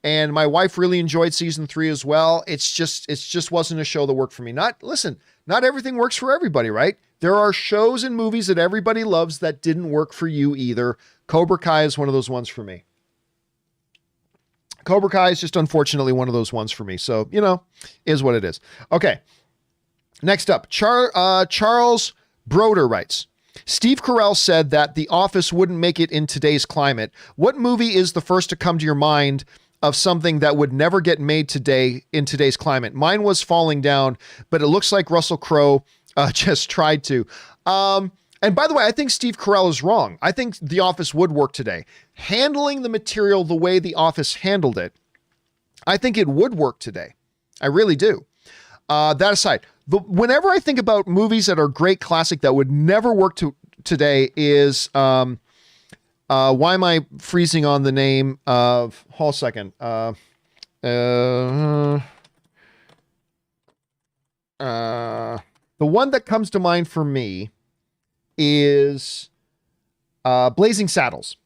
And my wife really enjoyed season 3 as well. It just wasn't a show that worked for me. Not everything works for everybody, right? There are shows and movies that everybody loves that didn't work for you either. Cobra Kai is one of those ones for me. Cobra Kai is just unfortunately one of those ones for me. So, is what it is. Okay. Next up, Charles Broder writes, Steve Carell said that The Office wouldn't make it in today's climate. What movie is the first to come to your mind of something that would never get made today in today's climate? Mine was Falling Down, but it looks like Russell Crowe just tried to. And by the way, I think Steve Carell is wrong. I think The Office would work today. Handling the material the way The Office handled it, I think it would work today. I really do. That aside, whenever I think about movies that are great classic that would never work today is, why am I freezing on the name of, hold a second. The one that comes to mind for me is Blazing Saddles.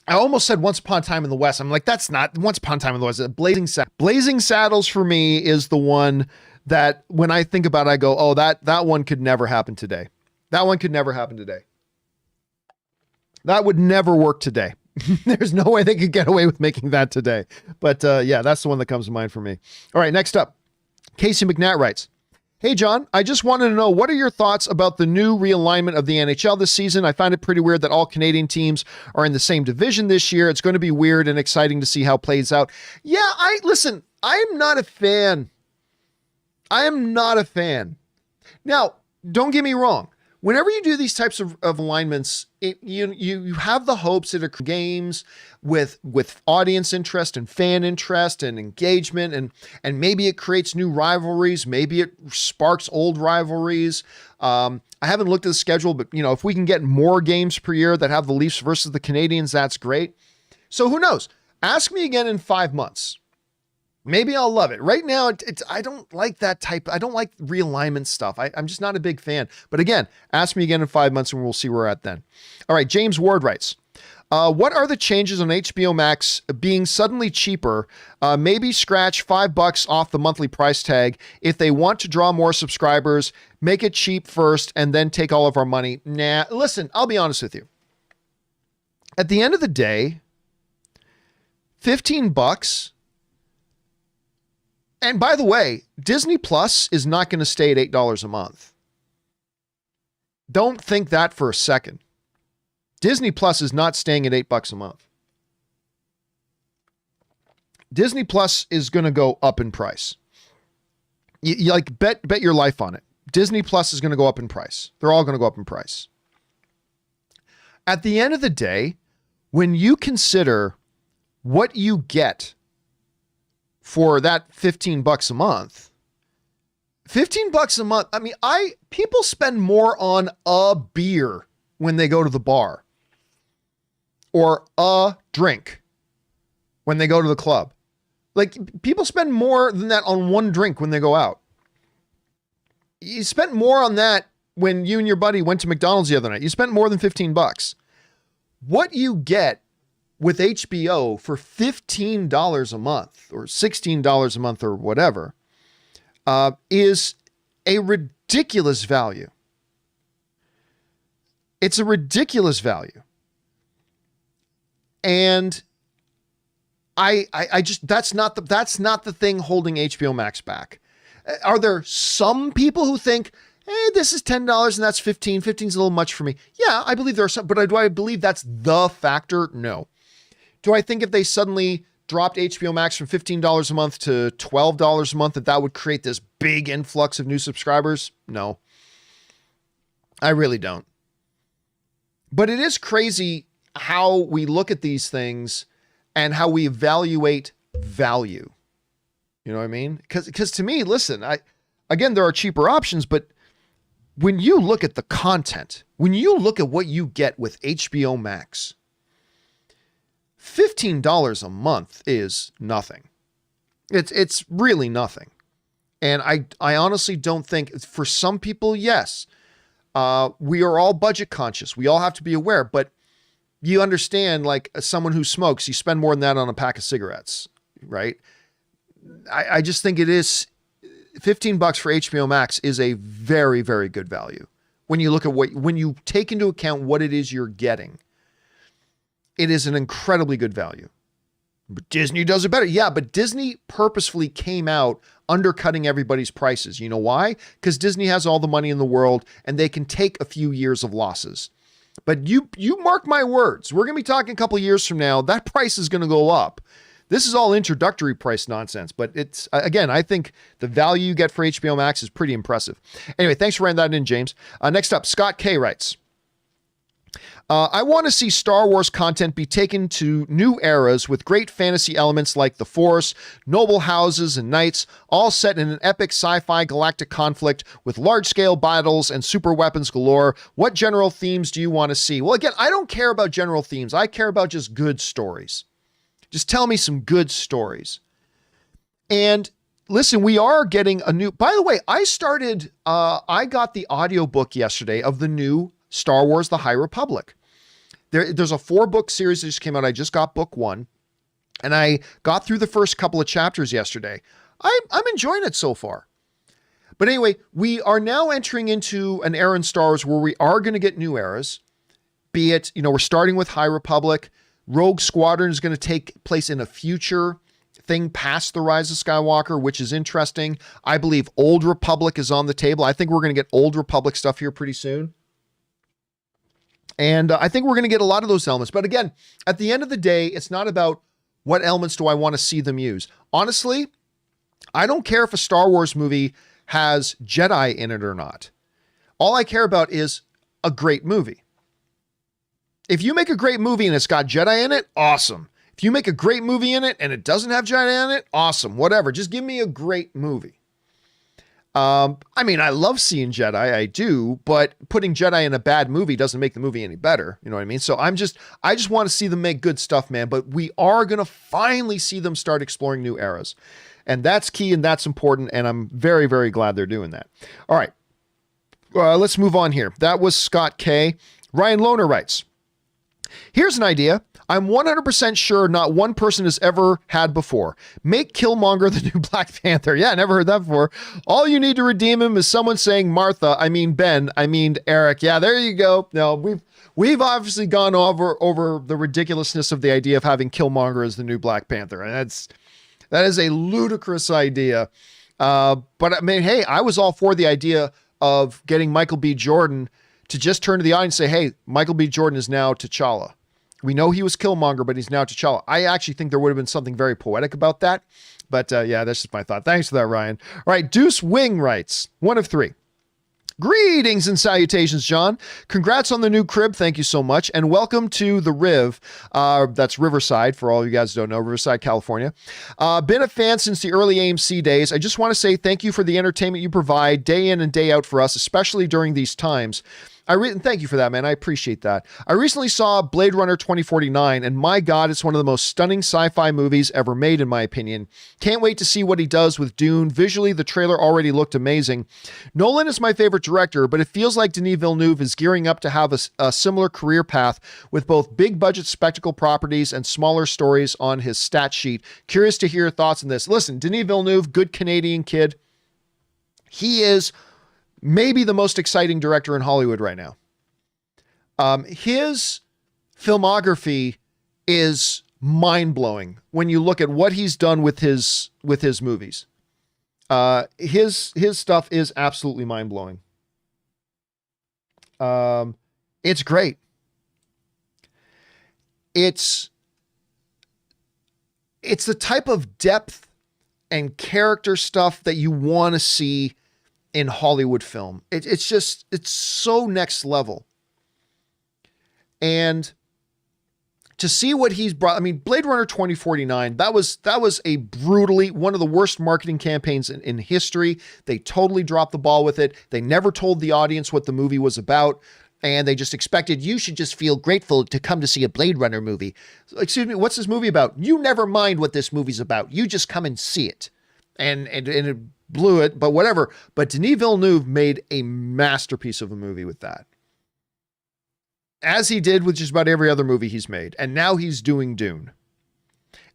I almost said Once Upon a Time in the West. I'm like, that's not Once Upon a Time in the West. Blazing Saddles for me is the one that when I think about it, I go, oh, that one could never happen today. That one could never happen today. That would never work today. There's no way they could get away with making that today. But yeah, that's the one that comes to mind for me. All right, next up, Casey McNatt writes, Hey, John, I just wanted to know, what are your thoughts about the new realignment of the NHL this season? I find it pretty weird that all Canadian teams are in the same division this year. It's going to be weird and exciting to see how it plays out. Yeah, listen, I'm not a fan. I am not a fan. Now, don't get me wrong. Whenever you do these types of alignments, you have the hopes that it games with audience interest and fan interest and engagement, and maybe it creates new rivalries. Maybe it sparks old rivalries. I haven't looked at the schedule, but if we can get more games per year that have the Leafs versus the Canadians, that's great. So who knows? Ask me again in 5 months. Maybe I'll love it. Right now, I don't like that type. I don't like realignment stuff. I'm just not a big fan. But again, ask me again in 5 months and we'll see where we're at then. All right, James Ward writes, what are the changes on HBO Max being suddenly cheaper? Maybe scratch $5 off the monthly price tag. If they want to draw more subscribers, make it cheap first and then take all of our money. Nah, listen, I'll be honest with you. At the end of the day, $15. And by the way, Disney Plus is not going to stay at $8 a month. Don't think that for a second. Disney Plus is not staying at $8 a month. Disney Plus is going to go up in price. You like bet your life on it. Disney Plus is going to go up in price. They're all going to go up in price. At the end of the day, when you consider what you get for that $15 a month, $15 a month. I mean, people spend more on a beer when they go to the bar or a drink when they go to the club. Like, people spend more than that on one drink when they go out. You spent more on that when you and your buddy went to McDonald's the other night. You spent more than $15. What you get with HBO for $15 a month or $16 a month or whatever, is a ridiculous value. It's a ridiculous value. And I just, that's not the thing holding HBO Max back. Are there some people who think, hey, this is $10 and that's $15. $15 is a little much for me. Yeah, I believe there are some, but do I believe that's the factor? No. Do I think if they suddenly dropped HBO Max from $15 a month to $12 a month, that would create this big influx of new subscribers? No, I really don't. But it is crazy how we look at these things and how we evaluate value. You know what I mean? Because to me, listen, again, there are cheaper options, but when you look at the content, when you look at what you get with HBO Max, $15 a month is nothing. It's really nothing. And I honestly don't think, for some people, yes, we are all budget conscious. We all have to be aware, but you understand, like someone who smokes, you spend more than that on a pack of cigarettes, right? I just think it is $15 for HBO Max is a very, very good value. When you look at when you take into account what it is you're getting, it is an incredibly good value. But Disney does it better. Yeah, but Disney purposefully came out undercutting everybody's prices. You know why? Because Disney has all the money in the world and they can take a few years of losses. But you mark my words, we're going to be talking a couple of years from now, that price is going to go up. This is all introductory price nonsense, but it's, again, I think the value you get for HBO Max is pretty impressive. Anyway, thanks for writing that in, James. Next up, Scott K writes, I want to see Star Wars content be taken to new eras with great fantasy elements like the Force, noble houses, and knights, all set in an epic sci-fi galactic conflict with large-scale battles and super weapons galore. What general themes do you want to see? Well, again, I don't care about general themes. I care about just good stories. Just tell me some good stories. And listen, we are getting a new, by the way, I got the audiobook yesterday of the new Star Wars, The High Republic. There's a 4-book series that just came out. I just got book 1 and I got through the first couple of chapters yesterday. I'm enjoying it so far. But anyway, we are now entering into an era in Star Wars where we are going to get new eras, be it, we're starting with High Republic. Rogue Squadron is going to take place in a future thing past the Rise of Skywalker, which is interesting. I believe Old Republic is on the table. I think we're going to get Old Republic stuff here pretty soon. And I think we're going to get a lot of those elements. But again, at the end of the day, it's not about what elements do I want to see them use. Honestly, I don't care if a Star Wars movie has Jedi in it or not. All I care about is a great movie. If you make a great movie and it's got Jedi in it, awesome. If you make a great movie in it and it doesn't have Jedi in it, awesome. Whatever. Just give me a great movie. I love seeing Jedi, I do, but putting Jedi in a bad movie doesn't make the movie any better. You know what I mean? So I just want to see them make good stuff, man. But we are going to finally see them start exploring new eras. And that's key and that's important. And I'm very, very glad they're doing that. All right. Let's move on here. That was Scott K. Ryan Lohner writes, here's an idea I'm 100% sure not one person has ever had before. Make Killmonger the new Black Panther. Yeah, never heard that before. All you need to redeem him is someone saying Martha, I mean Ben, I mean Eric. Yeah, there you go. No, we've obviously gone over the ridiculousness of the idea of having Killmonger as the new Black Panther. And that is a ludicrous idea. But I mean, hey, I was all for the idea of getting Michael B. Jordan to just turn to the audience and say, hey, Michael B. Jordan is now T'Challa. We know he was Killmonger, but he's now T'Challa. I actually think there would have been something very poetic about that. But yeah, that's just my thought. Thanks for that, Ryan. All right, Deuce Wing writes, 1 of 3. Greetings and salutations, John. Congrats on the new crib. Thank you so much. And welcome to the Riv. That's Riverside, for all you guys who don't know, Riverside, California. Been a fan since the early AMC days. I just want to say thank you for the entertainment you provide day in and day out for us, especially during these times. Thank you for that, man. I appreciate that. I recently saw Blade Runner 2049, and my God, it's one of the most stunning sci-fi movies ever made, in my opinion. Can't wait to see what he does with Dune. Visually, the trailer already looked amazing. Nolan is my favorite director, but it feels like Denis Villeneuve is gearing up to have a similar career path with both big-budget spectacle properties and smaller stories on his stat sheet. Curious to hear your thoughts on this. Listen, Denis Villeneuve, good Canadian kid. He is maybe the most exciting director in Hollywood right now. His filmography is mind-blowing when you look at what he's done with his movies. His stuff is absolutely mind-blowing. It's great. It's the type of depth and character stuff that you want to see in Hollywood film. It's so next level. And to see what he's brought, I mean, Blade Runner 2049, that was a brutally, one of the worst marketing campaigns in history. They totally dropped the ball with it. They never told the audience what the movie was about. and they just expected you should just feel grateful to come to see a Blade Runner movie. Excuse me, what's this movie about? You never mind what this movie's about. You just come and see it. And it blew it, but whatever. But Denis Villeneuve made a masterpiece of a movie with that. As he did with just about every other movie he's made. And now he's doing Dune.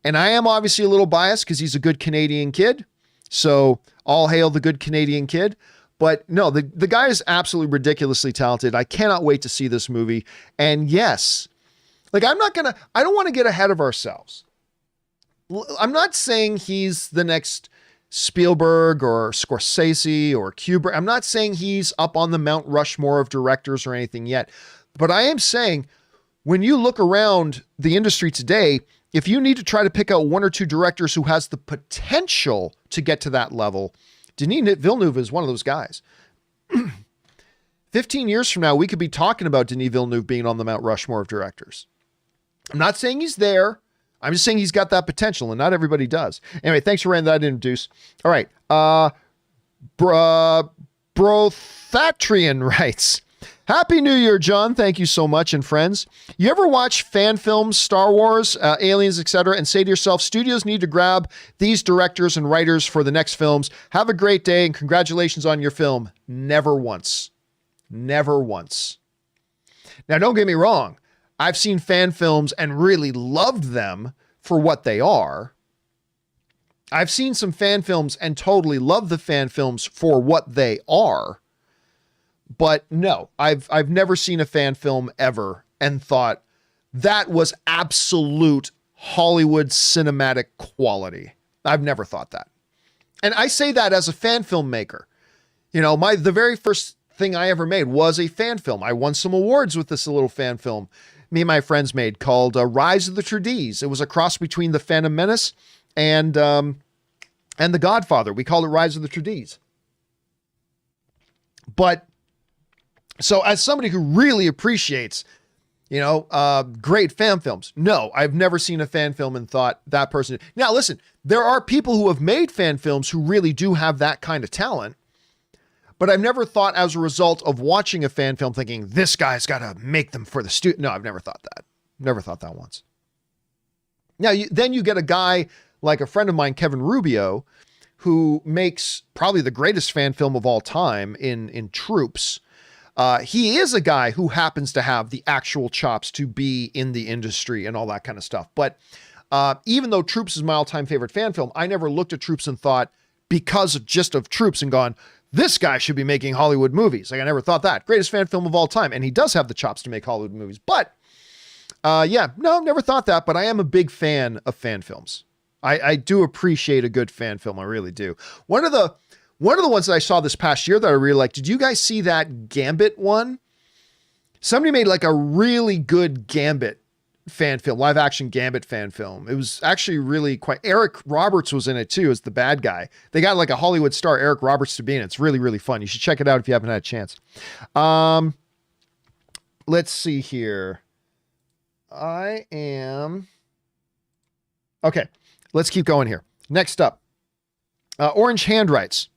And I am obviously a little biased because he's a good Canadian kid. So all hail the good Canadian kid. But no, the guy is absolutely ridiculously talented. I cannot wait to see this movie. And yes, like I don't want to get ahead of ourselves. I'm not saying he's the next Spielberg or Scorsese or Kubrick. I'm not saying he's up on the Mount Rushmore of directors or anything yet. But I am saying when you look around the industry today, if you need to try to pick out one or two directors who has the potential to get to that level, Denis Villeneuve is one of those guys. 15 years from now, we could be talking about Denis Villeneuve being on the Mount Rushmore of directors. I'm not saying he's there. I'm just saying he's got that potential, and not everybody does. Anyway, thanks for writing that in, Deuce. All right. Brothatrian writes, Happy New Year, John. Thank you so much, and friends. You ever watch fan films, Star Wars, Aliens, etc., and say to yourself, studios need to grab these directors and writers for the next films. Have a great day, and congratulations on your film. Never once. Never once. Now, don't get me wrong. I've seen fan films and really loved them for what they are. I've seen some fan films and totally love the fan films for what they are. But no, I've never seen a fan film ever and thought that was absolute Hollywood cinematic quality. I've never thought that. And I say that as a fan filmmaker. You know, the very first thing I ever made was a fan film. I won some awards with this little fan film me and my friends made called Rise of the Trudees. It was a cross between The Phantom Menace and The Godfather. We called it Rise of the Trudees. But so as somebody who really appreciates, great fan films, no, I've never seen a fan film and thought that person. Now, listen, there are people who have made fan films who really do have that kind of talent. But I've never thought as a result of watching a fan film thinking this guy's got to make them for the studio. No, I've never thought that. Never thought that once. Now, then you get a guy like a friend of mine, Kevin Rubio, who makes probably the greatest fan film of all time in Troops. He is a guy who happens to have the actual chops to be in the industry and all that kind of stuff. But even though Troops is my all-time favorite fan film, I never looked at Troops and thought, because of Troops and gone, this guy should be making Hollywood movies. Like, I never thought that. Greatest fan film of all time. And he does have the chops to make Hollywood movies. But, never thought that. But I am a big fan of fan films. I do appreciate a good fan film. I really do. One of the ones that I saw this past year that I really liked, did you guys see that Gambit one? Somebody made like a really good Gambit fan film, live action Gambit fan film. It was actually really quite, Eric Roberts was in it too as the bad guy. They got like a Hollywood star, Eric Roberts, to be in it. It's really, really fun. You should check it out if you haven't had a chance. Let's see here. Okay, let's keep going here. Next up, Orange Hand writes,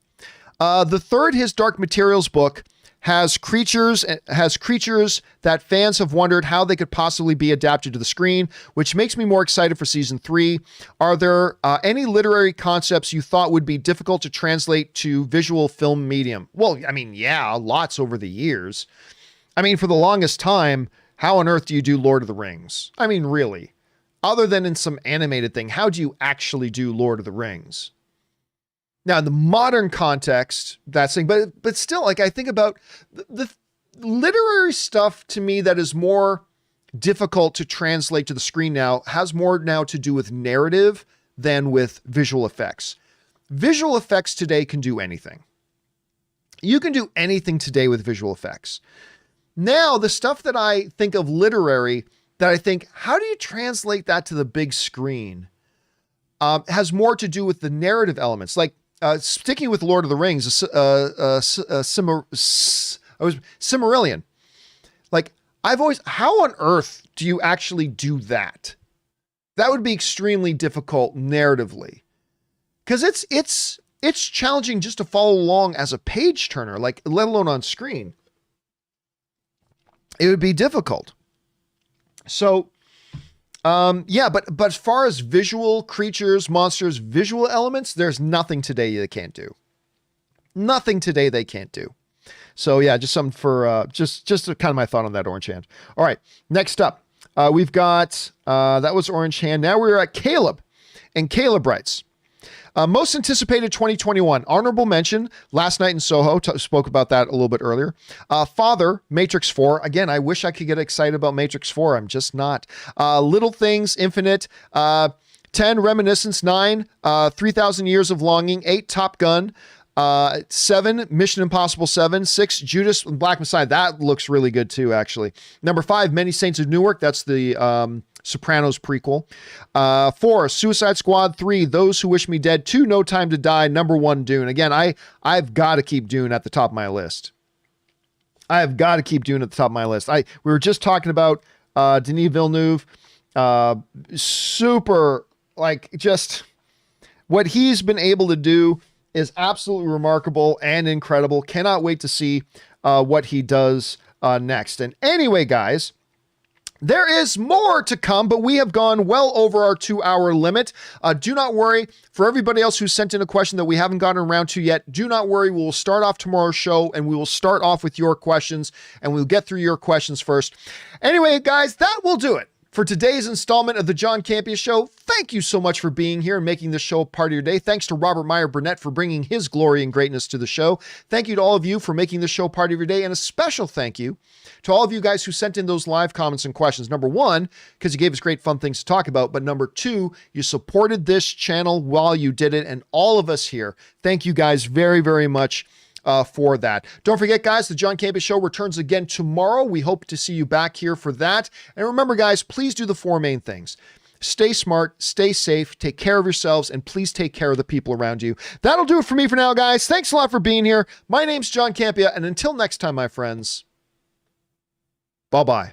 the third His Dark Materials book has creatures that fans have wondered how they could possibly be adapted to the screen, which makes me more excited for season 3. Are there any literary concepts you thought would be difficult to translate to visual film medium? Well, I mean, yeah, lots over the years. I mean, for the longest time, how on earth do you do Lord of the Rings? I mean, really, other than in some animated thing, how do you actually do Lord of the Rings? Now, in the modern context, that's thing, but still, like, I think about the literary stuff to me that is more difficult to translate to the screen now has more now to do with narrative than with visual effects. Visual effects today can do anything. You can do anything today with visual effects. Now, the stuff that I think of literary that I think, how do you translate that to the big screen? Has more to do with the narrative elements. Like, sticking with Lord of the Rings, Silmarillion. Like, I've always, how on earth do you actually do that? That would be extremely difficult narratively, because it's challenging just to follow along as a page turner, like let alone on screen. It would be difficult. So, yeah, but as far as visual creatures, monsters, visual elements, there's nothing today they can't do. Nothing today they can't do. So yeah, just something for, just kind of my thought on that orange hand. All right, next up, we've got, that was orange hand. Now we're at Caleb, and Caleb writes, most anticipated 2021, honorable mention, Last Night in Soho, spoke about that a little bit earlier. Father, Matrix 4. Again, I wish I could get excited about Matrix 4. I'm just not. Little Things, Infinite, 10, Reminiscence, 9, 3,000 Years of Longing, 8, Top Gun, 7, Mission Impossible 7, 6, Judas and Black Messiah. That looks really good too, actually. Number 5, Many Saints of Newark. That's the Sopranos prequel. 4, Suicide Squad. 3, Those Who Wish Me Dead. 2, No Time to Die. Number 1, Dune. Again, I've got to keep Dune at the top of my list. I have got to keep Dune at the top of my list. We were just talking about Denis Villeneuve. Super, like, just what he's been able to do is absolutely remarkable and incredible. Cannot wait to see what he does next. And anyway, guys, there is more to come, but we have gone well over our 2-hour limit. Do not worry. For everybody else who sent in a question that we haven't gotten around to yet, do not worry. We will start off tomorrow's show, and we will start off with your questions, and we'll get through your questions first. Anyway, guys, that will do it for today's installment of the John Campea Show. Thank you so much for being here and making this show part of your day. Thanks to Robert Meyer Burnett for bringing his glory and greatness to the show. Thank you to all of you for making this show part of your day. And a special thank you to all of you guys who sent in those live comments and questions. Number 1, because you gave us great fun things to talk about. But number 2, you supported this channel while you did it. And all of us here, thank you guys very, very much for that. Don't forget, guys, the John Campea Show returns again tomorrow. We hope to see you back here for that. And remember, guys, please do the 4 main things. Stay smart, stay safe, take care of yourselves, and please take care of the people around you. That'll do it for me for now, guys. Thanks a lot for being here. My name's John Campea, and until next time, my friends, bye-bye.